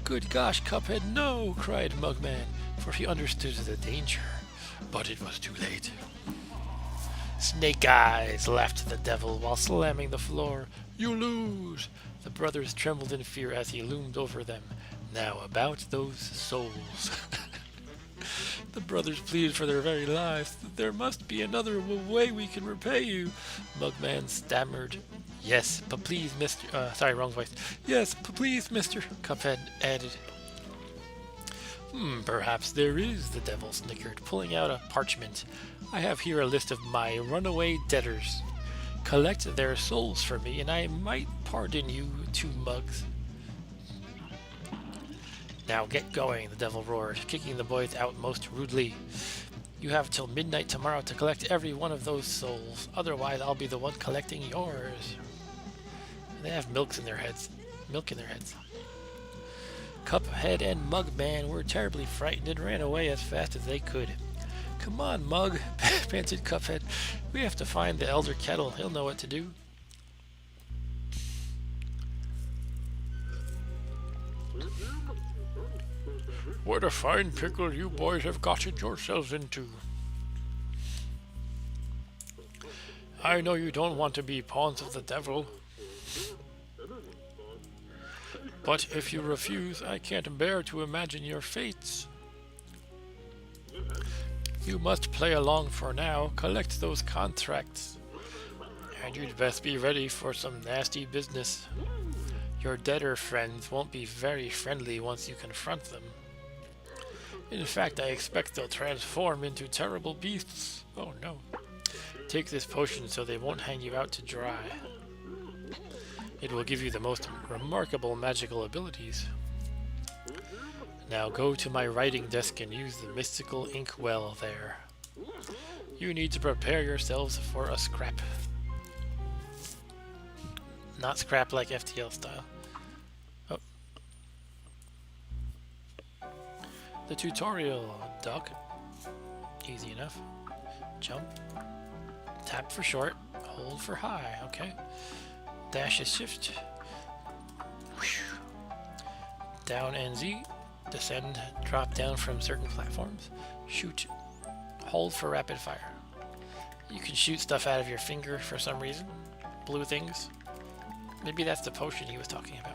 "Good gosh, Cuphead, no!" cried Mugman, for he understood the danger. But it was too late. "Snake eyes!" laughed the devil while slamming the floor. "You lose!" The brothers trembled in fear as he loomed over them. "Now about those souls." The brothers pleaded for their very lives. "There must be another way we can repay you." Mugman stammered. "Yes, but please, Mr. Sorry, wrong voice. "Yes, please, Mr. Cuphead added. Perhaps there is," the devil snickered, pulling out a parchment. "I have here a list of my runaway debtors. Collect their souls for me, and I might pardon you 2 mugs." "Now get going," the devil roared, kicking the boys out most rudely. "You have till midnight tomorrow to collect every one of those souls. Otherwise, I'll be the one collecting yours." They have milk in their heads. Cuphead and Mugman were terribly frightened and ran away as fast as they could. "Come on, Mug," panted Cuphead. "We have to find the Elder Kettle. He'll know what to do." "What a fine pickle you boys have gotten yourselves into. I know you don't want to be pawns of the devil. But if you refuse, I can't bear to imagine your fates. You must play along for now, collect those contracts. And you'd best be ready for some nasty business. Your debtor friends won't be very friendly once you confront them. In fact, I expect they'll transform into terrible beasts. Oh no. Take this potion so they won't hang you out to dry. It will give you the most remarkable magical abilities. Now go to my writing desk and use the mystical ink well there. You need to prepare yourselves for a scrap. Not scrap like FTL style. Oh. The tutorial. Duck. Easy enough. Jump. Tap for short. Hold for high. Okay. Dash is shift. Down and Z. Descend, drop down from certain platforms. Shoot. Hold for rapid fire. You can shoot stuff out of your finger for some reason. Blue things. Maybe that's the potion he was talking about.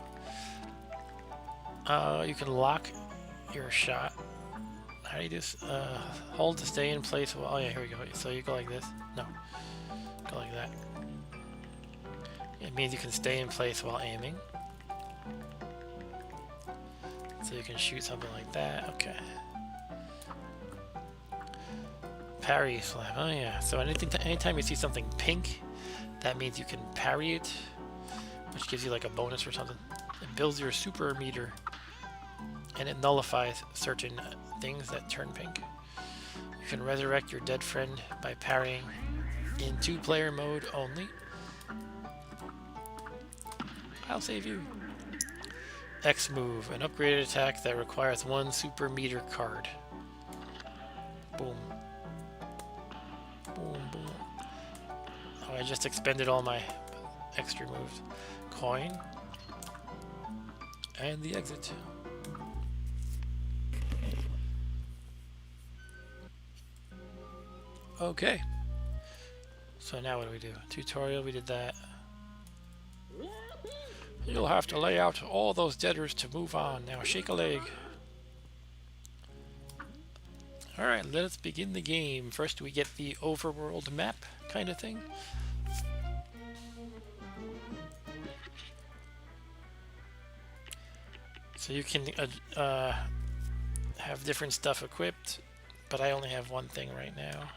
You can lock your shot. How do you do this? Hold to stay in place. Well, oh yeah, here we go. So you go like this. No. Go like that. It means you can stay in place while aiming. So you can shoot something like that. Okay. Parry slam. Oh yeah. So anytime you see something pink, that means you can parry it, which gives you like a bonus or something. It builds your super meter, and it nullifies certain things that turn pink. You can resurrect your dead friend by parrying in 2-player mode only. I'll save you. X move, an upgraded attack that requires 1 super meter card. Boom. Boom, boom. Oh, I just expended all my extra moves. Coin. And the exit. Okay. So now what do we do? Tutorial, we did that. You'll have to lay out all those debtors to move on. Now shake a leg. Alright, let us begin the game. First we get the overworld map kind of thing. So you can have different stuff equipped, but I only have one thing right now.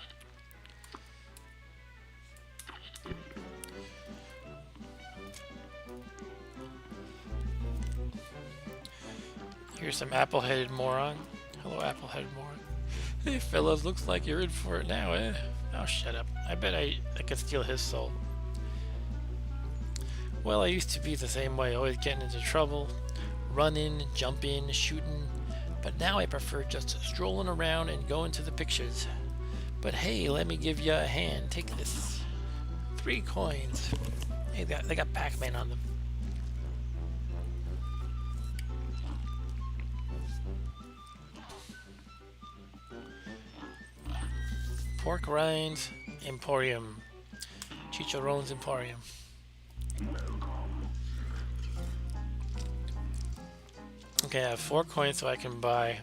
Here's some apple-headed moron. Hello, apple-headed moron. Hey, fellas, looks like you're in for it now, eh? Oh, shut up. I bet I could steal his soul. Well, I used to be the same way, always getting into trouble. Running, jumping, shooting. But now I prefer just strolling around and going to the pictures. But hey, let me give you a hand. Take this. 3 coins. Hey, they got Pac-Man on them. Pork Rinds Emporium. Chicharrones Emporium. Okay, I have 4 coins, so I can buy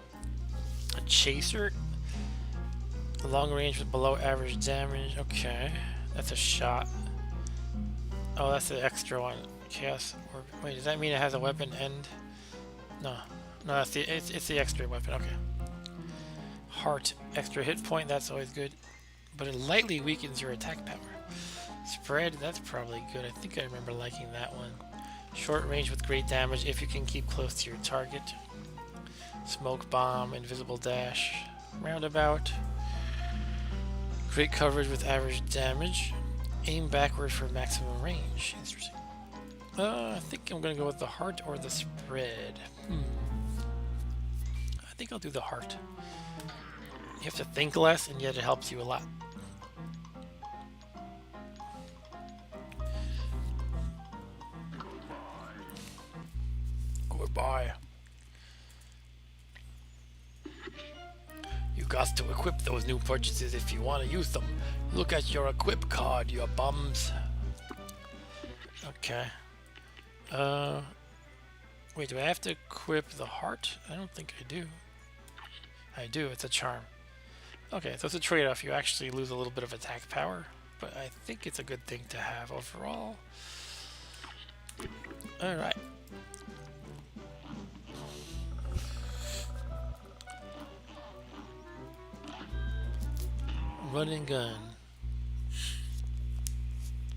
a chaser. Long range with below average damage. Okay, that's a shot. Oh, that's the extra one. Chaos. Wait, does that mean it has a weapon end? No, no, it's the extra weapon. Okay. Heart, extra hit point. That's always good, but it lightly weakens your attack power. Spread. That's probably good. I think I remember liking that one. Short range with great damage if you can keep close to your target. Smoke bomb, invisible dash, roundabout. Great coverage with average damage. Aim backward for maximum range. Interesting. I think I'm gonna go with the heart or the spread. I think I'll do the heart. You have to think less, and yet it helps you a lot. Goodbye. You got to equip those new purchases if you want to use them. Look at your equip card, you bums. Okay. Wait, do I have to equip the heart? I don't think I do. I do, it's a charm. Okay, so it's a trade-off. You actually lose a little bit of attack power, but I think it's a good thing to have overall. Alright. Run and gun.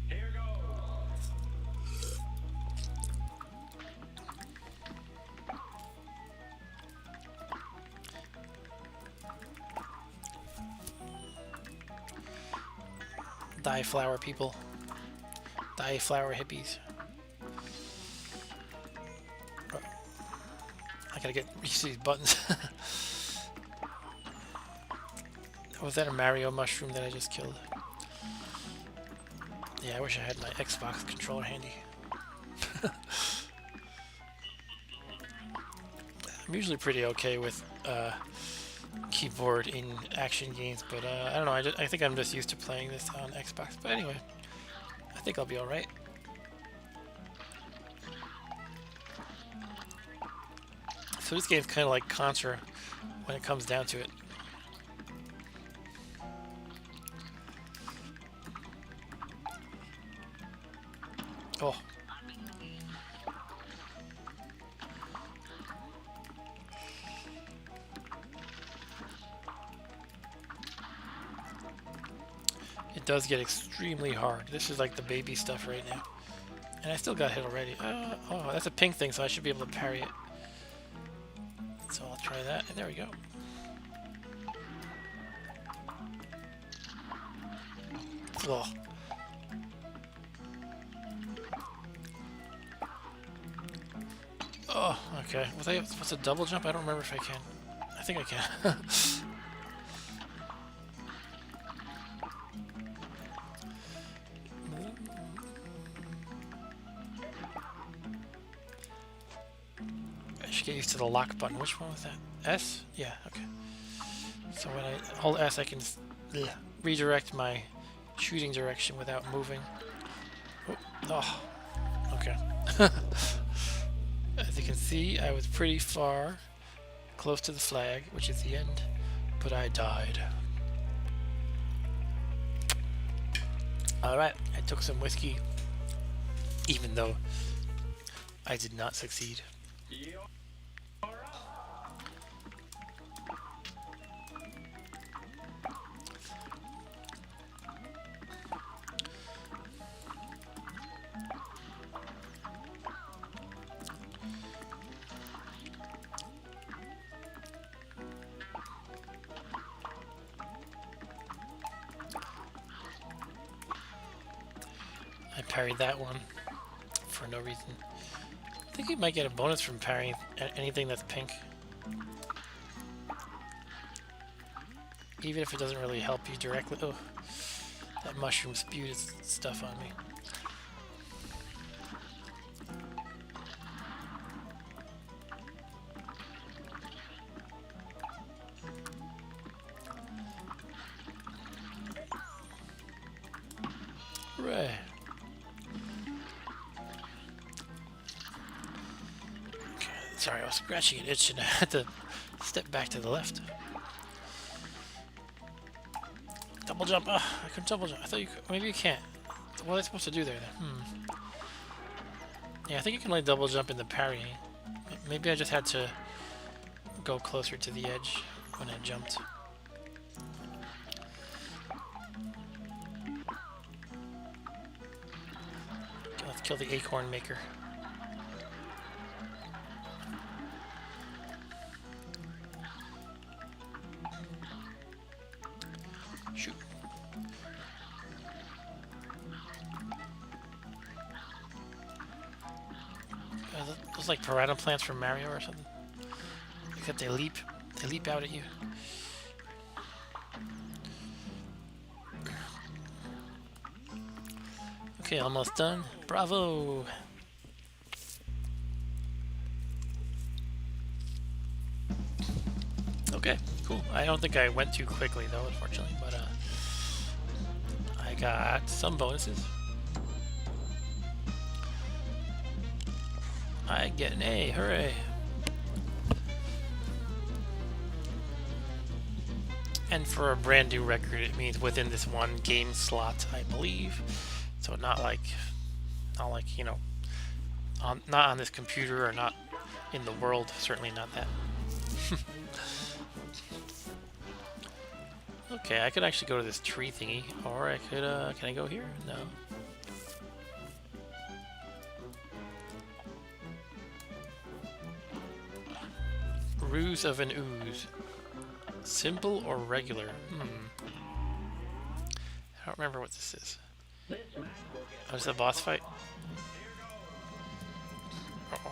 Here goes. Die flower people. Die flower hippies. Oh. I gotta get used to these buttons. Was that a Mario mushroom that I just killed? Yeah, I wish I had my Xbox controller handy. I'm usually pretty okay with keyboard in action games, but I don't know. I think I'm just used to playing this on Xbox. But anyway, I think I'll be all right. So this game's kind of like Contra when it comes down to it. Oh. It does get extremely hard. This is like the baby stuff right now. And I still got hit already. Oh, that's a pink thing, so I should be able to parry it. So I'll try that, and there we go. Oh. Oh, okay. What's a double jump? I don't remember if I can. I think I can. I should get used to the lock button. Which one was that? S? Yeah, okay. So when I hold S, I can redirect my shooting direction without moving. Oh, okay. As you can see, I was pretty far, close to the flag, which is the end, but I died. Alright, I took some whiskey, even though I did not succeed. I parried that one for no reason. I think you might get a bonus from parrying anything that's pink. Even if it doesn't really help you directly. Oh, that mushroom spewed its stuff on me. Hooray. Sorry, I was scratching an itch and I had to step back to the left. Double jump. I couldn't double jump. I thought you could. Maybe you can't. What are they supposed to do there then? Yeah, I think you can like double jump in the parrying. Maybe I just had to go closer to the edge when I jumped. Okay, let's kill the acorn maker. Shoot. Those like piranha plants from Mario or something. Except they leap out at you. Okay, almost done. Bravo! Okay, cool. I don't think I went too quickly though, unfortunately, but I got some bonuses. I get an A, hooray! And for a brand new record, it means within this one game slot, I believe. So not like you know, not on this computer or not in the world. Certainly not that. Okay, I could actually go to this tree thingy, or I could. Can I go here? No. Ruse of an ooze. Simple or regular? I don't remember what this is. Oh, is it a boss fight? Uh-oh.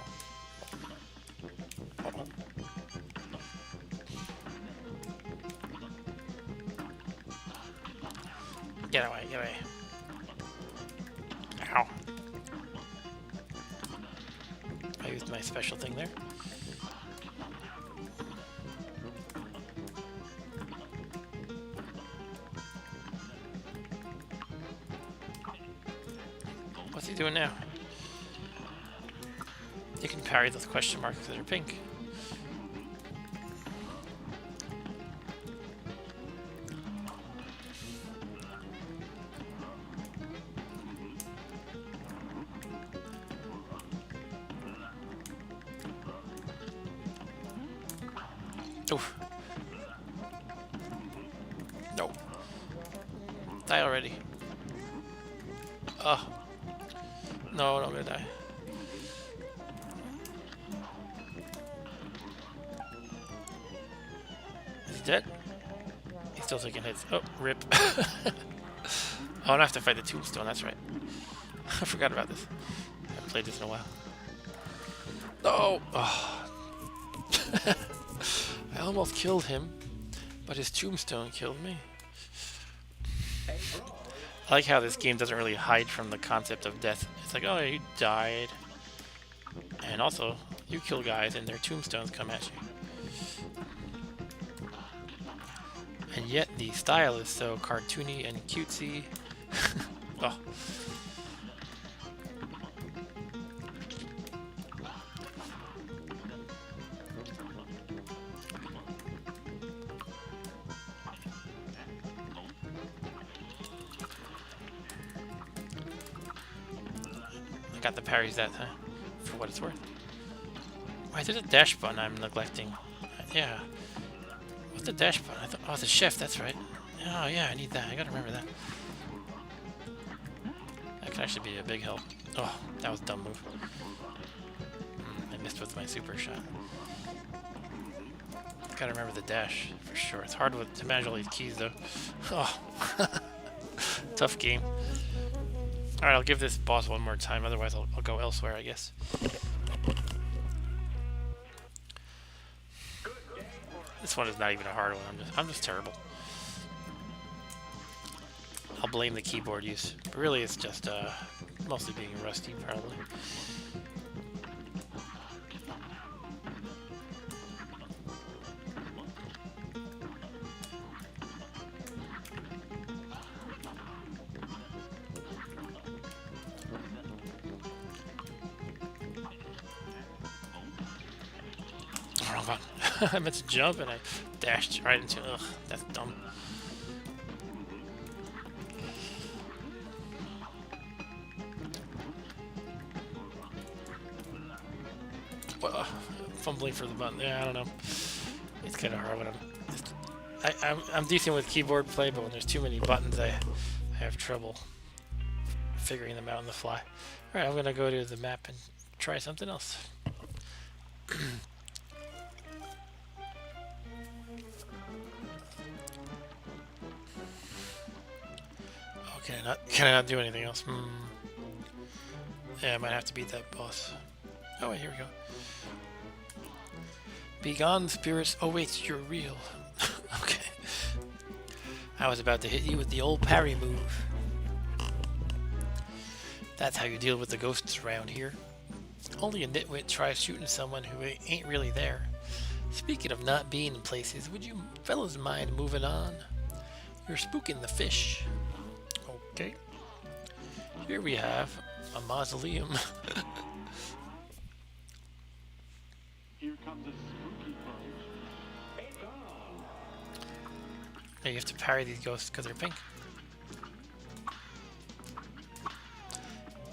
Uh-oh. Get away, get away. Ow. I used my special thing there. What's he doing now? You can parry those question marks that are pink. Oof. No. Die already. Oh. No, I'm gonna die. Is he dead? He's still taking hits. Oh, rip. Oh, I have to fight the tombstone, that's right. I forgot about this. I haven't played this in a while. No! Oh. I almost killed him, but his tombstone killed me. I like how this game doesn't really hide from the concept of death. It's like, oh, you died. And also, you kill guys and their tombstones come at you. And yet the style is so cartoony and cutesy. Oh. I got the parries that time, for what it's worth. Why, there's a dash button I'm neglecting. Yeah. What's the dash button? Oh, it's a shift, that's right. Oh, yeah, I need that. I gotta remember that. That could actually be a big help. Oh, that was a dumb move. I missed with my super shot. Gotta remember the dash, for sure. It's hard to manage all these keys, though. Oh. Tough game. Alright, I'll give this boss one more time, otherwise I'll go elsewhere, I guess. This one is not even a hard one, I'm just terrible. I'll blame the keyboard use. But really it's just mostly being rusty, probably. Wrong button. I meant to jump and I dashed right into it. Ugh, that's dumb. Well, fumbling for the button. Yeah, I don't know. It's kind of hard when I'm decent with keyboard play, but when there's too many buttons, I have trouble figuring them out on the fly. All right, I'm gonna go to the map and try something else. Can I not do anything else? Yeah, I might have to beat that boss. Oh wait, here we go. Begone, spirits. Oh wait, you're real. Okay. I was about to hit you with the old parry move. That's how you deal with the ghosts around here. Only a nitwit tries shooting someone who ain't really there. Speaking of not being in places, would you fellas mind moving on? You're spooking the fish. Okay. Here we have a mausoleum. Here comes a spooky punch. You have to parry these ghosts because they're pink.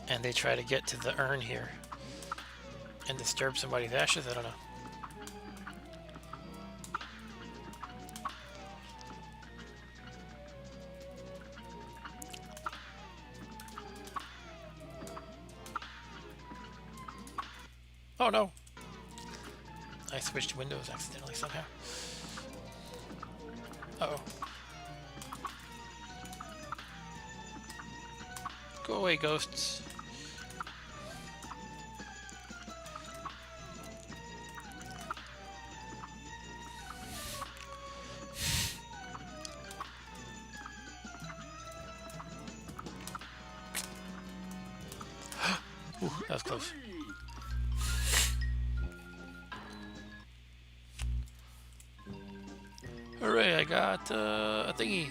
And they try to get to the urn here and disturb somebody's ashes. I don't know. Oh no! I switched windows accidentally somehow. Uh-oh. Go away, ghosts. Ooh, that was close. Hooray, I got a thingy.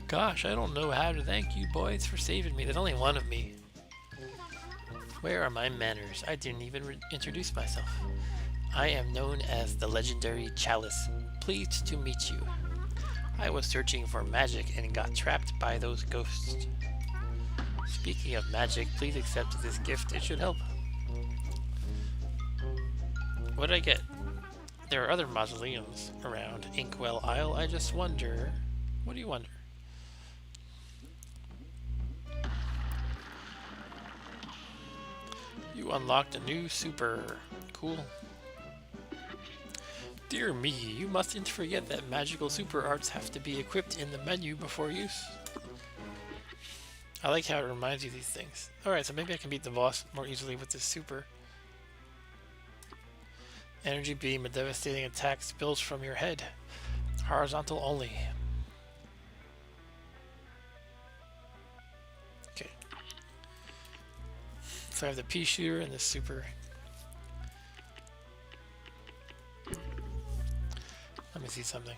Gosh, I don't know how to thank you boys for saving me. There's only one of me. Where are my manners? I didn't even introduce myself. I am known as the legendary Chalice. Pleased to meet you. I was searching for magic and got trapped by those ghosts. Speaking of magic, please accept this gift. It should help. What did I get? There are other mausoleums around Inkwell Isle. I just wonder... What do you wonder? You unlocked a new super. Cool. Dear me, you mustn't forget that magical super arts have to be equipped in the menu before use. I like how it reminds you of these things. Alright, so maybe I can beat the boss more easily with this super. Energy beam, a devastating attack spills from your head. Horizontal only. Okay. So I have the pea shooter and the super. Let me see something.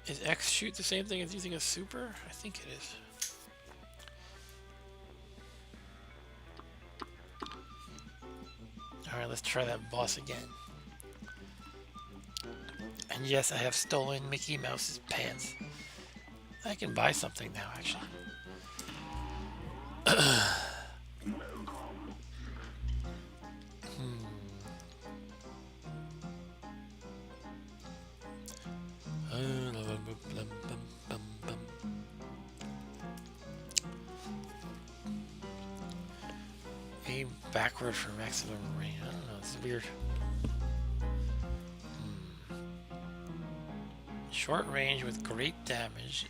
Is X shoot the same thing as using a super? I think it is. Alright, let's try that boss again. And yes, I have stolen Mickey Mouse's pants. I can buy something now, actually. Aim backward for maximum range. I don't know, it's weird. Short range with great damage.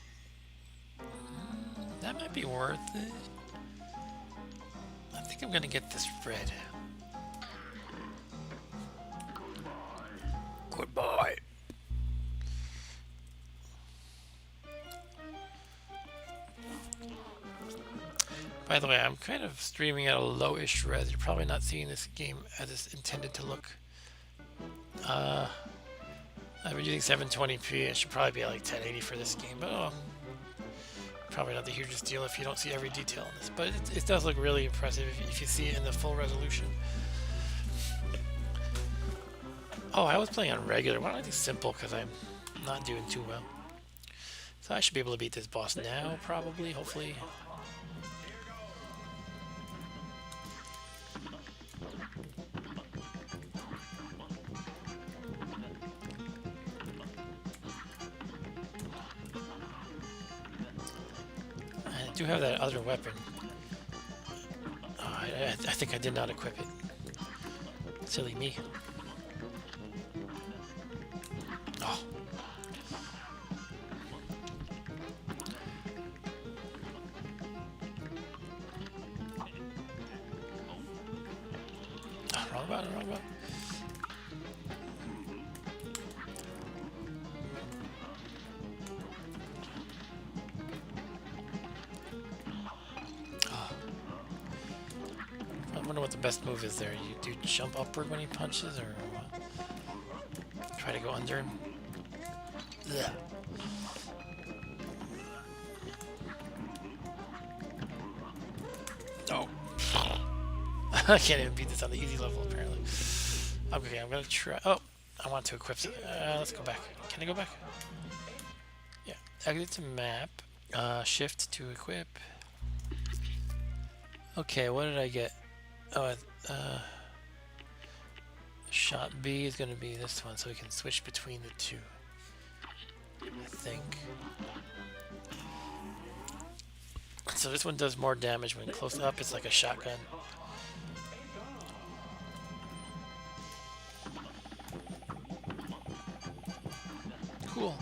That might be worth it. I think I'm gonna get this red. Goodbye. By the way, I'm kind of streaming at a low-ish res. You're probably not seeing this game as it's intended to look. I've been using 720p. It should probably be at like 1080 for this game, but oh, probably not the hugest deal if you don't see every detail in this. But it does look really impressive if you see it in the full resolution. Oh, I was playing on regular. Why don't I do simple? Because I'm not doing too well. So I should be able to beat this boss now, probably, hopefully. I do have that other weapon. Oh, I think I did not equip it. Silly me. Oh. Wrong button, wrong button. I wonder what the best move is there. You do jump upward when he punches, or what? Try to go under him. Ugh. Oh. I can't even beat this on the easy level, apparently. Okay, I'm gonna try. Oh, I want to equip it. Let's go back. Can I go back? Yeah. Exit to map. Shift to equip. Okay, what did I get? Oh, shot B is going to be this one, so we can switch between the two. I think. So this one does more damage when close up. It's like a shotgun. Cool.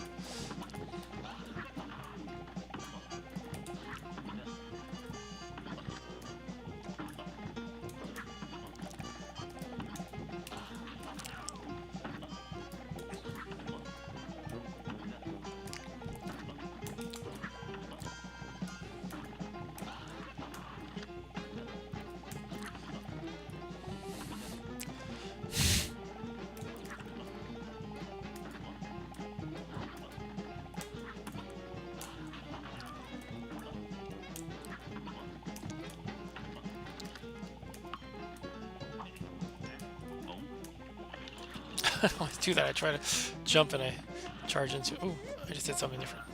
I always do that. I try to jump and I charge into. Oh, I just did something different.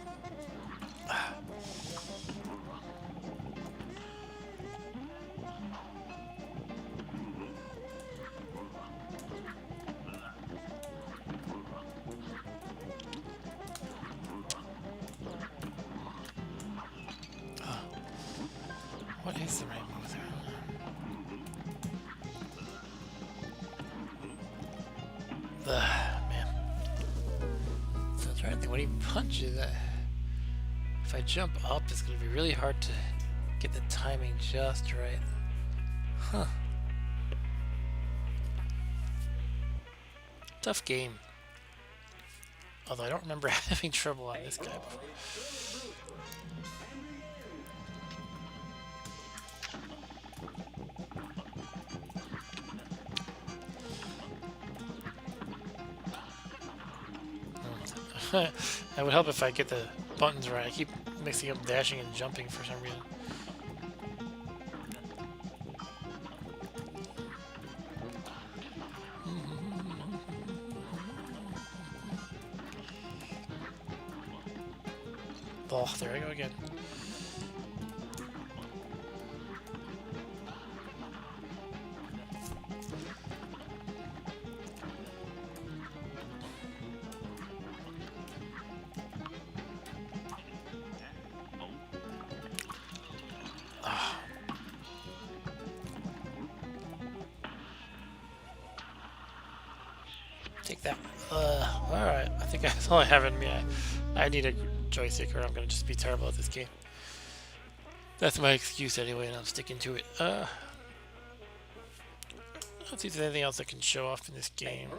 What is the right move there? Man. So I'm trying to think, when he punches, if I jump up, it's going to be really hard to get the timing just right. Huh. Tough game. Although I don't remember having trouble on this guy before. It would help if I get the buttons right. I keep mixing up dashing and jumping for some reason. Oh, there I go again. Take that. Alright. I think that's all I have in me. I need a joystick or I'm going to just be terrible at this game. That's my excuse anyway, and I'm sticking to it. Let's see if there's anything else I can show off in this game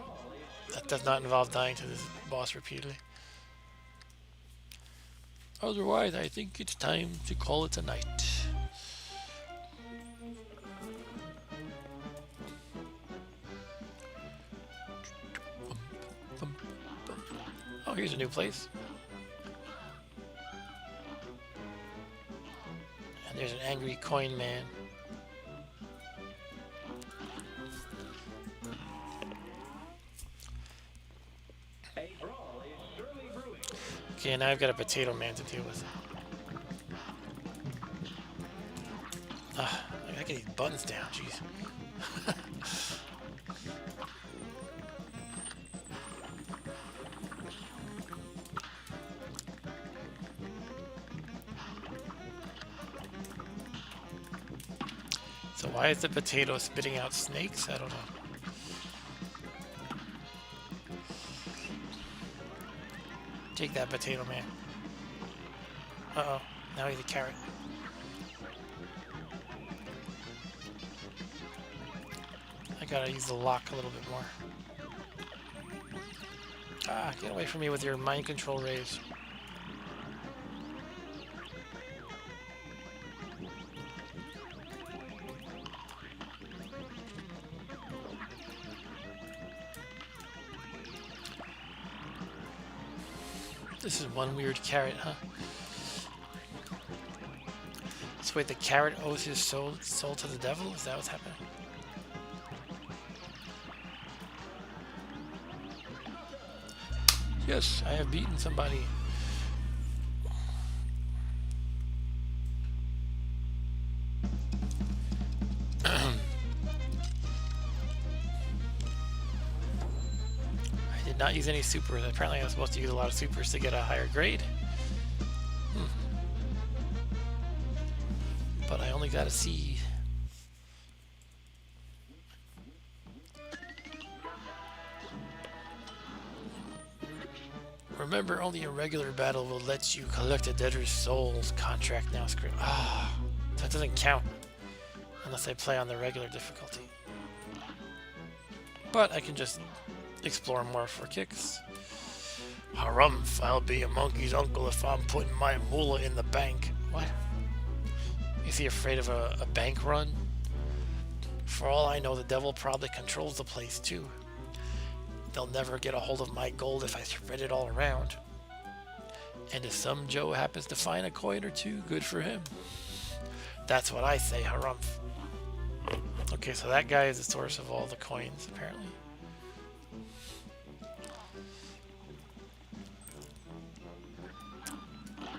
that does not involve dying to this boss repeatedly. Otherwise, I think it's time to call it a night. Oh, here's a new place. And there's an angry coin man. Okay, now I've got a potato man to deal with. I gotta get these buttons down, jeez. So why is the potato spitting out snakes? I don't know. Take that, potato man. Uh-oh. Now he's a carrot. I gotta use the lock a little bit more. Ah, get away from me with your mind control rays. This is one weird carrot, huh? So wait, the carrot owes his soul to the devil? Is that what's happening? Yes, I have beaten somebody. I did not use any supers. Apparently I was supposed to use a lot of supers to get a higher grade. But I only got a C. Remember, only a regular battle will let you collect a debtor's soul's contract now screen. Ah, that doesn't count unless I play on the regular difficulty. But I can just explore more for kicks. Harumph, I'll be a monkey's uncle if I'm putting my moolah in the bank. What? Is he afraid of a bank run? For all I know, the devil probably controls the place too. They'll never get a hold of my gold if I spread it all around. And if some Joe happens to find a coin or two, good for him. That's what I say, harumph. Okay, so that guy is the source of all the coins, apparently.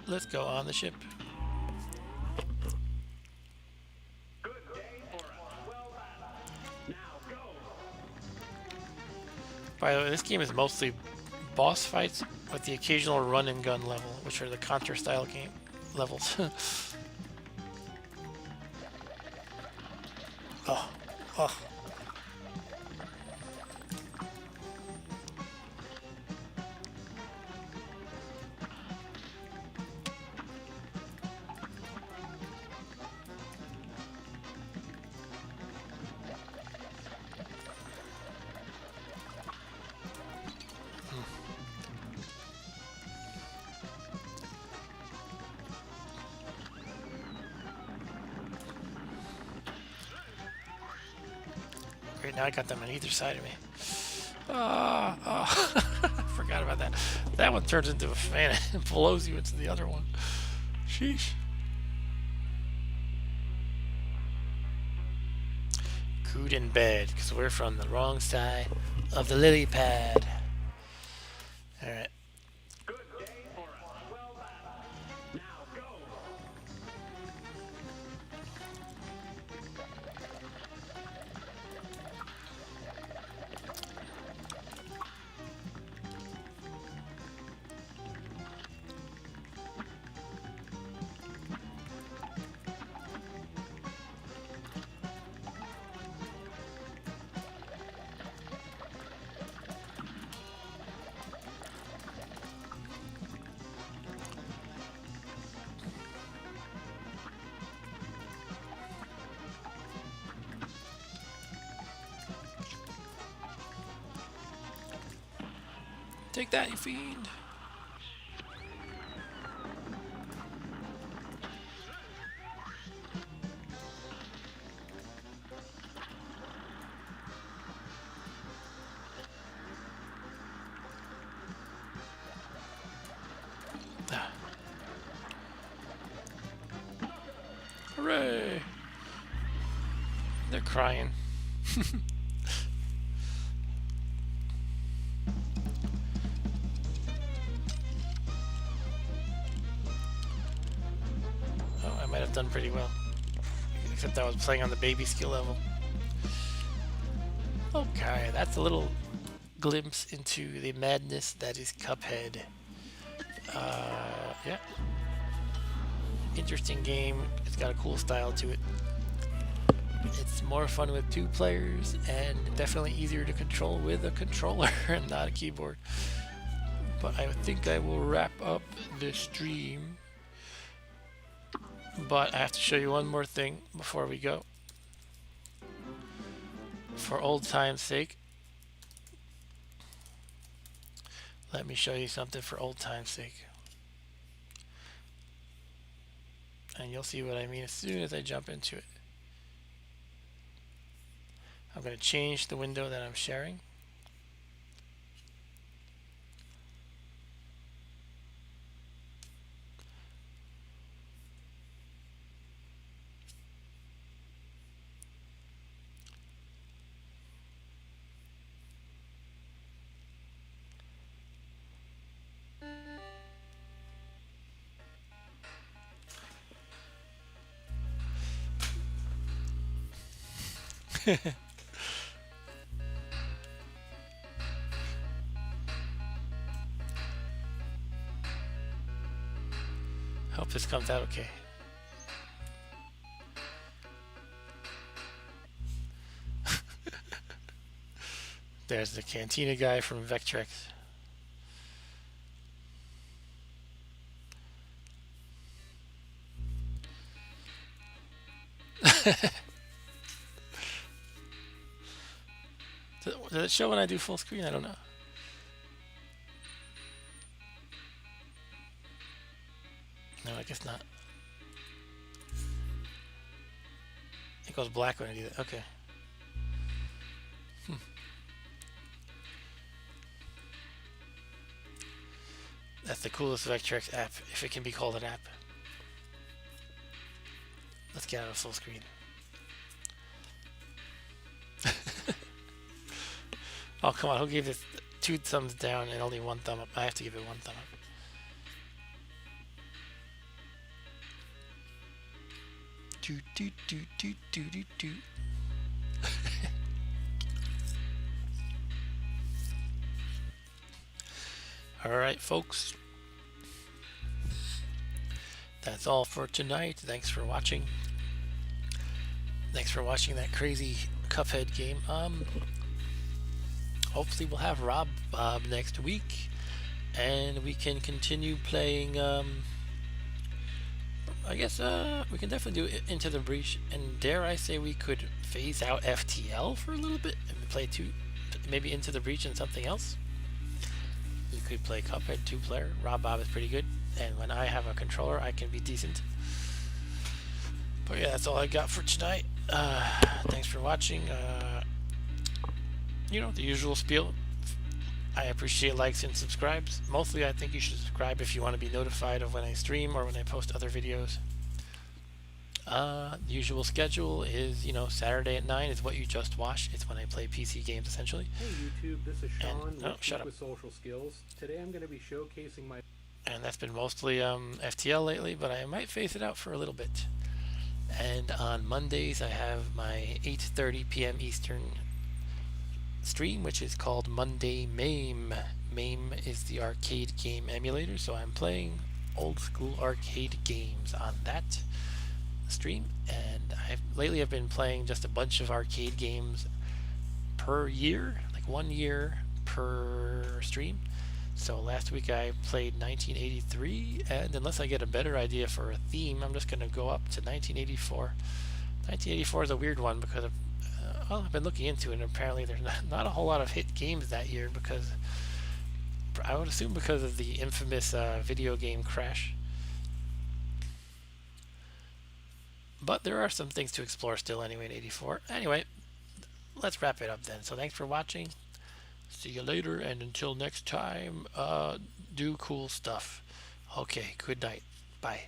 Let's go on the ship. Good day for a swell battle. Now go. By the way, this game is mostly boss fights with the occasional run and gun level, which are the Contra style game levels. Oh, oh. Great, now I got them on either side of me. Forgot about that. That one turns into a fan and blows you into the other one. Sheesh. Good and bad, because we're from the wrong side of the lily pad. Alright. Good day for a swell battle. Now go. Take that, you fiend. Ah. Hooray! They're crying. Oh, I might have done pretty well. Except I was playing on the baby skill level. Okay, that's a little glimpse into the madness that is Cuphead. Yeah. Interesting game. It's got a cool style to it. It's more fun with 2 players and definitely easier to control with a controller and not a keyboard. But I think I will wrap up the stream. But I have to show you one more thing before we go. For old time's sake. Let me show you something for old time's sake. And you'll see what I mean as soon as I jump into it. I'm going to change the window that I'm sharing. Hope this comes out okay. There's the Cantina guy from Vectrex. Does it show when I do full screen? I don't know. No, I guess not. It goes black when I do that. Okay. That's the coolest Vectrex app, if it can be called an app. Let's get out of full screen. Oh, come on. Who gave this 2 thumbs down and only 1 thumb up? I have to give it 1 thumb Do do do do do do do. All right, folks. That's all for tonight. Thanks for watching. Thanks for watching that crazy Cuphead game. Hopefully we'll have Rob Bob next week, and we can continue playing. I guess we can definitely do Into the Breach, and dare I say we could phase out FTL for a little bit and play maybe Into the Breach and something else. We could play Cuphead 2-player. Rob Bob is pretty good, and when I have a controller, I can be decent. But yeah, that's all I got for tonight. Thanks for watching. The usual spiel. I appreciate likes and subscribes. Mostly I think you should subscribe if you want to be notified of when I stream or when I post other videos. The usual schedule is, Saturday at 9 is what you just watched. It's when I play PC games, essentially. Hey YouTube, this is Sean shut up. with Social Skills. Today I'm going to be showcasing my... And that's been mostly FTL lately, but I might phase it out for a little bit. And on Mondays I have my 8:30 p.m. Eastern stream, which is called Monday MAME. MAME is the arcade game emulator, so I'm playing old school arcade games on that stream. And lately I've been playing just a bunch of arcade games per year, like 1 year per stream. So last week I played 1983, and unless I get a better idea for a theme, I'm just going to go up to 1984. 1984 is a weird one because I've been looking into it, and apparently there's not a whole lot of hit games that year, because I would assume because of the infamous video game crash. But there are some things to explore still anyway in 84. Anyway, let's wrap it up then. So thanks for watching. See you later, and until next time, do cool stuff. Okay, good night. Bye.